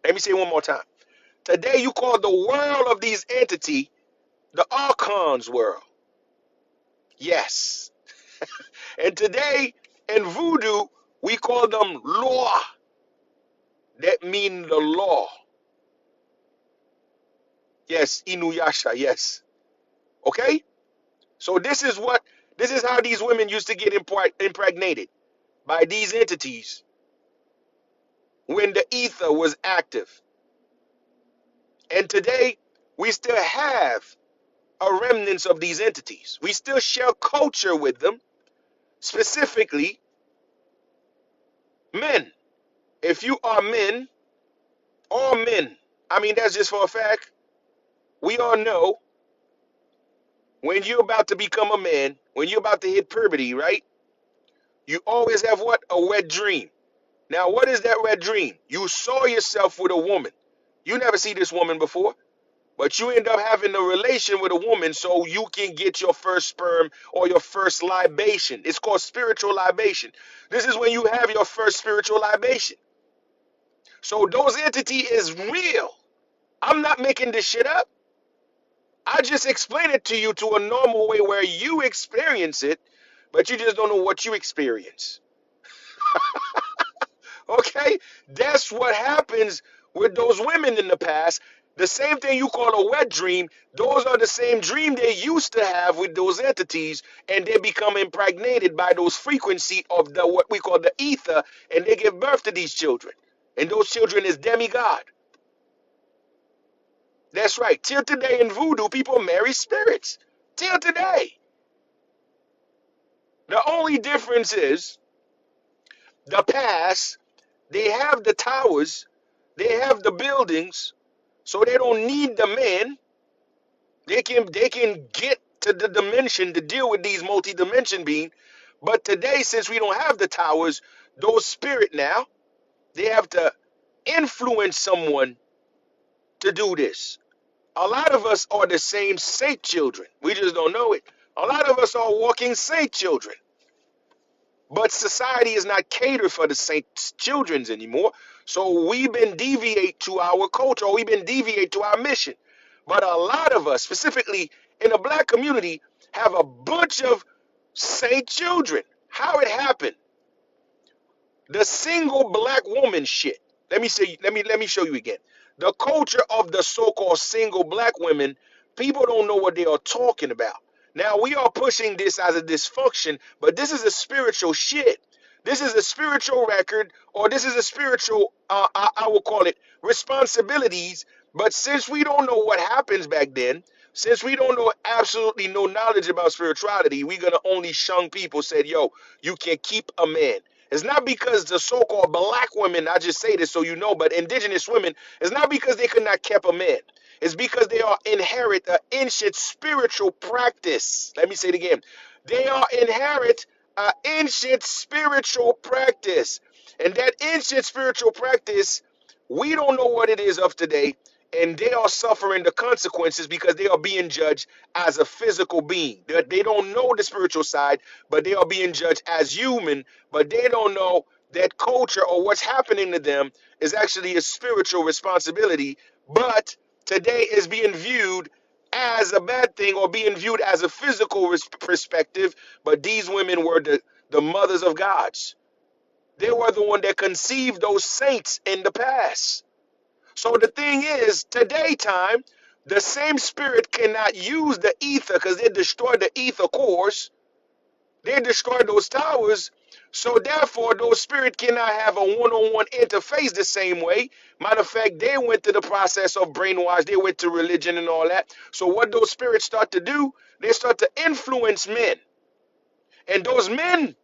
Let me say it one more time. Today you call the world of these entities the archons world. Yes. And today in voodoo we call them law. That mean the law. Yes, Inuyasha, yes. Okay? So this is how these women used to get impregnated by these entities when the ether was active. And today we still have a remnants of these entities. We still share culture with them, specifically men. If you are men, all men, I mean that's just for a fact. We all know when you're about to become a man, when you're about to hit puberty, right? You always have what? A wet dream. Now, what is that wet dream? You saw yourself with a woman. You never see this woman before, but you end up having a relation with a woman so you can get your first sperm or your first libation. It's called spiritual libation. This is when you have your first spiritual libation. So those entity is real. I'm not making this shit up. I just explain it to you to a normal way where you experience it, but you just don't know what you experience. Okay? That's what happens with those women in the past. The same thing you call a wet dream, those are the same dream they used to have with those entities, and they become impregnated by those frequency of the what we call the ether, and they give birth to these children. And those children is demigod. That's right. Till today in voodoo, people marry spirits. Till today. The only difference is the past, they have the towers, they have the buildings, so they don't need the men. They can get to the dimension to deal with these multi-dimension beings. But today, since we don't have the towers, those spirit now, they have to influence someone to do this. A lot of us are the same saint children. We just don't know it. A lot of us are walking saint children. But society is not catered for the saints' children anymore. So we've been deviate to our culture, or we've been deviate to our mission. But a lot of us, specifically in the black community, have a bunch of saint children. How it happened? The single black woman shit. Let me show you again. The culture of the so-called single black women, people don't know what they are talking about. Now we are pushing this as a dysfunction, but this is a spiritual shit. This is a spiritual record, or this is a spiritual, I will call it responsibilities. But since we don't know what happens back then, since we don't know absolutely no knowledge about spirituality, we're gonna only shun people. Said, yo, you can keep a man. It's not because the so-called black women, I just say this so you know, but indigenous women, it's not because they could not keep a man. It's because they are inherit an ancient spiritual practice. Let me say it again. They are inherit an ancient spiritual practice. And that ancient spiritual practice, we don't know what it is of today. And they are suffering the consequences because they are being judged as a physical being. They don't know the spiritual side, but they are being judged as human, but they don't know that culture or what's happening to them is actually a spiritual responsibility, but today is being viewed as a bad thing or being viewed as a physical perspective. But these women were the mothers of gods. They were the one that conceived those saints in the past. So the thing is, today time, the same spirit cannot use the ether because they destroyed the ether cores. They destroyed those towers. So therefore, those spirits cannot have a one-on-one interface the same way. Matter of fact, they went through the process of brainwash. They went to religion and all that. So what those spirits start to do, they start to influence men. And those men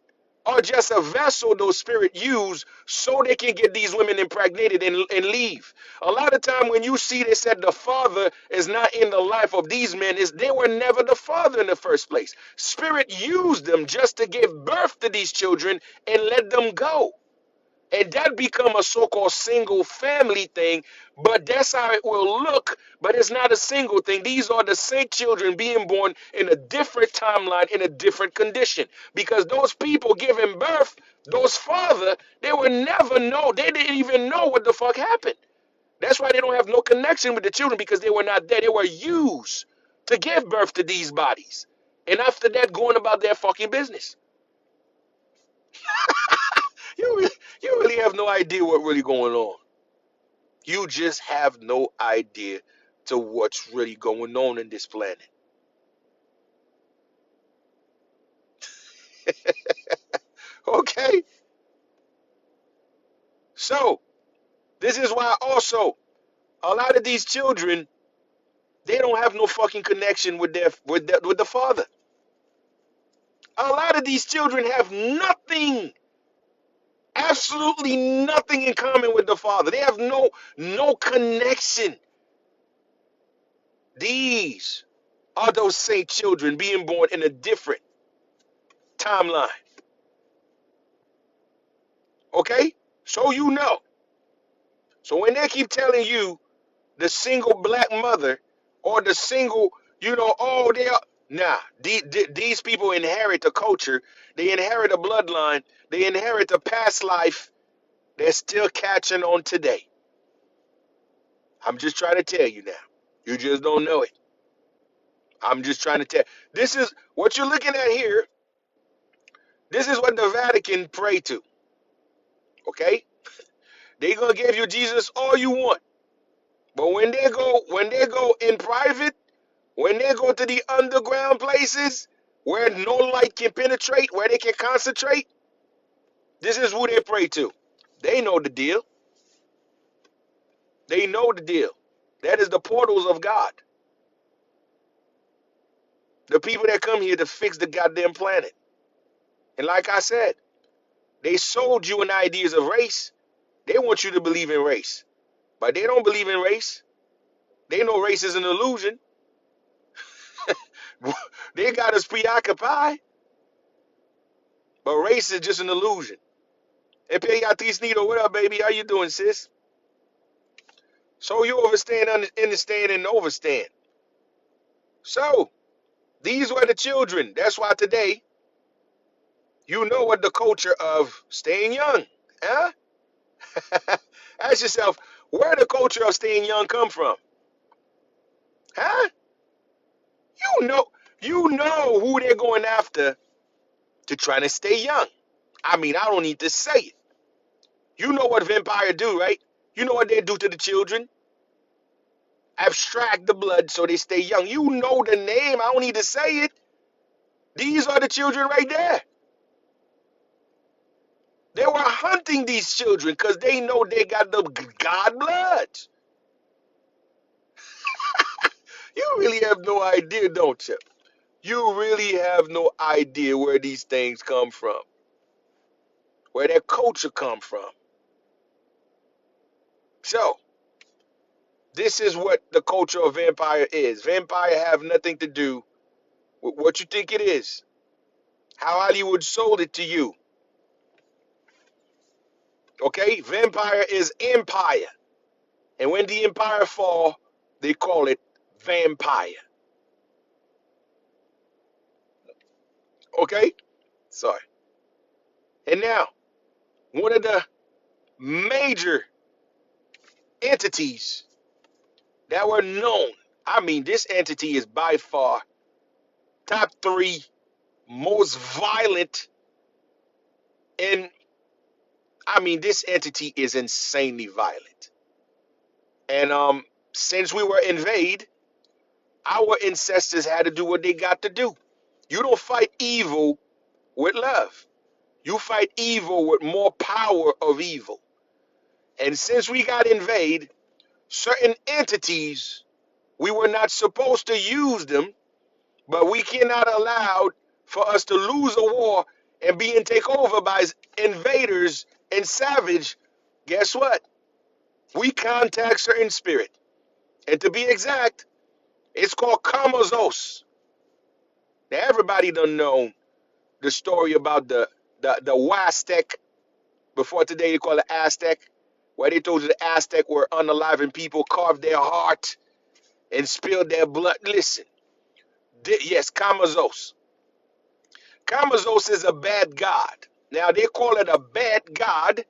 are just a vessel those spirits use so they can get these women impregnated and leave. A lot of time when you see they said the father is not in the life of these men, is they were never the father in the first place. Spirit used them just to give birth to these children and let them go. And that become a so-called single family thing, but that's how it will look. But it's not a single thing. These are the same children being born in a different timeline, in a different condition. Because those people giving birth, those father, they were never know. They didn't even know what the fuck happened. That's why they don't have no connection with the children, because they were not there. They were used to give birth to these bodies. And after that, going about their fucking business. You really have no idea what really going on. You just have no idea to what's really going on in this planet. Okay? So, this is why also a lot of these children, they don't have no fucking connection with with the father. A lot of these children have nothing, absolutely nothing in common with the father. They have no connection. These are those same children being born in a different timeline. Okay? So you know. So when they keep telling you the single black mother or the single, oh, they are, nah, these people inherit a culture, they inherit a bloodline, they inherit a past life. They're still catching on today. I'm just trying to tell you now. You just don't know it. I'm just trying to tell. This is what you're looking at here. This is what the Vatican pray to. Okay? They're gonna give you Jesus all you want. But when they go in private, when they go to the underground places where no light can penetrate, where they can concentrate, this is who they pray to. They know the deal. They know the deal. That is the portals of God. The people that come here to fix the goddamn planet. And like I said, they sold you an ideas of race. They want you to believe in race. But they don't believe in race. They know race is an illusion. They got us preoccupied. But race is just an illusion. Hey, Beatriz Nito, what up, baby? How you doing, sis? So you understand, understand, and overstand. So these were the children. That's why today you know what the culture of staying young, huh? Ask yourself, where the culture of staying young come from, huh? You know, you know who they're going after to try to stay young. I mean, I don't need to say it. You know what vampire do, right? You know what they do to the children? Abstract the blood so they stay young. You know the name. I don't need to say it. These are the children right there. They were hunting these children because they know they got the God blood. You really have no idea, don't you? You really have no idea where these things come from, where their culture come from. So, this is what the culture of vampire is. Vampire have nothing to do with what you think it is. How Hollywood sold it to you. Okay? Vampire is empire. And when the empire fall, they call it vampire. Okay? Sorry. And now, one of the major entities that were known. I mean, this entity is by far top three most violent, and I mean, this entity is insanely violent. And since we were invaded, our ancestors had to do what they got to do. You don't fight evil with love. You fight evil with more power of evil. And since we got invaded, certain entities, we were not supposed to use them, but we cannot allow for us to lose a war and being taken over by invaders and savage. Guess what? We contact certain spirit. And to be exact, it's called Kamazos. Now everybody done know the story about the Huastec. Before today they call it Aztec, where they told you the Aztec were unaliving people, carved their heart and spilled their blood. Listen, yes, Kamazos. Kamazos is a bad god. Now they call it a bad god,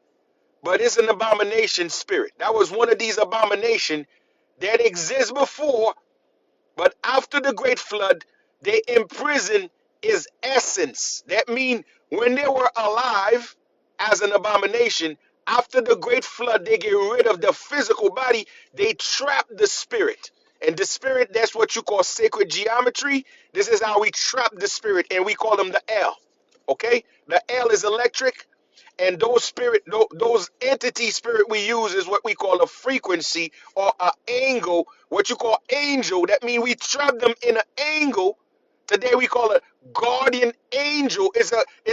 but it's an abomination spirit. That was one of these abominations that exists before, but after the great flood, they imprisoned his essence. That means when they were alive as an abomination, after the great flood, they get rid of the physical body, they trap the spirit. And the spirit, that's what you call sacred geometry. This is how we trap the spirit, and we call them the L. Okay? The L is electric, and those spirit, those entity spirit we use is what we call a frequency or an angle, what you call angel. That means we trap them in an angle. Today we call it guardian angel. Is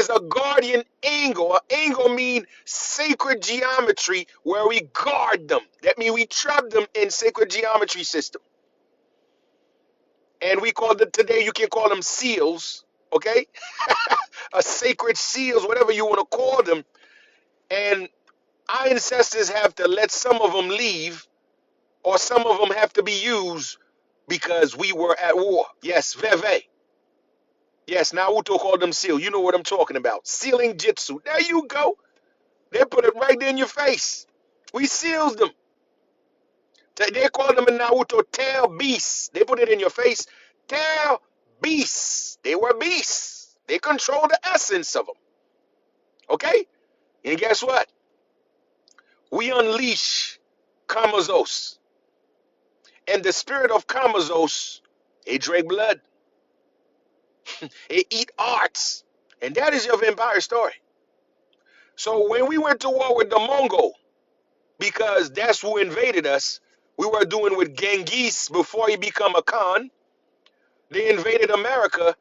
a guardian angle. An angle mean sacred geometry where we guard them. That means we trap them in sacred geometry system. And we call them today, you can call them seals, okay? A sacred seals, whatever you want to call them. And our ancestors have to let some of them leave, or some of them have to be used because we were at war. Yes, Veve. Yes, Naruto called them seal. You know what I'm talking about. Sealing jitsu. There you go. They put it right there in your face. We sealed them. They call them in Naruto tail beasts. They put it in your face. Tail beasts. They were beasts. They control the essence of them. Okay? And guess what? We unleash Kamazos. And the spirit of Kamazos, they drink blood. They eat arts. And that is your vampire story. So when we went to war with the Mongol, because that's who invaded us, we were doing with Genghis before he became a Khan. They invaded America,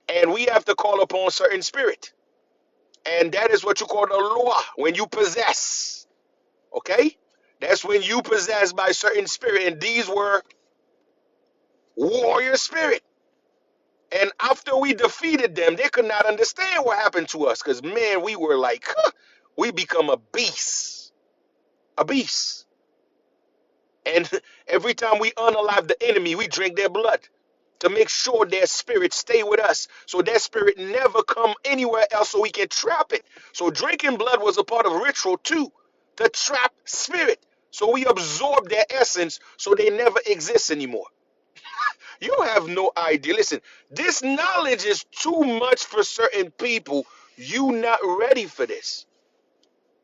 and we have to call upon certain spirit. And that is what you call the law, when you possess. Okay? That's when you possess by certain spirit. And these were warrior spirit. And after we defeated them, they could not understand what happened to us. Because, man, we were like, we become a beast. A beast. And every time we unalive the enemy, we drink their blood to make sure their spirit stay with us. So their spirit never come anywhere else so we can trap it. So drinking blood was a part of ritual too, to trap spirit. So we absorb their essence so they never exist anymore. You have no idea. Listen, this knowledge is too much for certain people. You not ready for this.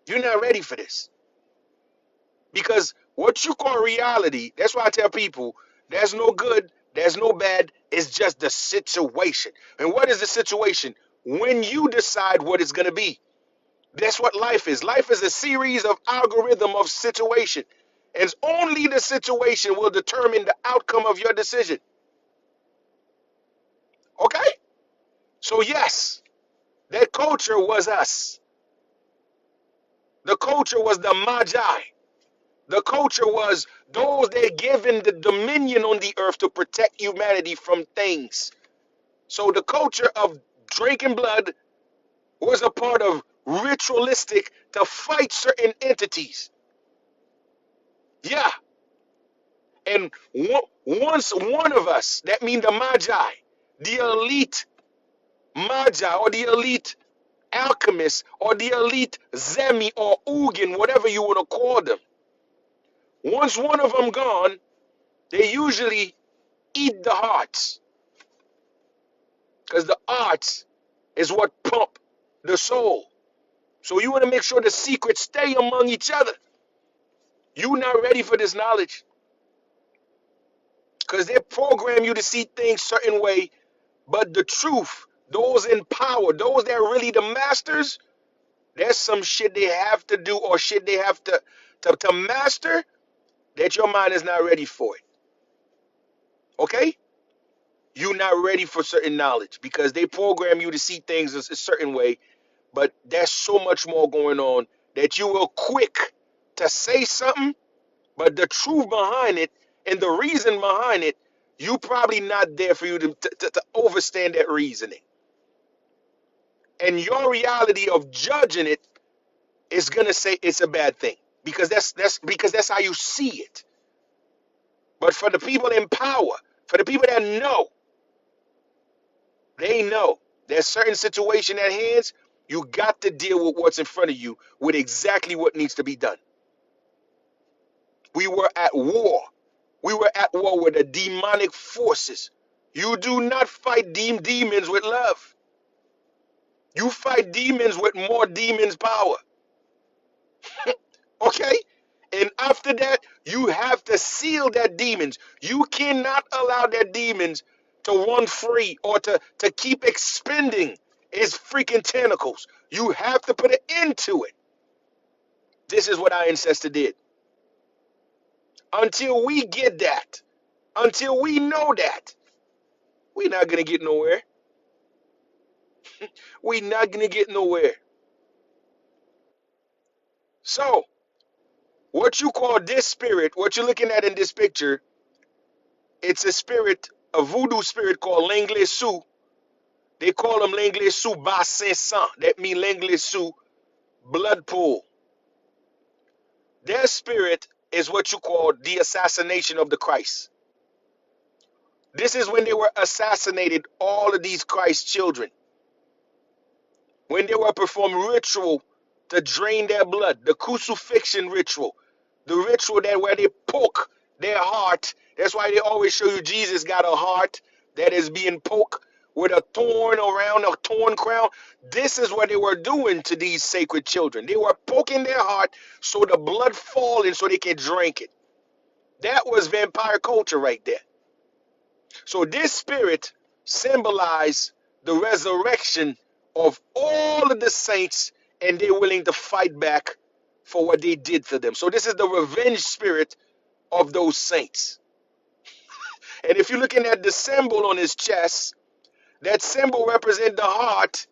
You're not ready for this. Because what you call reality, that's why I tell people, there's no good, there's no bad, it's just the situation. And what is the situation? When you decide what it's going to be. That's what life is. Life is a series of algorithm of situation. And only the situation will determine the outcome of your decision. Okay? So yes, that culture was us. The culture was the Magi. The culture was those that given the dominion on the earth to protect humanity from things. So the culture of drinking blood was a part of ritualistic to fight certain entities. And once one of us, that means the Magi, the elite Magi or the elite alchemists or the elite Zemi or Ugin, whatever you want to call them. Once one of them gone, they usually eat the hearts, because the arts is what pump the soul. So you want to make sure the secrets stay among each other. You not ready for this knowledge, because they program you to see things certain way. But the truth, those in power, those that are really the masters, there's some shit they have to do or shit they have to master that your mind is not ready for it. Okay? You're not ready for certain knowledge because they program you to see things a certain way, but there's so much more going on that you will quick to say something, but the truth behind it and the reason behind it, you probably not there for you to overstand that reasoning. And your reality of judging it is gonna say it's a bad thing because that's how you see it. But for the people in power, for the people that know, they know there's certain situation at hands. You got to deal with what's in front of you with exactly what needs to be done. We were at war. We were at war with the demonic forces. You do not fight demons with love. You fight demons with more demons power. Okay? And after that, you have to seal that demons. You cannot allow that demons to run free or to keep expending its freaking tentacles. You have to put an end to it. This is what our ancestor did. Until we get that, until we know that, we're not going to get nowhere. We're not going to get nowhere. So, what you call this spirit, what you're looking at in this picture, it's a spirit, a voodoo spirit called Langlais Sioux. They call them Langlais Sioux Bassin Sang. That means Langlais Sioux blood pool. Their spirit is what you call the assassination of the Christ. This is when they were assassinated, all of these Christ children. When they were performing ritual to drain their blood, the crucifixion ritual, the ritual that where they poke their heart. That's why they always show you Jesus got a heart that is being poked with a thorn around a thorn crown. This is what they were doing to these sacred children. They were poking their heart so the blood falling so they can drink it. That was vampire culture right there. So this spirit symbolized the resurrection of all of the saints, and they're willing to fight back for what they did to them. So this is the revenge spirit of those saints. And if you're looking at the symbol on his chest, that symbol represents the heart.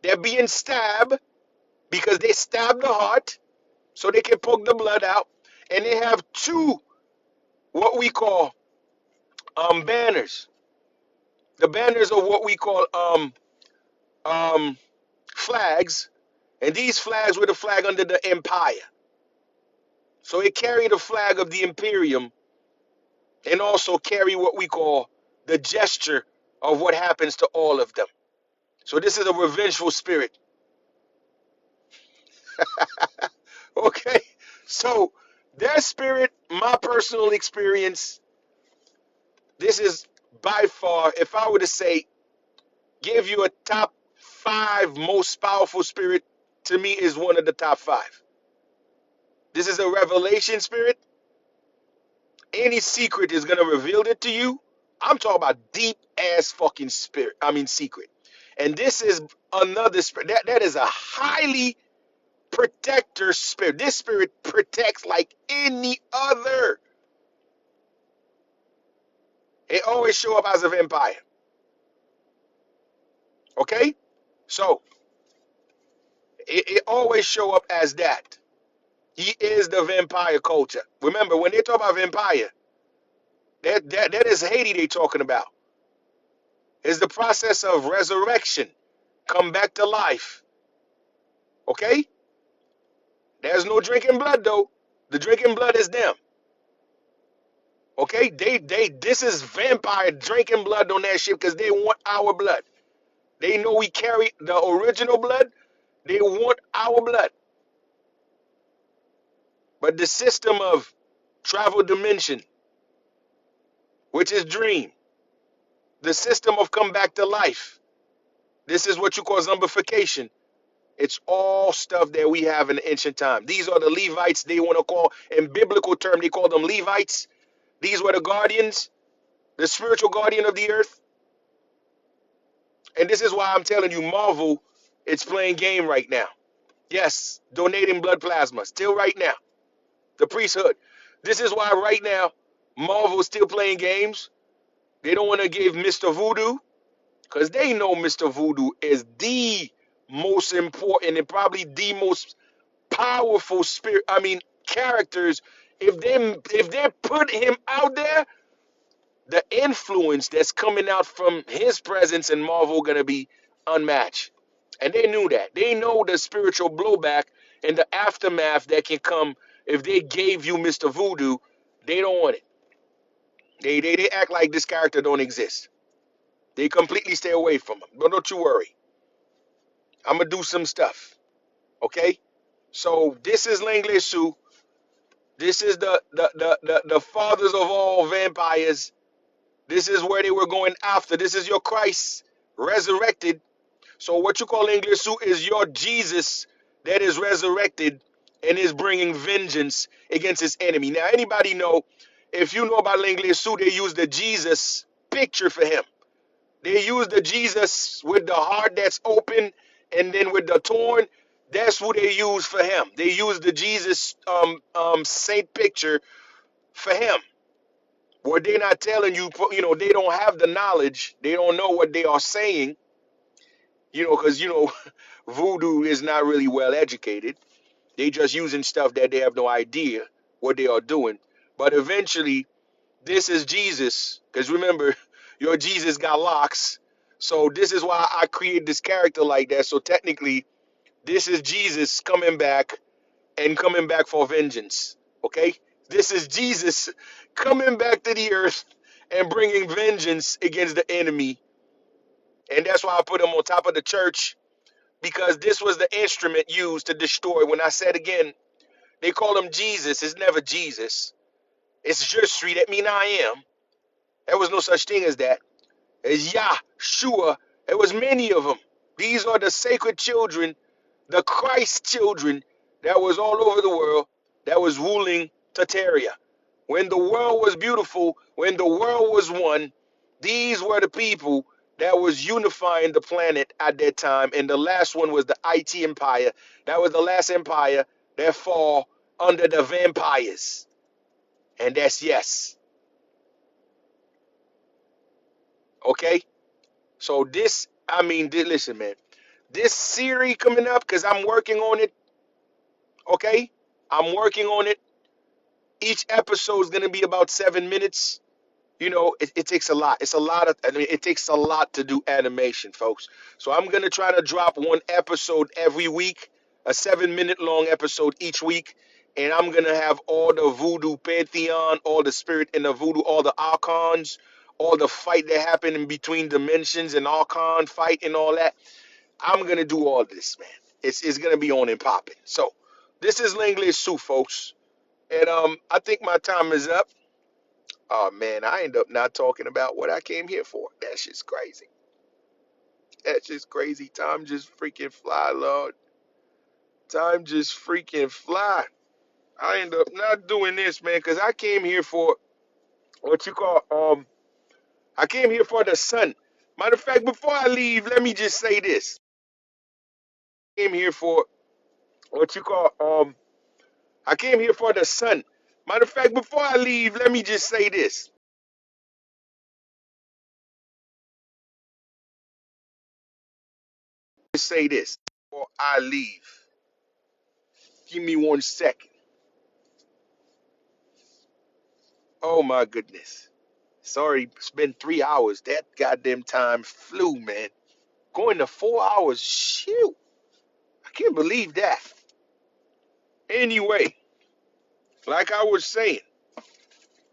They're being stabbed because they stabbed the heart so they can poke the blood out. And they have two, what we call banners. The banners are what we call flags. And these flags were the flag under the empire. So it carried the flag of the imperium and also carry what we call the gesture of what happens to all of them. So this is a revengeful spirit. Okay? So their spirit, my personal experience, this is by far, if I were to say, give you a top 5 most powerful spirit, to me is one of the top 5. This is a revelation spirit. Any secret is going to reveal it to you. I'm talking about deep ass fucking spirit. I mean secret. And this is another spirit. That is a highly protector spirit. This spirit protects like any other. It always show up as a vampire. Okay? So, it always show up as that. He is the vampire culture. Remember, when they talk about vampire, that is Haiti they talking about. It's the process of resurrection. Come back to life. Okay? There's no drinking blood though. The drinking blood is them. Okay? This is vampire drinking blood on that ship because they want our blood. They know we carry the original blood. They want our blood. But the system of travel dimension, which is dream, the system of come back to life, this is what you call zombification. It's all stuff that we have in the ancient time. These are the Levites, they want to call, in biblical term, they call them Levites. These were the guardians, the spiritual guardian of the earth. And this is why I'm telling you, Marvel, it's playing game right now. Yes, donating blood plasma, still right now. The priesthood. This is why right now, Marvel's still playing games. They don't want to give Mr. Voodoo, because they know Mr. Voodoo is the most important and probably the most powerful spirit. I mean, characters. If they put him out there, the influence that's coming out from his presence in Marvel gonna be unmatched. And they knew that. They know the spiritual blowback and the aftermath that can come if they gave you Mr. Voodoo. They don't want it. They act like this character don't exist. They completely stay away from him. But don't you worry. I'm gonna do some stuff. Okay? So this is Langley Sue. This is the fathers of all vampires. This is where they were going after. This is your Christ resurrected. So what you call English suit is your Jesus that is resurrected and is bringing vengeance against his enemy. Now, anybody know, if you know about English suit, they use the Jesus picture for him. They use the Jesus with the heart that's open and then with the torn. That's who they use for him. They use the Jesus saint picture for him. Where they're not telling you, they don't have the knowledge. They don't know what they are saying, because, voodoo is not really well educated. They just using stuff that they have no idea what they are doing. But eventually, this is Jesus. Because remember, your Jesus got locks. So this is why I create this character like that. So technically, this is Jesus coming back and coming back for vengeance. Okay? This is Jesus coming back to the earth and bringing vengeance against the enemy. And that's why I put him on top of the church, because this was the instrument used to destroy. When I said again, they call him Jesus. It's never Jesus. It's Street. That mean I am. There was no such thing as that. It's Yahshua. There was many of them. These are the sacred children, the Christ children that was all over the world, that was ruling Tartaria. When the world was beautiful, when the world was one, these were the people that was unifying the planet at that time. And the last one was the IT Empire. That was the last empire that fall under the vampires. And that's yes. Okay? So this, listen, man. This series coming up, because I'm working on it, okay? I'm working on it. Each episode is going to be about 7 minutes. It takes a lot. It takes a lot to do animation, folks. So I'm going to try to drop one episode every week, a 7-minute long episode each week. And I'm going to have all the voodoo pantheon, all the spirit in the voodoo, all the archons, all the fight that happened in between dimensions and archon fight and all that. I'm going to do all this, man. It's going to be on and popping. So this is Langley Sue, folks. And I think my time is up. Oh man, I end up not talking about what I came here for. That's just crazy. That's just crazy. Time just freaking fly, Lord. Time just freaking fly. I end up not doing this, man, because I came here for what you call I came here for the sun. Matter of fact, before I leave, let me just say this. I came here for what you call I came here for the sun. Matter of fact, before I leave, let me just say this. Just say this before I leave. Give me 1 second. Oh my goodness. Sorry, it's been 3 hours. That goddamn time flew, man. Going to 4 hours. Shoot. I can't believe that. Anyway, like I was saying,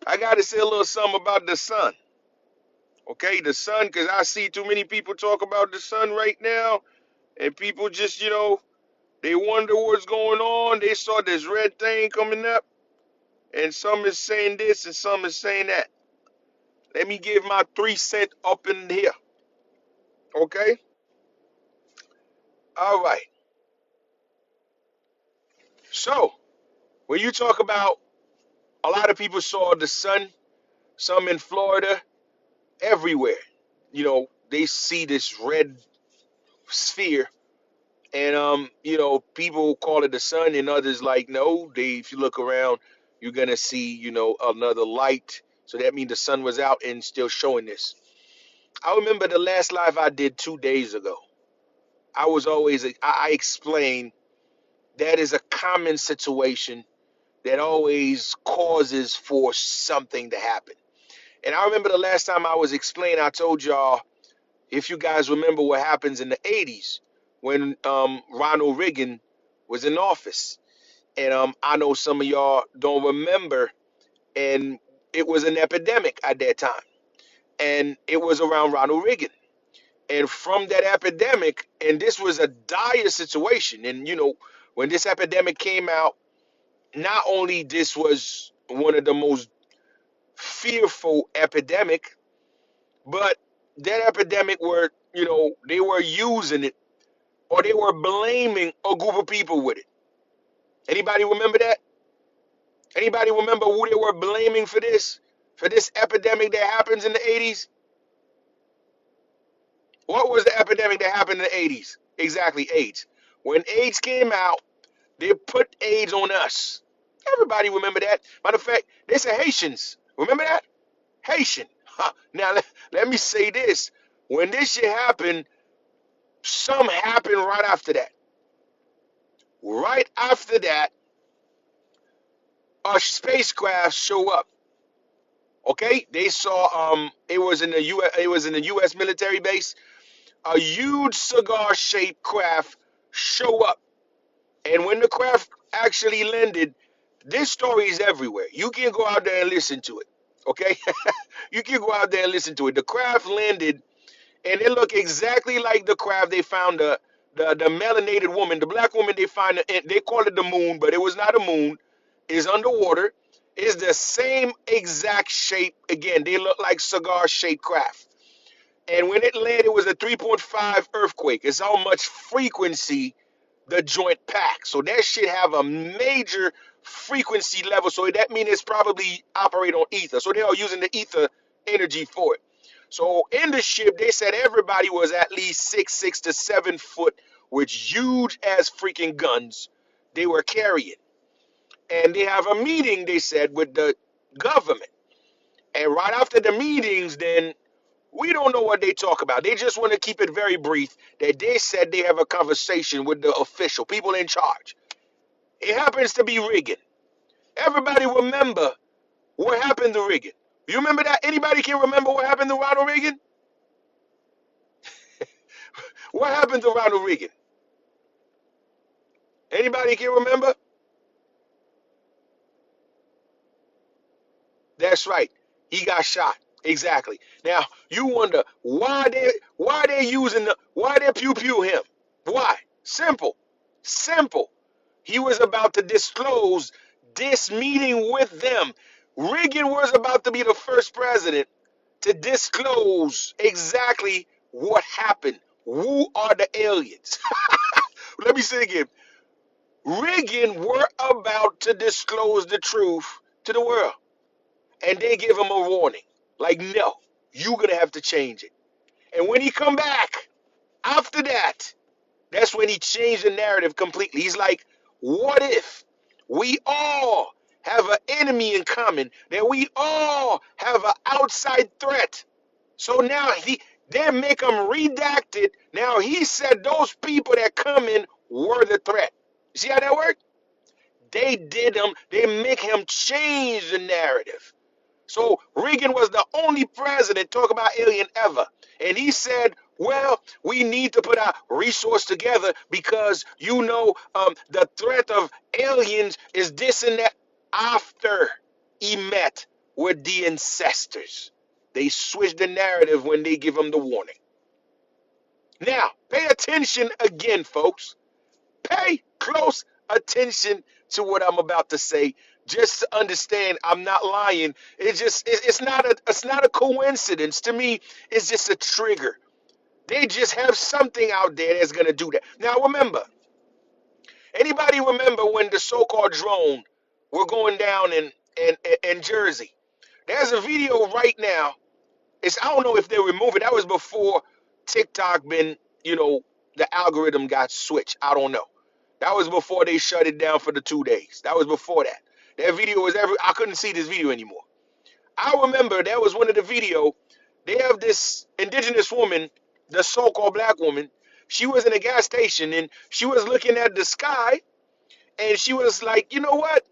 I got to say a little something about the sun. Okay, the sun, because I see too many people talk about the sun right now, and people just, they wonder what's going on. They saw this red thing coming up, and some is saying this and some is saying that. Let me give my 3 cents up in here. Okay? All right. So, when you talk about a lot of people saw the sun, some in Florida, everywhere. They see this red sphere, and people call it the sun, and others like no. If you look around, you're gonna see, another light. So that means the sun was out and still showing this. I remember the last live I did 2 days ago. I explained that is a common situation that always causes for something to happen. And I remember the last time I was explaining, I told y'all, if you guys remember what happens in the 80s when Ronald Reagan was in office. And I know some of y'all don't remember, and it was an epidemic at that time. And it was around Ronald Reagan. And from that epidemic, and this was a dire situation. And, when this epidemic came out, not only this was one of the most fearful epidemic, but that epidemic were, they were using it or they were blaming a group of people with it. Anybody remember that? Anybody remember who they were blaming for this? For this epidemic that happens in the 80s? What was the epidemic that happened in the 80s? Exactly, AIDS. When AIDS came out, they put AIDS on us. Everybody remember that. Matter of fact, they said Haitians. Remember that? Haitian. Huh. Now, let me say this. When this shit happened, some happened right after that. Right after that, a spacecraft show up. Okay? They saw it was in the US military base. A huge cigar-shaped craft show up. And when the craft actually landed, this story is everywhere. You can go out there and listen to it. Okay? You can go out there and listen to it. The craft landed, and it looked exactly like the craft they found the melanated woman, the black woman they find. They call it the moon, but it was not a moon. It's underwater. It's the same exact shape. Again, they look like cigar-shaped craft. And when it landed, it was a 3.5 earthquake. It's how much frequency the joint pack. So that should have a major frequency level. So that means it's probably operate on ether. So they are using the ether energy for it. So in the ship, they said everybody was at least 6 to 7 foot with huge ass freaking guns they were carrying. And they have a meeting, they said, with the government. And right after the meetings, then we don't know what they talk about. They just want to keep it very brief that they said they have a conversation with the official, people in charge. It happens to be Reagan. Everybody remember what happened to Reagan. You remember that? Anybody can remember what happened to Ronald Reagan? What happened to Ronald Reagan? Anybody can remember? That's right. He got shot. Exactly. Now you wonder why they using why they pew pew him? Why? Simple. Simple. He was about to disclose this meeting with them. Reagan was about to be the first president to disclose exactly what happened. Who are the aliens? Let me say it again. Reagan were about to disclose the truth to the world. And they give him a warning. Like, no, you're going to have to change it. And when he come back, after that, that's when he changed the narrative completely. He's like, what if we all have an enemy in common, that we all have an outside threat? So now they make him redacted. Now he said those people that come in were the threat. See how that worked? They make him change the narrative. So Reagan was the only president talk about alien ever. And he said, well, we need to put our resource together because, the threat of aliens is this and that after he met with the ancestors. They switch the narrative when they give them the warning. Now, pay attention again, folks. Pay close attention to what I'm about to say. Just to understand, I'm not lying. It's not a coincidence. To me, it's just a trigger. They just have something out there that's gonna do that. Now remember, anybody remember when the so-called drone were going down in Jersey? There's a video right now. I don't know if they remove it. That was before TikTok been, the algorithm got switched. I don't know. That was before they shut it down for the 2 days. That was before that. That video was I couldn't see this video anymore. I remember that was one of the video. They have this indigenous woman, the so-called black woman. She was in a gas station and she was looking at the sky and she was like, you know what?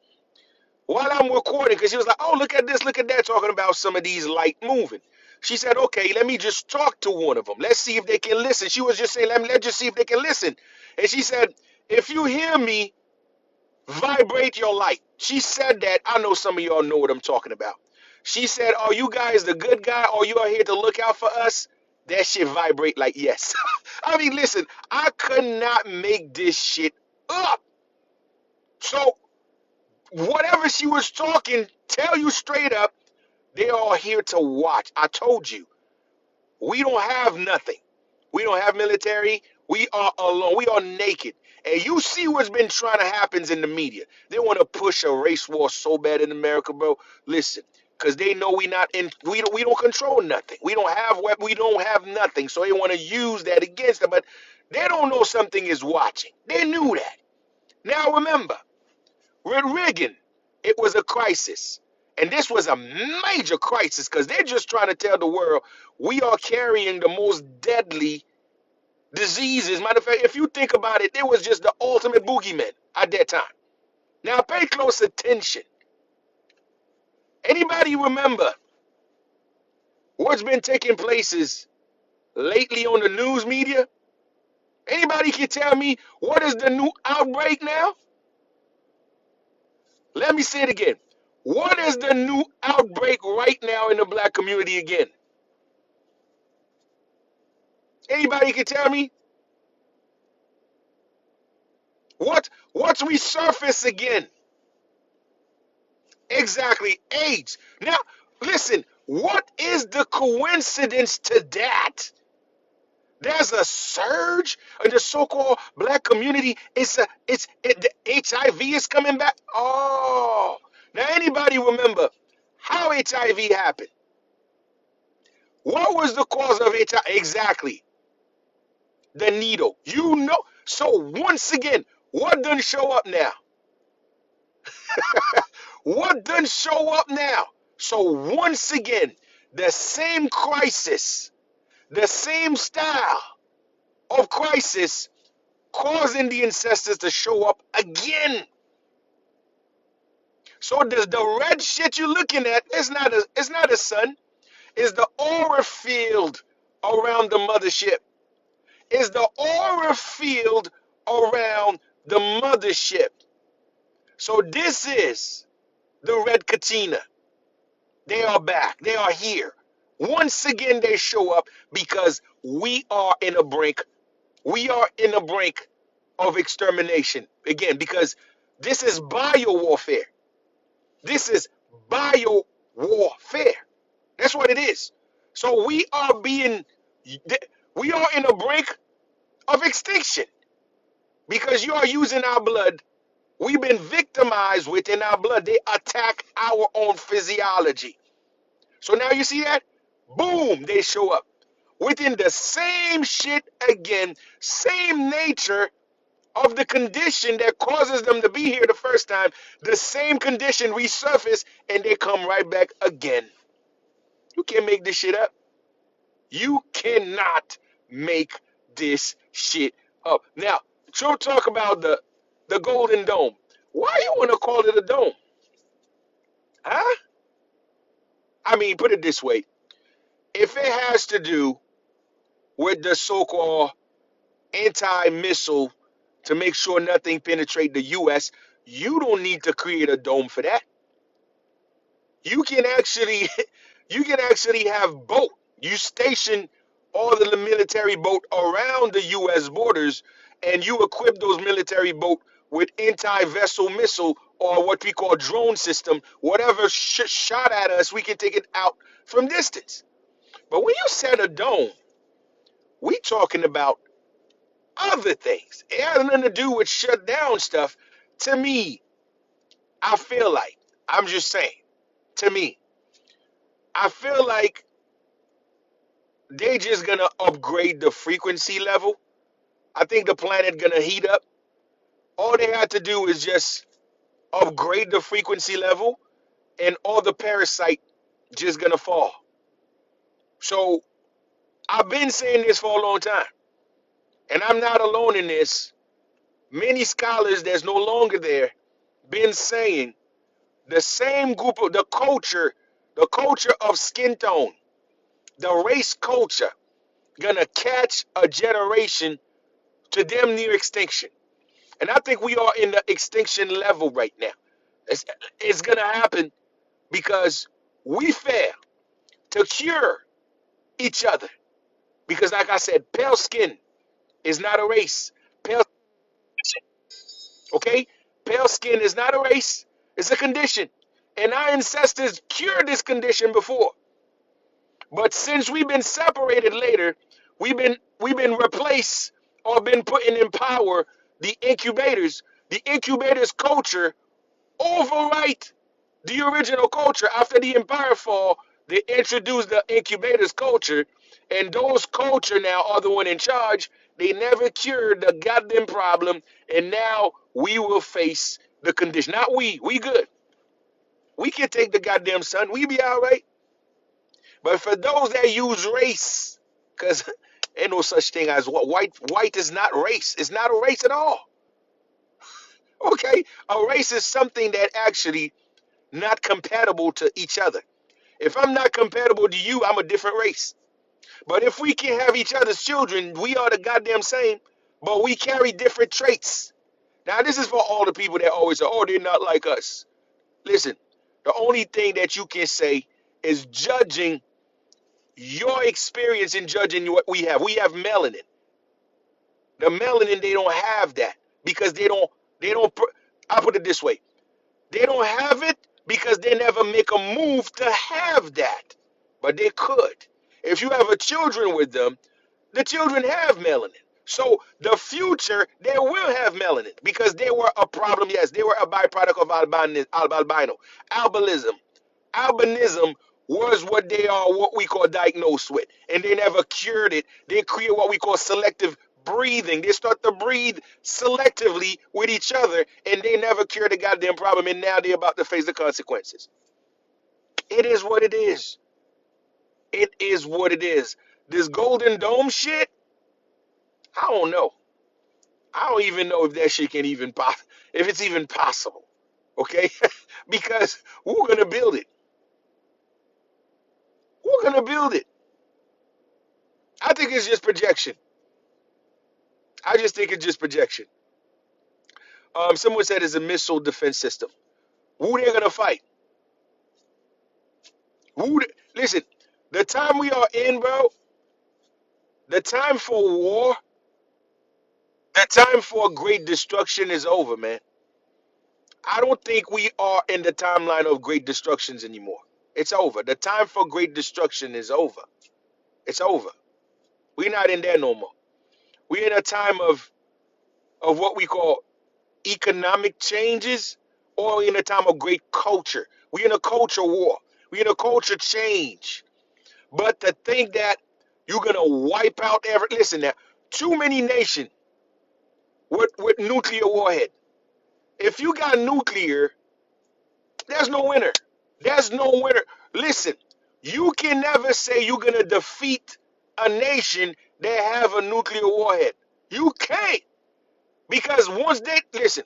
While I'm recording, because she was like, oh, look at this, look at that, talking about some of these light moving. She said, okay, let me just talk to one of them. Let's see if they can listen. She was just saying, let's just see if they can listen. And she said, if you hear me, vibrate your light. She said that. I know some of y'all know what I'm talking about. She said, are you guys the good guy or you are here to look out for us? That shit vibrate like yes. I mean, listen, I could not make this shit up. So whatever she was talking, tell you straight up, they are here to watch. I told you, we don't have nothing. We don't have military. We are alone. We are naked. And you see what's been trying to happen in the media. They want to push a race war so bad in America, bro. Listen, because they know we don't control nothing. We don't have we don't have nothing. So they want to use that against them. But they don't know something is watching. They knew that. Now remember, with Reagan, it was a crisis. And this was a major crisis because they're just trying to tell the world we are carrying the most deadly diseases. Matter of fact, if you think about it, it was just the ultimate boogeyman at that time. Now pay close attention. Anybody remember what's been taking places lately on the news media? Anybody can tell me what is the new outbreak now? Let me say it again. What is the new outbreak right now in the black community again? Anybody can tell me? What's resurface again? Exactly, AIDS. Now, listen, what is the coincidence to that? There's a surge in the so-called black community. The HIV is coming back. Oh, now anybody remember how HIV happened? What was the cause of HIV? Exactly, the needle. You know. So once again, what doesn't show up now? What doesn't show up now? So once again, the same crisis, the same style of crisis causing the ancestors to show up again. So the red shit you're looking at it's not a sun. It's the aura field around the mothership. It's the aura field around the mothership. So this is the red Katina. They are back. They are here. Once again, they show up because we are in a brink. We are in a brink of extermination. Again, because this is bio warfare. This is bio warfare. That's what it is. So we are in a brink of extinction because you are using our blood. We've been victimized within our blood. They attack our own physiology. So now you see that? Boom, they show up. Within the same shit again, same nature of the condition that causes them to be here the first time, the same condition resurface and they come right back again. You can't make this shit up. You cannot make this shit up. Now, Trump talk about the Golden Dome. Why you want to call it a dome? Huh? I mean, put it this way. If it has to do with the so-called anti-missile to make sure nothing penetrate the U.S., you don't need to create a dome for that. You can actually You can actually have boat. You station all of the military boat around the U.S. borders, and you equip those military boat with anti-vessel missile or what we call drone system. Whatever shot at us, we can take it out from distance. But when you set a dome, we talking about other things. It has nothing to do with shut down stuff. To me, I feel like, I'm just saying, to me, I feel like they just gonna upgrade the frequency level. I think the planet gonna heat up. All they have to do is just upgrade the frequency level, and all the parasite just gonna fall. So I've been saying this for a long time, and I'm not alone in this. Many scholars that's no longer there been saying the same group of the culture of skin tone, the race culture, gonna catch a generation to damn near extinction. And I think we are in the extinction level right now. It's, it's gonna happen because we fail to cure each other. Because, like I said, pale skin is not a race. Pale, okay, pale skin is not a race. It's a condition, and our ancestors cured this condition before. But since we've been separated later, we've been replaced or been put in power. The incubators culture overwrite the original culture. After the empire fall, they introduced the incubators culture, and those culture now are the one in charge. They never cured the goddamn problem, and now we will face the condition. Not we good. We can take the goddamn sun. We be all right. But for those that use race, because ain't no such thing as what white is not race. It's not a race at all. Okay, a race is something that actually not compatible to each other. If I'm not compatible to you, I'm a different race. But if we can have each other's children, we are the goddamn same, but we carry different traits. Now, this is for all the people that always say, oh, they're not like us. Listen, the only thing that you can say is judging your experience in judging what we have. We have melanin. The melanin, they don't have that because I put it this way. They don't have it because they never make a move to have that. But they could. If you have a children with them, the children have melanin. So the future, they will have melanin because they were a problem. Yes, they were a byproduct of albino. Albinism. Albinism was what they are, what we call diagnosed with. And they never cured it. They create what we call selective breathing. They start to breathe selectively with each other, and they never cure the goddamn problem. And now they're about to face the consequences. It is what it is. It is what it is. This golden dome shit, I don't know. I don't even know if that shit can even if it's even possible. Okay? Because we're gonna build it. We're gonna build it. I think it's just projection. I just think it's just projection. Someone said it's a missile defense system. Who they're gonna fight? Listen, the time we are in, bro, the time for war, the time for great destruction is over, man. I don't think we are in the timeline of great destructions anymore. It's over. The time for great destruction is over. It's over. We're not in there no more. We're in a time of what we call economic changes, or in a time of great culture. We're in a culture war. We're in a culture change. But to think that you're gonna wipe out listen now, too many nations with nuclear warhead. If you got nuclear, there's no winner. There's no winner. Listen, you can never say you're gonna defeat a nation that have a nuclear warhead. You can't. Because once they listen,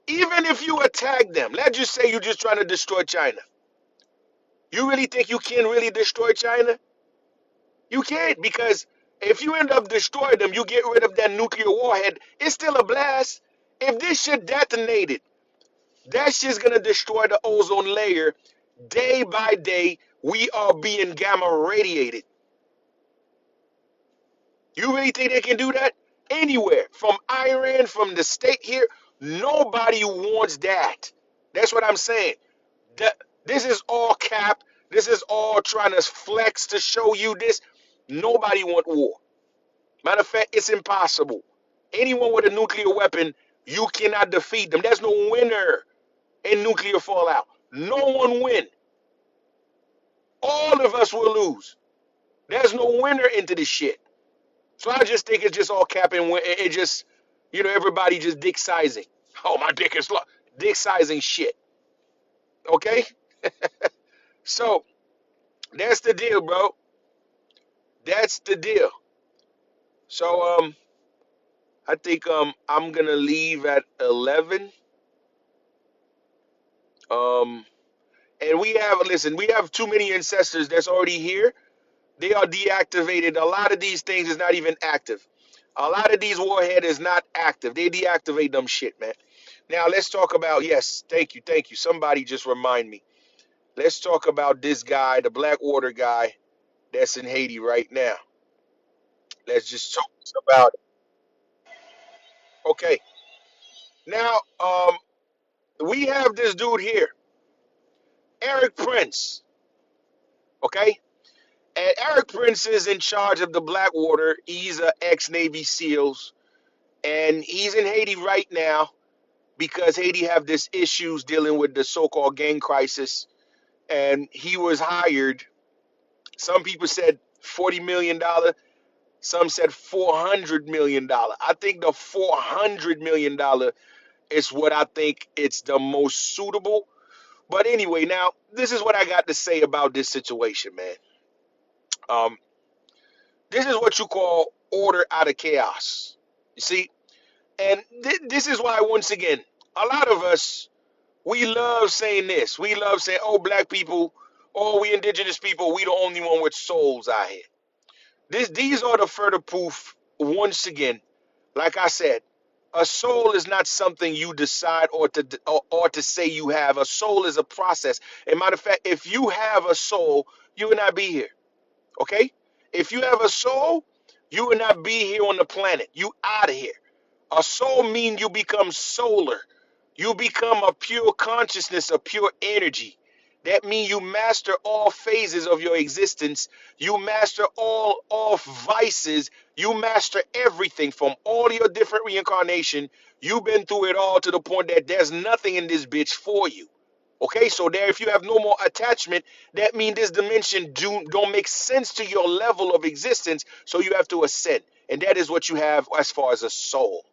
even if you attack them, let's just say you're just trying to destroy China. You really think you can really destroy China? You can't, because if you end up destroying them, you get rid of that nuclear warhead, it's still a blast. If this shit detonated, that shit's gonna destroy the ozone layer day by day We are being gamma radiated. You really think they can do that? Anywhere. From Iran, from the state here, nobody wants that. That's what I'm saying. That, this is all cap. This is all trying to flex to show you this. Nobody want war. Matter of fact, it's impossible. Anyone with a nuclear weapon, you cannot defeat them. There's no winner in nuclear fallout. No one win. All of us will lose. There's no winner into this shit. So I just think it's just all cap and it just, everybody just dick sizing. Oh, my dick is dick sizing shit. Okay? So that's the deal, bro. That's the deal. So I think I'm gonna leave at 11. Um and we have too many ancestors that's already here. They are deactivated. A lot of these things is not even active. A lot of these warhead is not active. They deactivate them shit, man. Now let's talk about, yes, thank you. Somebody just remind me. Let's talk about this guy, the Blackwater guy that's in Haiti right now. Let's just talk about it. Okay. Now, we have this dude here, Eric Prince. Okay? And Eric Prince is in charge of the Blackwater. He's a ex-Navy SEALs. And he's in Haiti right now because Haiti have this issues dealing with the so-called gang crisis. And he was hired. Some people said $40 million. Some said $400 million. I think the $400 million is what I think it's the most suitable. But anyway, now this is what I got to say about this situation, man. Um, this is what you call order out of chaos. You see, and this is why once again, a lot of us we love saying this. We love saying, "Oh, black people, oh, we indigenous people, we the only one with souls out here." These are the further proof once again. Like I said, a soul is not something you decide or to say you have. A soul is a process. And matter of fact, if you have a soul, you would not be here. Okay? If you have a soul, you would not be here on the planet. You out of here. A soul means you become solar. You become a pure consciousness, a pure energy. That means you master all phases of your existence. You master all vices. You master everything from all your different reincarnation. You've been through it all to the point that there's nothing in this bitch for you. Okay, so there, if you have no more attachment, that means this dimension don't make sense to your level of existence. So you have to ascend, and that is what you have as far as a soul.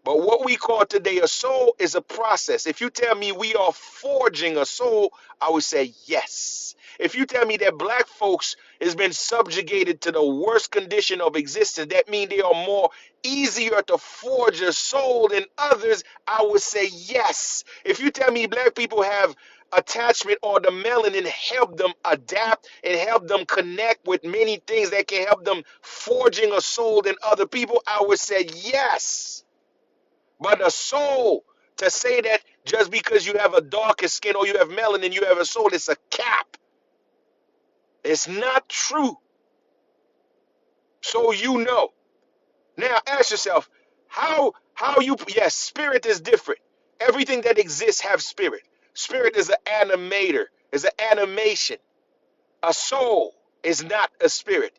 But what we call today a soul is a process. If you tell me we are forging a soul, I would say yes. If you tell me that black folks has been subjugated to the worst condition of existence, that means they are more easier to forge a soul than others, I would say yes. If you tell me black people have attachment or the melanin help them adapt and help them connect with many things that can help them forging a soul than other people, I would say yes. But a soul, to say that just because you have a darker skin or you have melanin, you have a soul, it's a cap. It's not true. So you know. Now ask yourself, how you, yes, spirit is different. Everything that exists have spirit. Spirit is an animator, is an animation. A soul is not a spirit.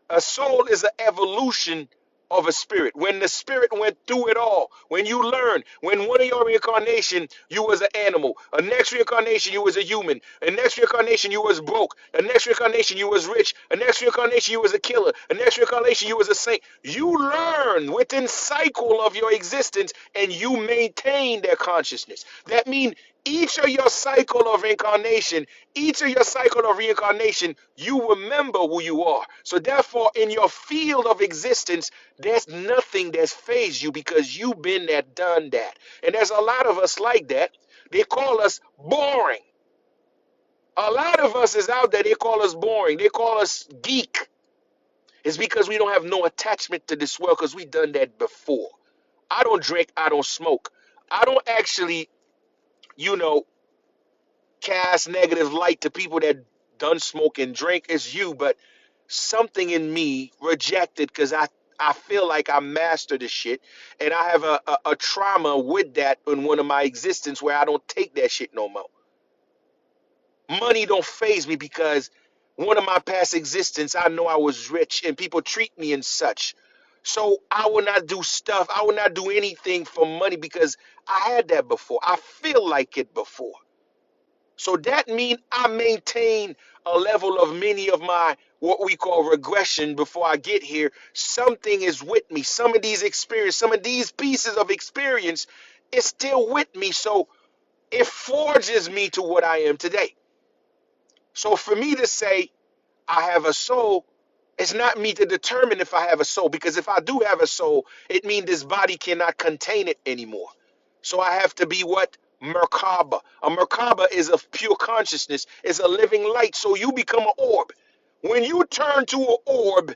A soul is an evolution of a spirit. When the spirit went through it all, when you learn, when one of your reincarnation you was an animal, a next reincarnation you was a human, a next reincarnation you was broke, a next reincarnation you was rich, a next reincarnation you was a killer, a next reincarnation you was a saint. You learn within cycle of your existence and you maintain their consciousness. That means each of your cycle of incarnation, each of your cycle of reincarnation, you remember who you are. So therefore, in your field of existence, there's nothing that's phased you because you've been there, done that. And there's a lot of us like that. They call us boring. A lot of us is out there, they call us boring. They call us geek. It's because we don't have no attachment to this world because we done that before. I don't drink, I don't smoke. I don't actually, you know, cast negative light to people that done smoke and drink, it's you, but something in me rejected because I feel like I mastered the shit, and I have a trauma with that in one of my existence where I don't take that shit no more. Money don't phase me because one of my past existence, I know I was rich and people treat me and such. So I will not do stuff. I will not do anything for money because I had that before. I feel like it before. So that means I maintain a level of many of my what we call regression before I get here. Something is with me. Some of these experience, some of these pieces of experience is still with me. So it forges me to what I am today. So for me to say I have a soul, it's not me to determine if I have a soul, because if I do have a soul, it means this body cannot contain it anymore. So I have to be what? Merkaba. A Merkaba is of pure consciousness, is a living light. So you become an orb. When you turn to an orb,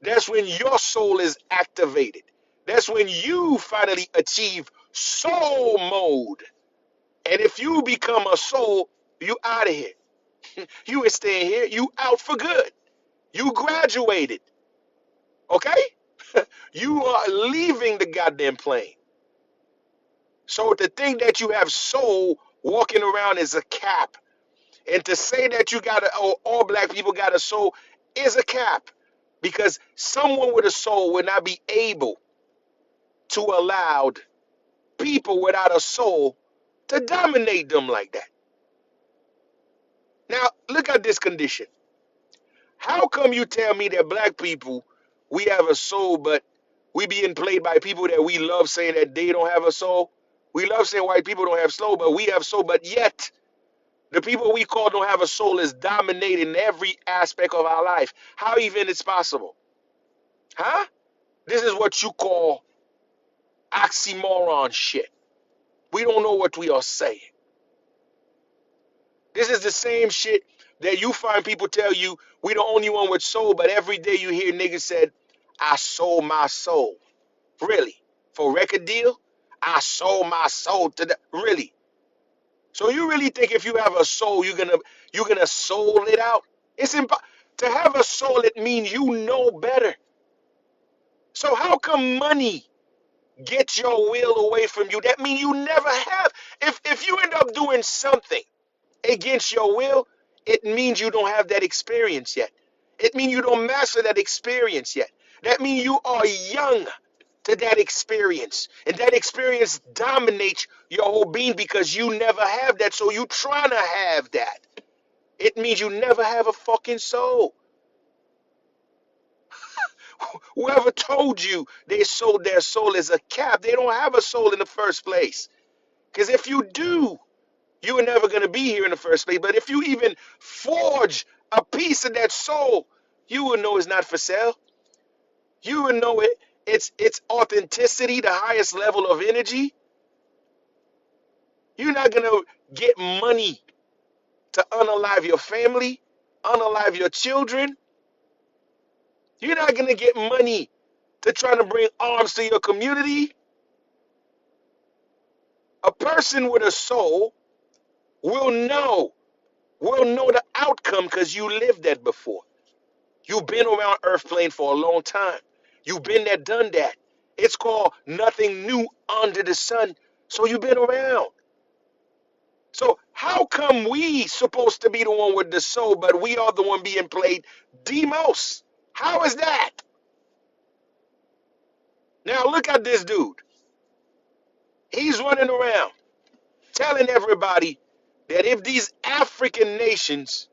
that's when your soul is activated. That's when you finally achieve soul mode. And if you become a soul, you out of here. You ain't staying here. You out for good. You graduated. Okay? You are leaving the goddamn plane. So to think that you have soul walking around is a cap. And to say that you got all black people got a soul is a cap. Because someone with a soul would not be able to allow people without a soul to dominate them like that. Now, look at this condition. How come you tell me that black people, we have a soul, but we being played by people that we love saying that they don't have a soul? We love saying white people don't have soul, but we have soul. But yet, the people we call don't have a soul is dominating every aspect of our life. How even it's possible? Huh? This is what you call oxymoron shit. We don't know what we are saying. This is the same shit that you find people tell you we the only one with soul, but every day you hear niggas said, I sold my soul. Really? For record deal? I sold my soul to the really. So you really think if you have a soul, you're gonna soul it out? It's impossible. To have a soul, it means you know better. So how come money gets your will away from you? That means you never have. If you end up doing something against your will, it means you don't have that experience yet. It means you don't master that experience yet. That means you are young to that experience. And that experience dominates your whole being because you never have that. So you trying to have that. It means you never have a fucking soul. Whoever told you they sold their soul as a cap, they don't have a soul in the first place. Because if you do, you were never going to be here in the first place. But if you even forge a piece of that soul, you will know it's not for sale. You will know it's authenticity, the highest level of energy. You're not going to get money to unalive your family, unalive your children. You're not going to get money to try to bring arms to your community. A person with a soul will know, the outcome because you lived that before. You've been around Earth plane for a long time. You've been there, done that. It's called nothing new under the sun. So you've been around. So how come we supposed to be the one with the soul, but we are the one being played the most? How is that? Now look at this dude. He's running around telling everybody that if these African nations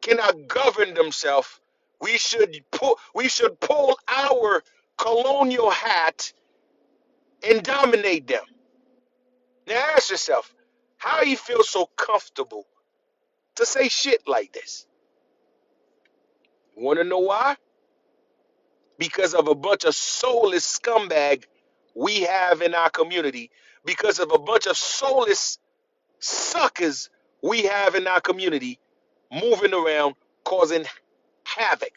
cannot govern themselves, we should pull our colonial hat and dominate them. Now ask yourself, how you feel so comfortable to say shit like this? You want to know why? Because of a bunch of soulless scumbag we have in our community, because of a bunch of soulless suckers we have in our community moving around causing havoc.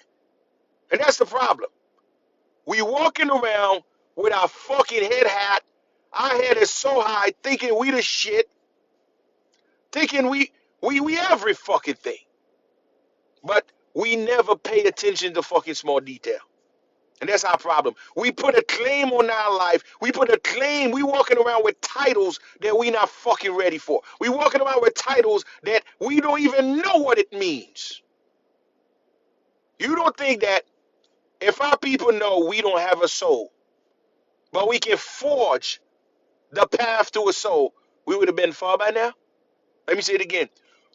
And that's the problem. We walking around with our fucking head hat, our head is so high, thinking we the shit, thinking we every fucking thing. But we never pay attention to fucking small detail. And that's our problem. We put a claim on our life. We put a claim. We walking around with titles that we not fucking ready for. We walking around with titles that we don't even know what it means. You don't think that if our people know we don't have a soul, but we can forge the path to a soul, we would have been far by now? Let me say it again.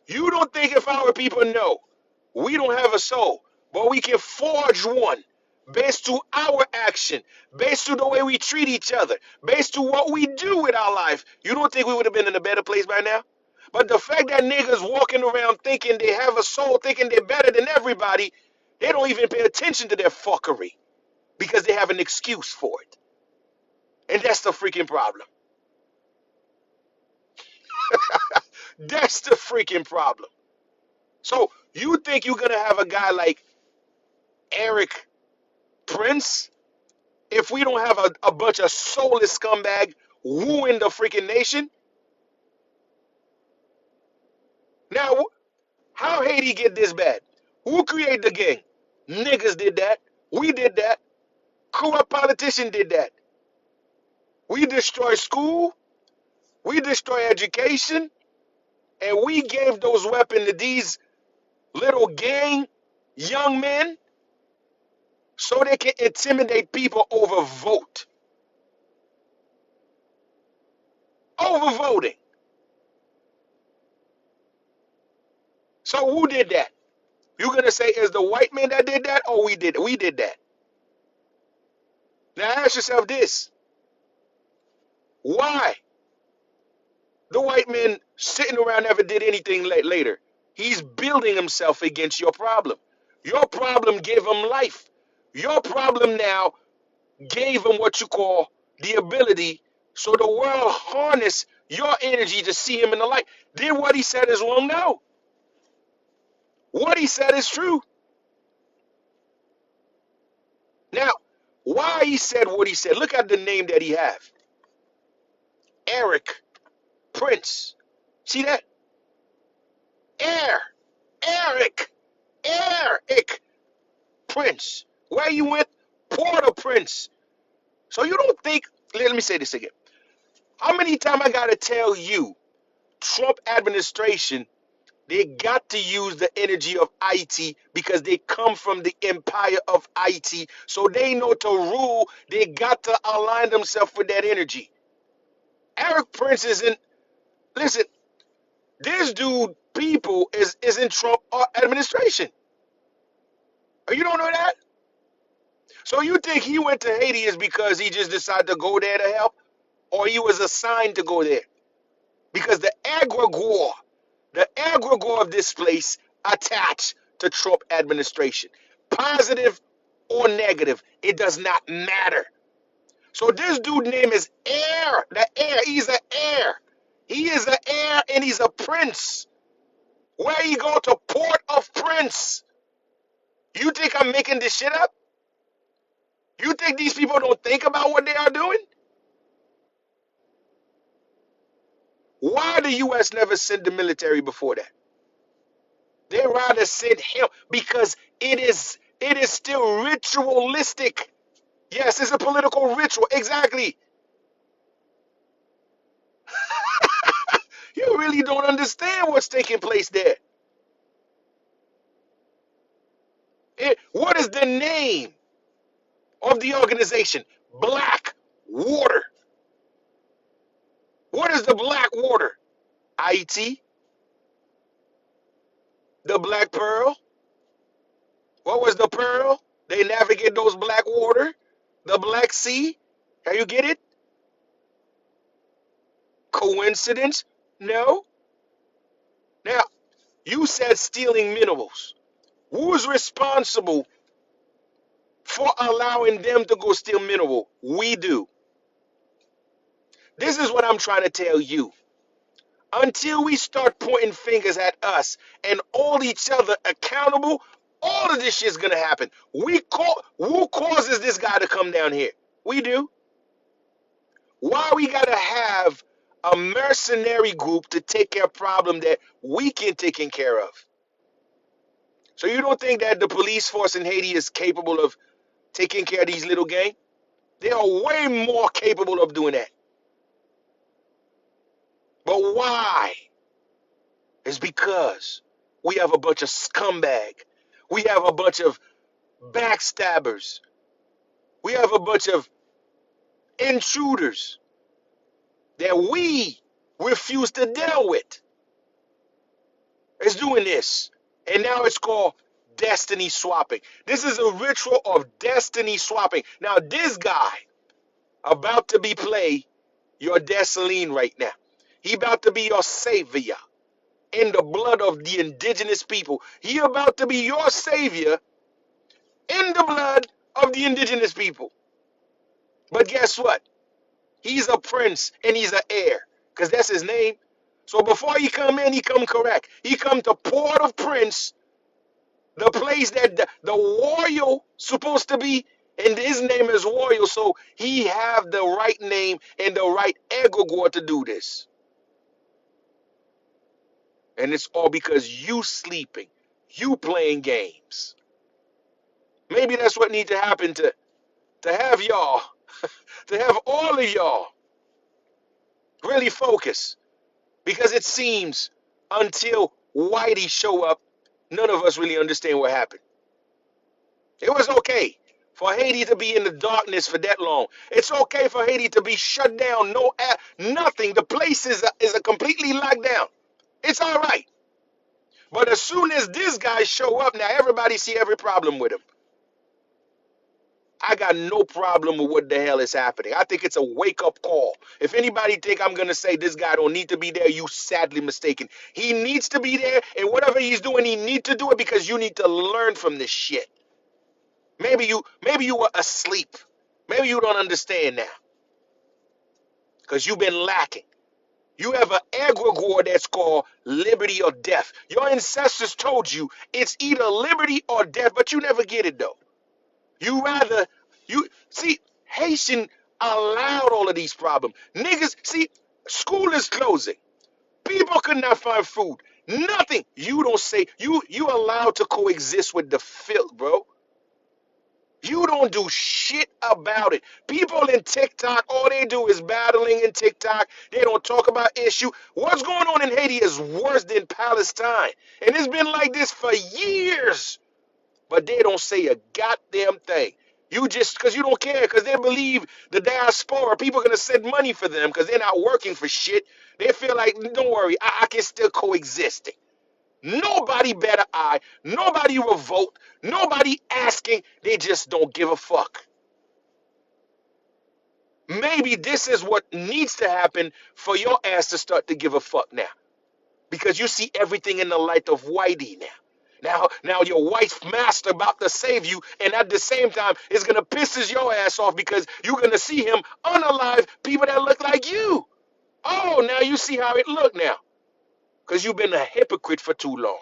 You don't think if our people know we don't have a soul, but we can forge one based to our action, based to the way we treat each other, based to what we do with our life, you don't think we would have been in a better place by now? But the fact that niggas walking around thinking they have a soul, thinking they're better than everybody, they don't even pay attention to their fuckery because they have an excuse for it. And that's the freaking problem. That's the freaking problem. So you think you're gonna have a guy like Eric Prince if we don't have a bunch of soulless scumbag wooing the freaking nation? Now, how Haiti get this bad? Who created the gang? Niggas did that. We did that. Corrupt politician did that. We destroy school. We destroy education. And we gave those weapons to these little gang young men so they can intimidate people over vote. Over voting. So who did that? You're gonna say is the white man that did that, or we did it? We did that. Now ask yourself this: why the white man sitting around never did anything later? He's building himself against your problem. Your problem gave him life. Your problem now gave him what you call the ability, so the world harness your energy to see him in the light. Did what he said is wrong? No. What he said is true. Now, why he said what he said? Look at the name that he have. Eric Prince. See that? Air. Eric. Eric Prince. Where you went? Port-au-Prince. So you don't think, let me say this again. How many times I gotta tell you, Trump administration, they got to use the energy of IT because they come from the empire of IT. So they know to rule, they got to align themselves with that energy. Eric Prince isn't, listen, this dude, people, is in Trump administration. Oh, you don't know that? So you think he went to Haiti is because he just decided to go there to help? Or he was assigned to go there? Because the egregore of this place attached to Trump administration. Positive or negative, it does not matter. So this dude name is Heir. The heir, he's an heir. He is an heir and he's a prince. Where you go to Port-au-Prince? You think I'm making this shit up? You think these people don't think about what they are doing? Why the U.S. never sent the military before that? They rather send him because it is still ritualistic. Yes, it's a political ritual. Exactly. You really don't understand what's taking place there. What is the name of the organization? Black Water. What is the Black Water? IT, the Black Pearl. What was the Pearl? They navigate those Black Water, the Black Sea. Can you get it? Coincidence? No. Now, you said stealing minerals. Who is responsible for allowing them to go steal mineral? We do. This is what I'm trying to tell you. Until we start pointing fingers at us and hold each other accountable, all of this shit's gonna happen. Who causes this guy to come down here? We do. Why we gotta have a mercenary group to take care of problem that we can take care of? So you don't think that the police force in Haiti is capable of taking care of these little gangs? They are way more capable of doing that. But why? It's because we have a bunch of scumbag. We have a bunch of backstabbers. We have a bunch of intruders that we refuse to deal with. It's doing this. And now it's called destiny swapping. This is a ritual of destiny swapping. Now, this guy about to be play your Dessalines right now. He about to be your savior in the blood of the indigenous people. He about to be your savior in the blood of the indigenous people. But guess what? He's a prince and he's an heir, because that's his name. So before he come in, he come correct. He come to Port-au-Prince, the place that the royal supposed to be, and his name is royal, so he have the right name and the right egregore to do this. And it's all because you sleeping, you playing games. Maybe that's what need to happen to have y'all, to have all of y'all really focus. Because it seems until Whitey show up, none of us really understand what happened. It was okay for Haiti to be in the darkness for that long. It's okay for Haiti to be shut down, no air, nothing. The place is a completely locked down. It's all right. But as soon as this guy show up, now everybody see every problem with him. I got no problem with what the hell is happening. I think it's a wake-up call. If anybody think I'm going to say this guy don't need to be there, you sadly mistaken. He needs to be there, and whatever he's doing, he need to do it because you need to learn from this shit. Maybe you were asleep. Maybe you don't understand now because you've been lacking. You have an egregore that's called liberty or death. Your ancestors told you it's either liberty or death, but you never get it though. You rather, you see, Haitian allowed all of these problems. Niggas, see, school is closing. People could not find food. Nothing. You don't say, you allowed to coexist with the filth, bro. You don't do shit about it. People in TikTok, all they do is battling in TikTok. They don't talk about issue. What's going on in Haiti is worse than Palestine. And it's been like this for years. But they don't say a goddamn thing. You just, because you don't care, because they believe the diaspora, people are going to send money for them because they're not working for shit. They feel like, don't worry, I can still coexist. Nobody better eye, nobody revolt, nobody asking, they just don't give a fuck. Maybe this is what needs to happen for your ass to start to give a fuck now. Because you see everything in the light of Whitey now. Now your wife's master about to save you, and at the same time, it's gonna piss your ass off because you're gonna see him unalive people that look like you. Oh, now you see how it look now. Because you've been a hypocrite for too long.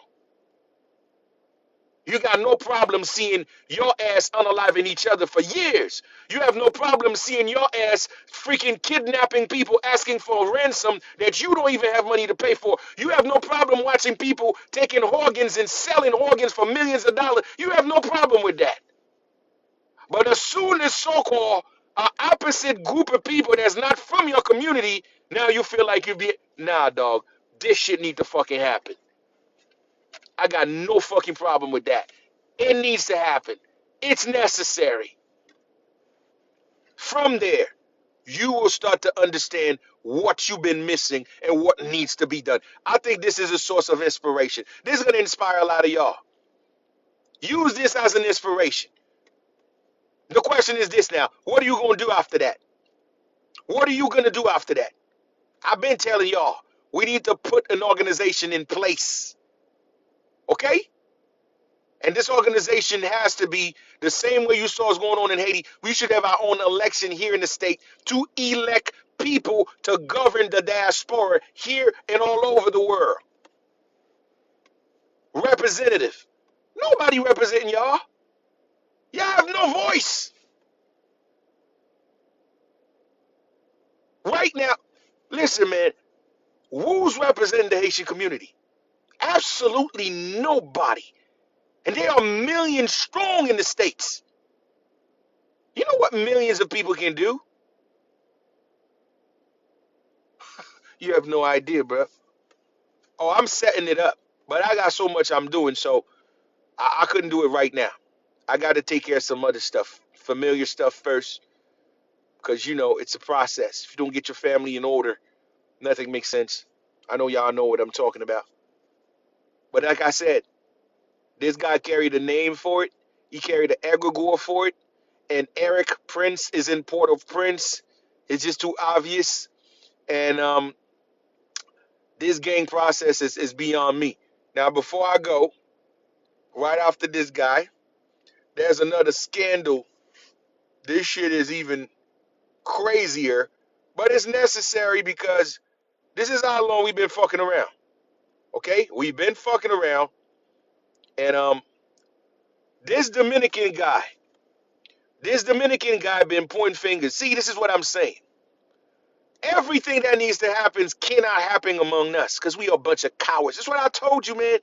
You got no problem seeing your ass unaliving each other for years. You have no problem seeing your ass freaking kidnapping people, asking for a ransom that you don't even have money to pay for. You have no problem watching people taking organs and selling organs for millions of dollars. You have no problem with that. But as soon as so-called opposite group of people that's not from your community, now you feel like you be, nah, dog, this shit need to fucking happen. I got no fucking problem with that. It needs to happen. It's necessary. From there, you will start to understand what you've been missing and what needs to be done. I think this is a source of inspiration. This is going to inspire a lot of y'all. Use this as an inspiration. The question is this now. What are you going to do after that? What are you going to do after that? I've been telling y'all, we need to put an organization in place. Okay? And this organization has to be the same way you saw is going on in Haiti. We should have our own election here in the state to elect people to govern the diaspora here and all over the world. Representative. Nobody representing y'all. Y'all have no voice. Right now, listen, man, who's representing the Haitian community? Absolutely nobody. And they are millions strong in the States. You know what millions of people can do? You have no idea, bro. Oh, I'm setting it up. But I got so much I'm doing, so I couldn't do it right now. I got to take care of some other stuff, familiar stuff first, because, it's a process. If you don't get your family in order, nothing makes sense. I know y'all know what I'm talking about. But like I said, this guy carried a name for it. He carried an egregore for it. And Eric Prince is in Port-au-Prince. It's just too obvious. And this gang process is beyond me. Now, before I go, right after this guy, there's another scandal. This shit is even crazier, but it's necessary because this is how long we've been fucking around. Okay? We've been fucking around, and this Dominican guy, been pointing fingers. See, this is what I'm saying. Everything that needs to happen cannot happen among us because we are a bunch of cowards. That's what I told you, man.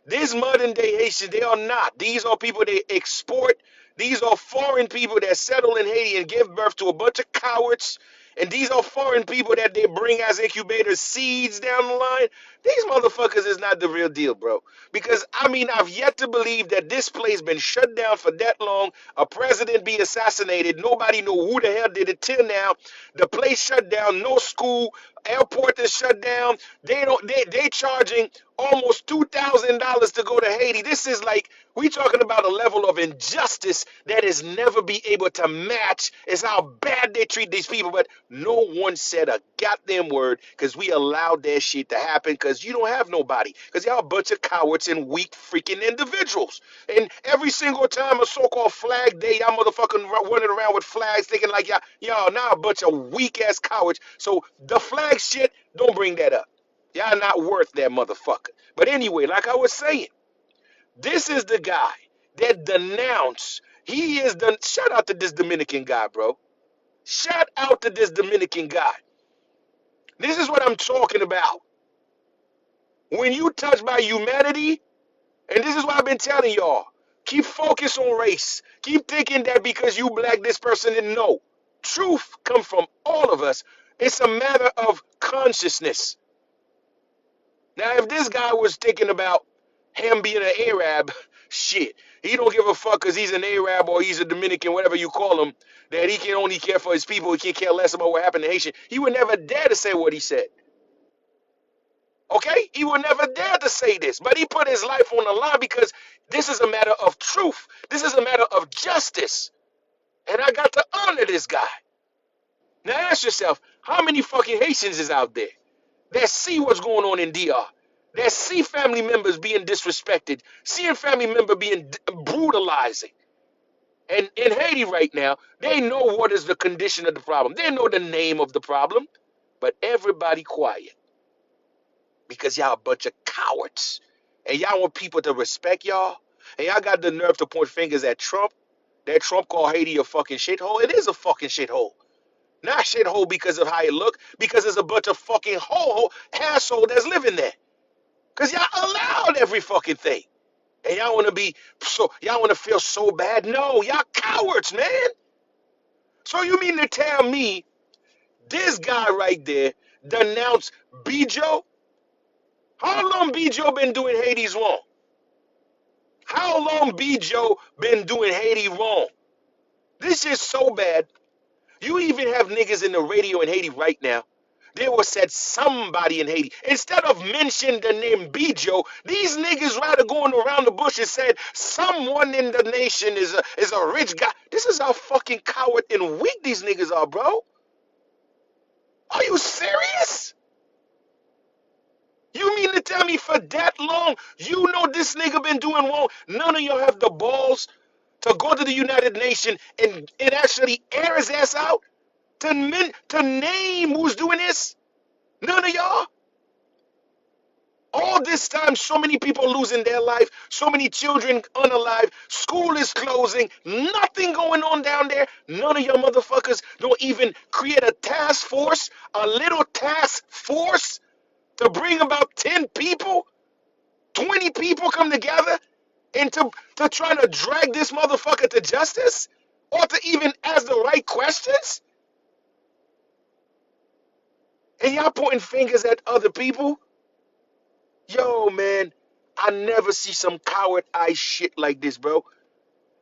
These modern day Haitians, they are not. These are people they export. These are foreign people that settle in Haiti and give birth to a bunch of cowards. And these are foreign people that they bring as incubator seeds down the line. These motherfuckers is not the real deal, bro. Because, I've yet to believe that this place been shut down for that long. A president be assassinated. Nobody know who the hell did it till now. The place shut down. No school. Airport is shut down. They charging almost $2,000 to go to Haiti. This is like, we talking about a level of injustice that is never be able to match is how bad they treat these people. But no one said a goddamn word because we allowed that shit to happen because you don't have nobody. Because y'all a bunch of cowards and weak freaking individuals. And every single time a so-called flag day, y'all motherfucking running around with flags thinking like y'all now a bunch of weak-ass cowards. So the flag shit, don't bring that up. Y'all not worth that motherfucker. But anyway, like I was saying, this is the guy that denounced. He is the shout out to this Dominican guy, bro. Shout out to this Dominican guy. This is what I'm talking about. When you touched by humanity, and this is what I've been telling y'all. Keep focused on race. Keep thinking that because you black, this person didn't know. Truth come from all of us. It's a matter of consciousness. Now, if this guy was thinking about him being an Arab, shit, he don't give a fuck because he's an Arab or he's a Dominican, whatever you call him, that he can only care for his people. He can't care less about what happened to Haitian. He would never dare to say what he said. Okay? He would never dare to say this. But he put his life on the line because this is a matter of truth. This is a matter of justice. And I got to honor this guy. Now ask yourself, how many fucking Haitians is out there that see what's going on in DR? That see family members being disrespected, seeing family member being brutalizing. And in Haiti right now, they know what is the condition of the problem. They know the name of the problem, but everybody quiet because y'all a bunch of cowards. And y'all want people to respect y'all. And y'all got the nerve to point fingers at Trump. That Trump called Haiti a fucking shithole. It is a fucking shithole. Not shithole because of how it look, because there's a bunch of fucking asshole that's living there. Because y'all allowed every fucking thing. And y'all want to y'all want to feel so bad? No, y'all cowards, man. So you mean to tell me this guy right there denounced Bijo? How long Bijo been doing Haiti's wrong? How long Bijo been doing Haiti wrong? This is so bad. You even have niggas in the radio in Haiti right now. They will said somebody in Haiti. Instead of mentioning the name Bijo, these niggas rather going around the bush and said someone in the nation is a rich guy. This is how fucking coward and weak these niggas are, bro. Are you serious? You mean to tell me for that long, you know this nigga been doing wrong? None of y'all have the balls to go to the United Nations and actually air his ass out? To name who's doing this? None of y'all? All this time, so many people losing their life, so many children unalive, school is closing, nothing going on down there. None of y'all motherfuckers don't even create a task force, a little task force to bring about 10 people, 20 people come together and to trying to drag this motherfucker to justice or to even ask the right questions, and y'all pointing fingers at other people. Yo, man, I never see some coward eye shit like this, bro.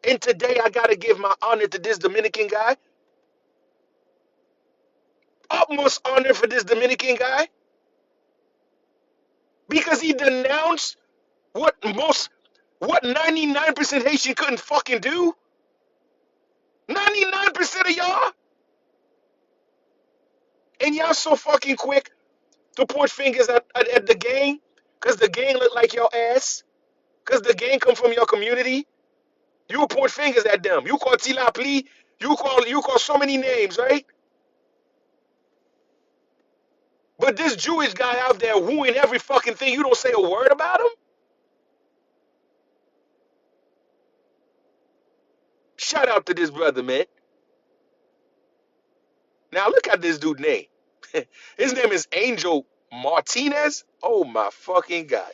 And today I gotta give my honor to this Dominican guy, utmost honor for this Dominican guy, because he denounced what 99% Haitian couldn't fucking do. 99% of y'all, and y'all so fucking quick to point fingers at the gang, cause the gang look like your ass, cause the gang come from your community. You point fingers at them. You call Tilapli. You call so many names, right? But this Jewish guy out there wooing every fucking thing, you don't say a word about him? Shout out to this brother, man. Now look at this dude's name. His name is Angel Martinez. Oh my fucking God.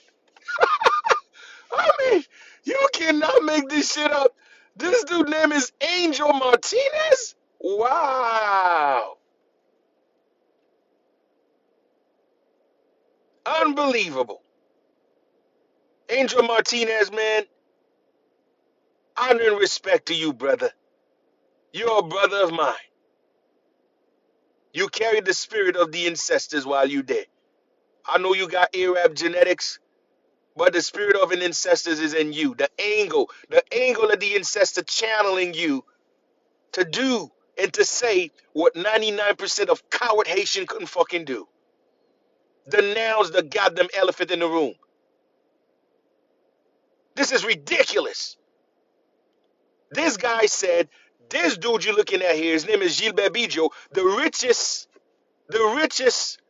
I mean, you cannot make this shit up. This dude's name is Angel Martinez? Wow. Unbelievable. Angel Martinez, man, honor and respect to you, brother. You're a brother of mine. You carried the spirit of the ancestors while you did. I know you got Arab genetics, but the spirit of an ancestors is in you. The angle of the ancestor channeling you to do and to say what 99% of coward Haitian couldn't fucking do. Denounce the goddamn elephant in the room. This is ridiculous. This guy said, this dude you're looking at here, his name is Gilbert Bijo, the richest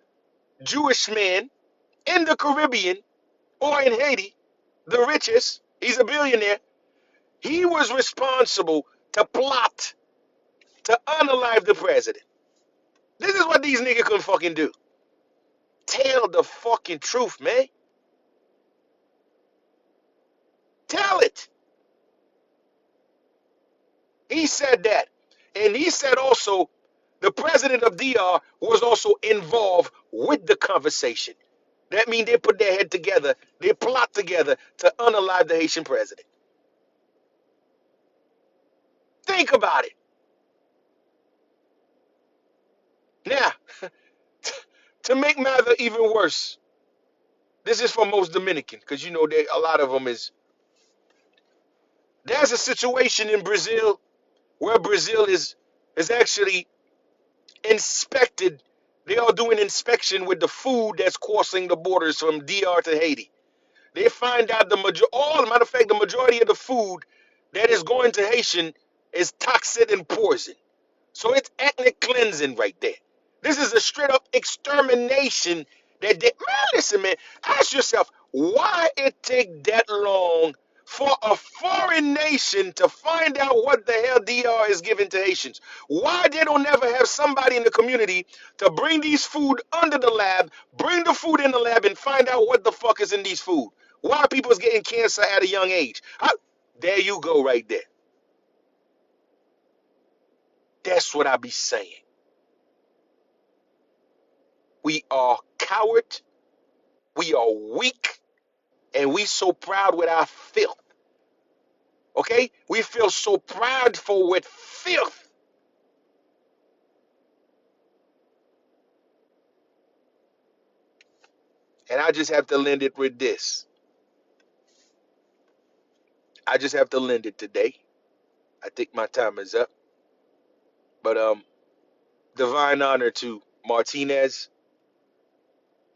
Jewish man in the Caribbean or in Haiti, the richest, he's a billionaire. He was responsible to plot to unalive the president. This is what these niggas couldn't fucking do. Tell the fucking truth, man. Tell it. He said that. And he said also the president of DR was also involved with the conversation. That means they put their head together, they plot together to unalive the Haitian president. Think about it. Now, to make matter even worse, this is for most Dominican, because you know a lot of them there's a situation in Brazil where Brazil is actually inspected. They are doing inspection with the food that's crossing the borders from DR to Haiti. They find out matter of fact, the majority of the food that is going to Haitian is toxic and poison. So it's ethnic cleansing right there. This is a straight up extermination man, listen, man, ask yourself why it take that long for a foreign nation to find out what the hell DR is giving to Haitians. Why they don't never have somebody in the community to bring these food under the lab, bring the food in the lab and find out what the fuck is in these food. Why people's getting cancer at a young age. There you go right there. That's what I be saying. We are coward, we are weak, and we so proud with our filth. Okay? We feel so proud for with filth. And I just have to lend it with this. I just have to lend it today. I think my time is up. But divine honor to Martinez.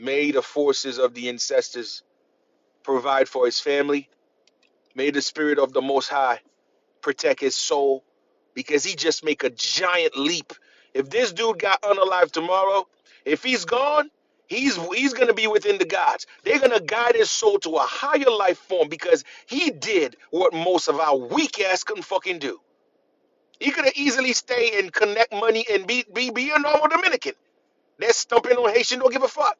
May the forces of the ancestors provide for his family. May the spirit of the Most High protect his soul, because he just make a giant leap. If this dude got unalive tomorrow, if he's gone, he's gonna be within the gods. They're gonna guide his soul to a higher life form, because he did what most of our weak ass couldn't fucking do. He could have easily stayed and connect money and be a normal Dominican. They're stumping on Haitian, don't give a fuck.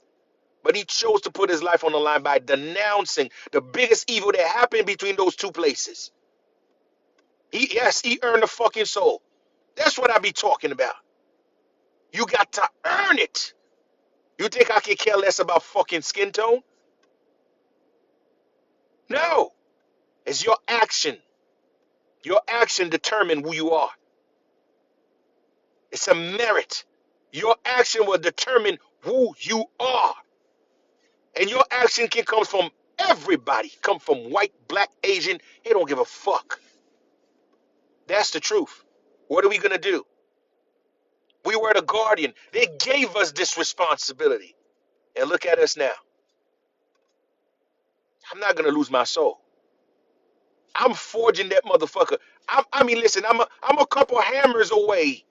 But he chose to put his life on the line by denouncing the biggest evil that happened between those two places. Yes, he earned the fucking soul. That's what I be talking about. You got to earn it. You think I can care less about fucking skin tone? No. It's your action. Your action determine who you are. It's a merit. Your action will determine who you are. And your action can come from everybody. Come from white, black, Asian. He don't give a fuck. That's the truth. What are we going to do? We were the guardian. They gave us this responsibility. And look at us now. I'm not going to lose my soul. I'm forging that motherfucker. I mean, listen, I'm a couple hammers away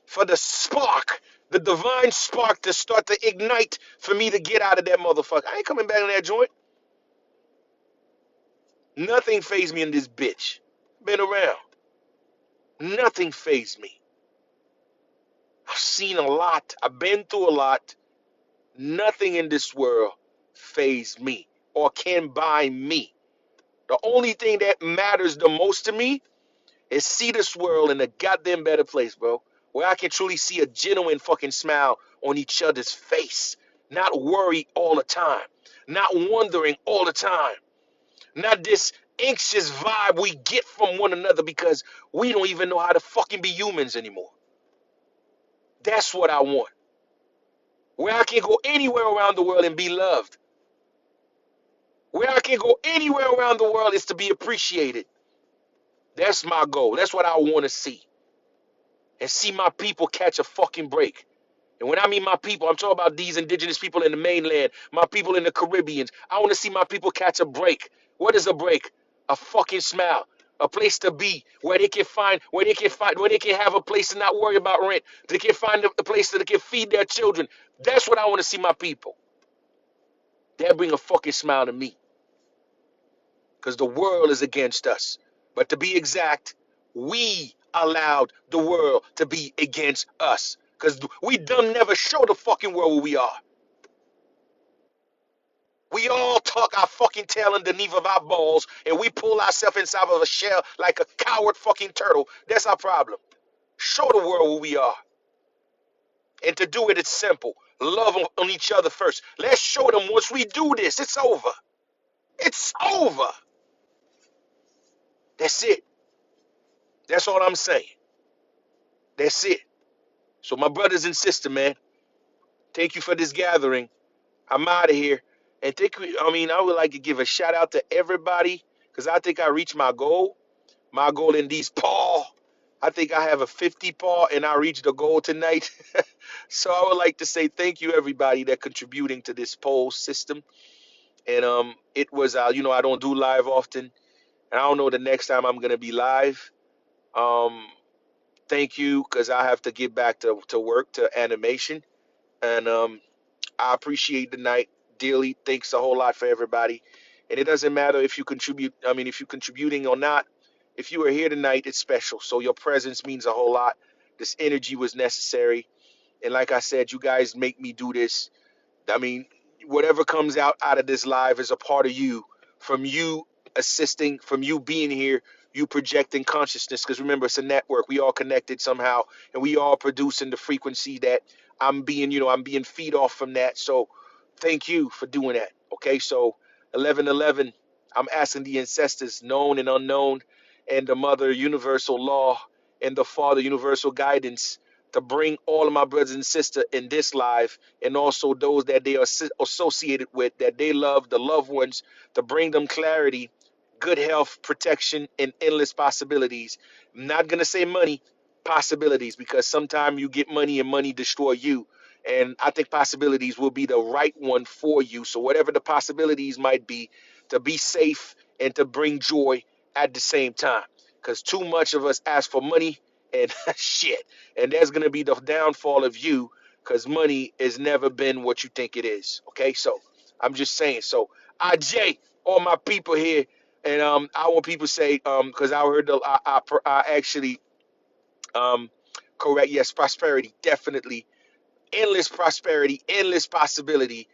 for the spark, the divine spark to start to ignite for me to get out of that motherfucker. I ain't coming back in that joint. Nothing fazed me in this bitch. Been around. Nothing fazed me. I've seen a lot. I've been through a lot. Nothing in this world fazed me or can buy me. The only thing that matters the most to me is see this world in a goddamn better place, bro. Where I can truly see a genuine fucking smile on each other's face. Not worry all the time. Not wondering all the time. Not this anxious vibe we get from one another because we don't even know how to fucking be humans anymore. That's what I want. Where I can go anywhere around the world and be loved. Where I can go anywhere around the world is to be appreciated. That's my goal. That's what I want to see. And see my people catch a fucking break. And when I mean my people, I'm talking about these indigenous people in the mainland, my people in the Caribbeans. I want to see my people catch a break. What is a break? A fucking smile. A place to be where they can where they can have a place to not worry about rent. They can find a place that they can feed their children. That's what I want to see my people. That bring a fucking smile to me. Because the world is against us. But to be exact, we allowed the world to be against us. Because we done never show the fucking world who we are. We all tuck our fucking tail underneath of our balls and we pull ourselves inside of a shell like a coward fucking turtle. That's our problem. Show the world who we are. And to do it, it's simple. Love on each other first. Let's show them once we do this, it's over. It's over. That's it. That's all I'm saying. That's it. So my brothers and sisters, man, thank you for this gathering. I'm out of here. And I would like to give a shout out to everybody because I think I reached my goal. My goal in these paw. I think I have a 50 paw and I reached the goal tonight. So I would like to say thank you everybody that contributing to this poll system. And it was I don't do live often. And I don't know the next time I'm gonna be live. Um Thank you because I have to get back to work to animation. And I appreciate the night dearly. Thanks a whole lot for everybody. And it doesn't matter if you contribute, if you're contributing or not. If you are here tonight, it's special. So your presence means a whole lot. This energy was necessary. And like I said, you guys make me do this. I mean, whatever comes out of this live is a part of you, from you assisting, from you being here, you projecting consciousness. Because remember, it's a network. We all connected somehow, and we all producing the frequency that I'm being feed off from that. So thank you for doing that. Okay, so 1111, I'm asking the ancestors, known and unknown, and the mother universal law, and the father universal guidance, to bring all of my brothers and sisters in this life and also those that they are associated with, that they love, the loved ones, to bring them clarity, good health, protection, and endless possibilities. I'm not going to say money, possibilities, because sometimes you get money and money destroy you. And I think possibilities will be the right one for you. So whatever the possibilities might be, to be safe and to bring joy at the same time. Because too much of us ask for money and shit. And that's going to be the downfall of you, because money has never been what you think it is. Okay, so I'm just saying. So IJ, all my people here, and I want people to say, because I heard I actually correct. Yes, prosperity, definitely, endless prosperity, endless possibility.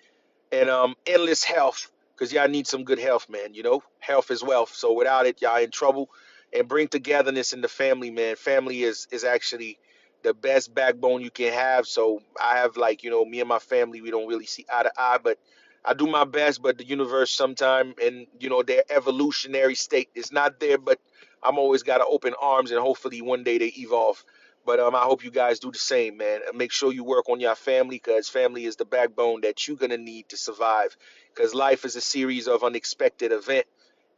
and endless health, because y'all need some good health, man. You know, health is wealth. So without it, y'all in trouble. And bring togetherness in the family, man. Family is actually the best backbone you can have. So I have, like, me and my family, we don't really see eye to eye, but I do my best. But the universe sometime, and their evolutionary state is not there, but I'm always got to open arms, and hopefully one day they evolve. But I hope you guys do the same, man. Make sure you work on your family, because family is the backbone that you're gonna need to survive. Because life is a series of unexpected events,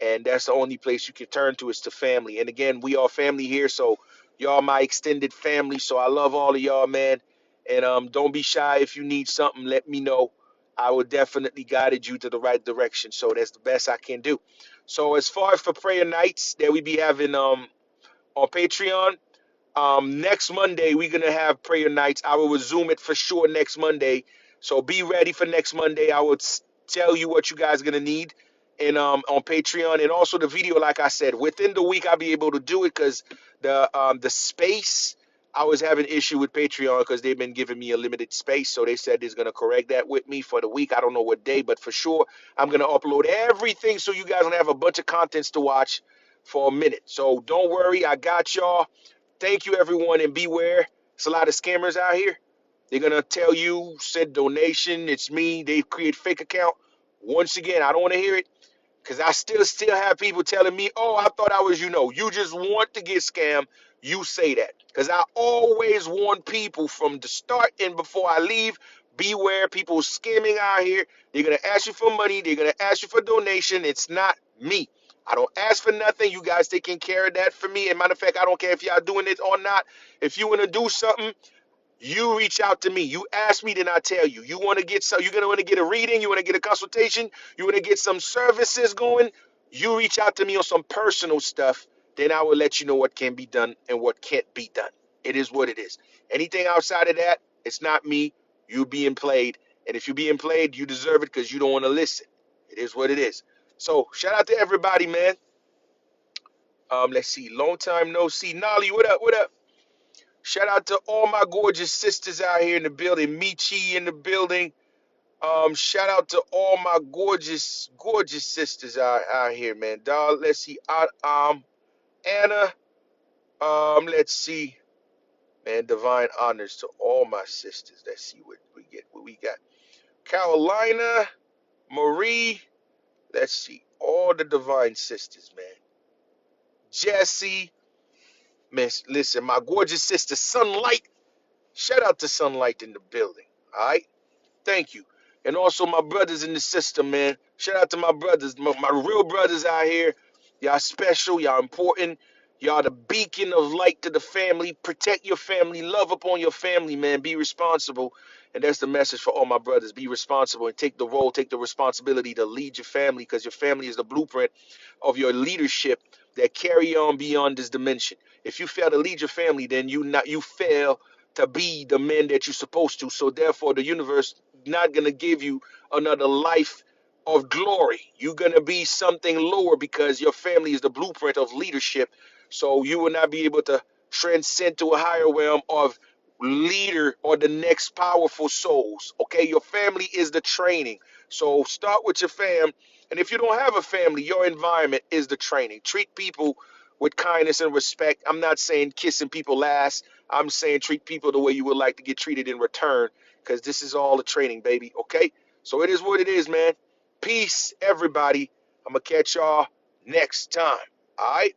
and that's the only place you can turn to is to family. And again, we are family here, so y'all my extended family. So I love all of y'all, man. And don't be shy. If you need something, let me know. I will definitely guide you to the right direction. So that's the best I can do. So as far as for prayer nights that we be having on Patreon, next Monday we're gonna have prayer nights. I will resume it for sure next Monday. So be ready for next Monday. I will tell you what you guys are gonna need, and on Patreon, and also the video. Like I said, within the week I'll be able to do it, because the space, I was having issue with Patreon because they've been giving me a limited space. So they said they're gonna correct that with me for the week. I don't know what day, but for sure I'm gonna upload everything so you guys gonna have a bunch of contents to watch for a minute. So don't worry, I got y'all. Thank you, everyone, and beware. There's a lot of scammers out here. They're gonna tell you, send donation. It's me. They create fake account. Once again, I don't want to hear it, because I still have people telling me, "Oh, I thought I was, you just want to get scammed." You say that, because I always warn people from the start and before I leave. Beware, people scamming out here. They're gonna ask you for money. They're gonna ask you for donation. It's not me. I don't ask for nothing. You guys taking care of that for me. And matter of fact, I don't care if y'all doing it or not. If you want to do something, you reach out to me. You ask me, then I tell you. You want to get some, you're gonna want to get a reading, you want to get a consultation, you want to get some services going, you reach out to me on some personal stuff, then I will let you know what can be done and what can't be done. It is what it is. Anything outside of that, it's not me. You being played. And if you're being played, you deserve it, because you don't want to listen. It is what it is. So shout out to everybody, man. Let's see. Long time no see. Nolly, what up? What up? Shout out to all my gorgeous sisters out here in the building. Michi in the building. Shout out to all my gorgeous sisters out here, man. Dog, let's see. Anna. Let's see. Man, divine honors to all my sisters. Let's see what we get. What we got. Carolina, Marie. Let's see. All the divine sisters, man. Jesse. Miss, listen, my gorgeous sister, Sunlight. Shout out to Sunlight in the building. All right. Thank you. And also my brothers in the system, man. Shout out to my brothers, my real brothers out here. Y'all special, y'all important. Y'all the beacon of light to the family. Protect your family, love upon your family, man. Be responsible. And that's the message for all my brothers. Be responsible and take the role, take the responsibility to lead your family, because your family is the blueprint of your leadership that carry on beyond this dimension. If you fail to lead your family, then you fail to be the man that you're supposed to. So therefore the universe not gonna give you another life of glory. You're gonna be something lower, because your family is the blueprint of leadership. So you will not be able to transcend to a higher realm of leader or the next powerful souls. Okay, your family is the training. So start with your fam. And if you don't have a family, your environment is the training. Treat people with kindness and respect. I'm not saying kissing people last. I'm saying treat people the way you would like to get treated in return, because this is all the training, baby. Okay? So it is what it is, man. Peace, everybody. I'm going to catch y'all next time. All right?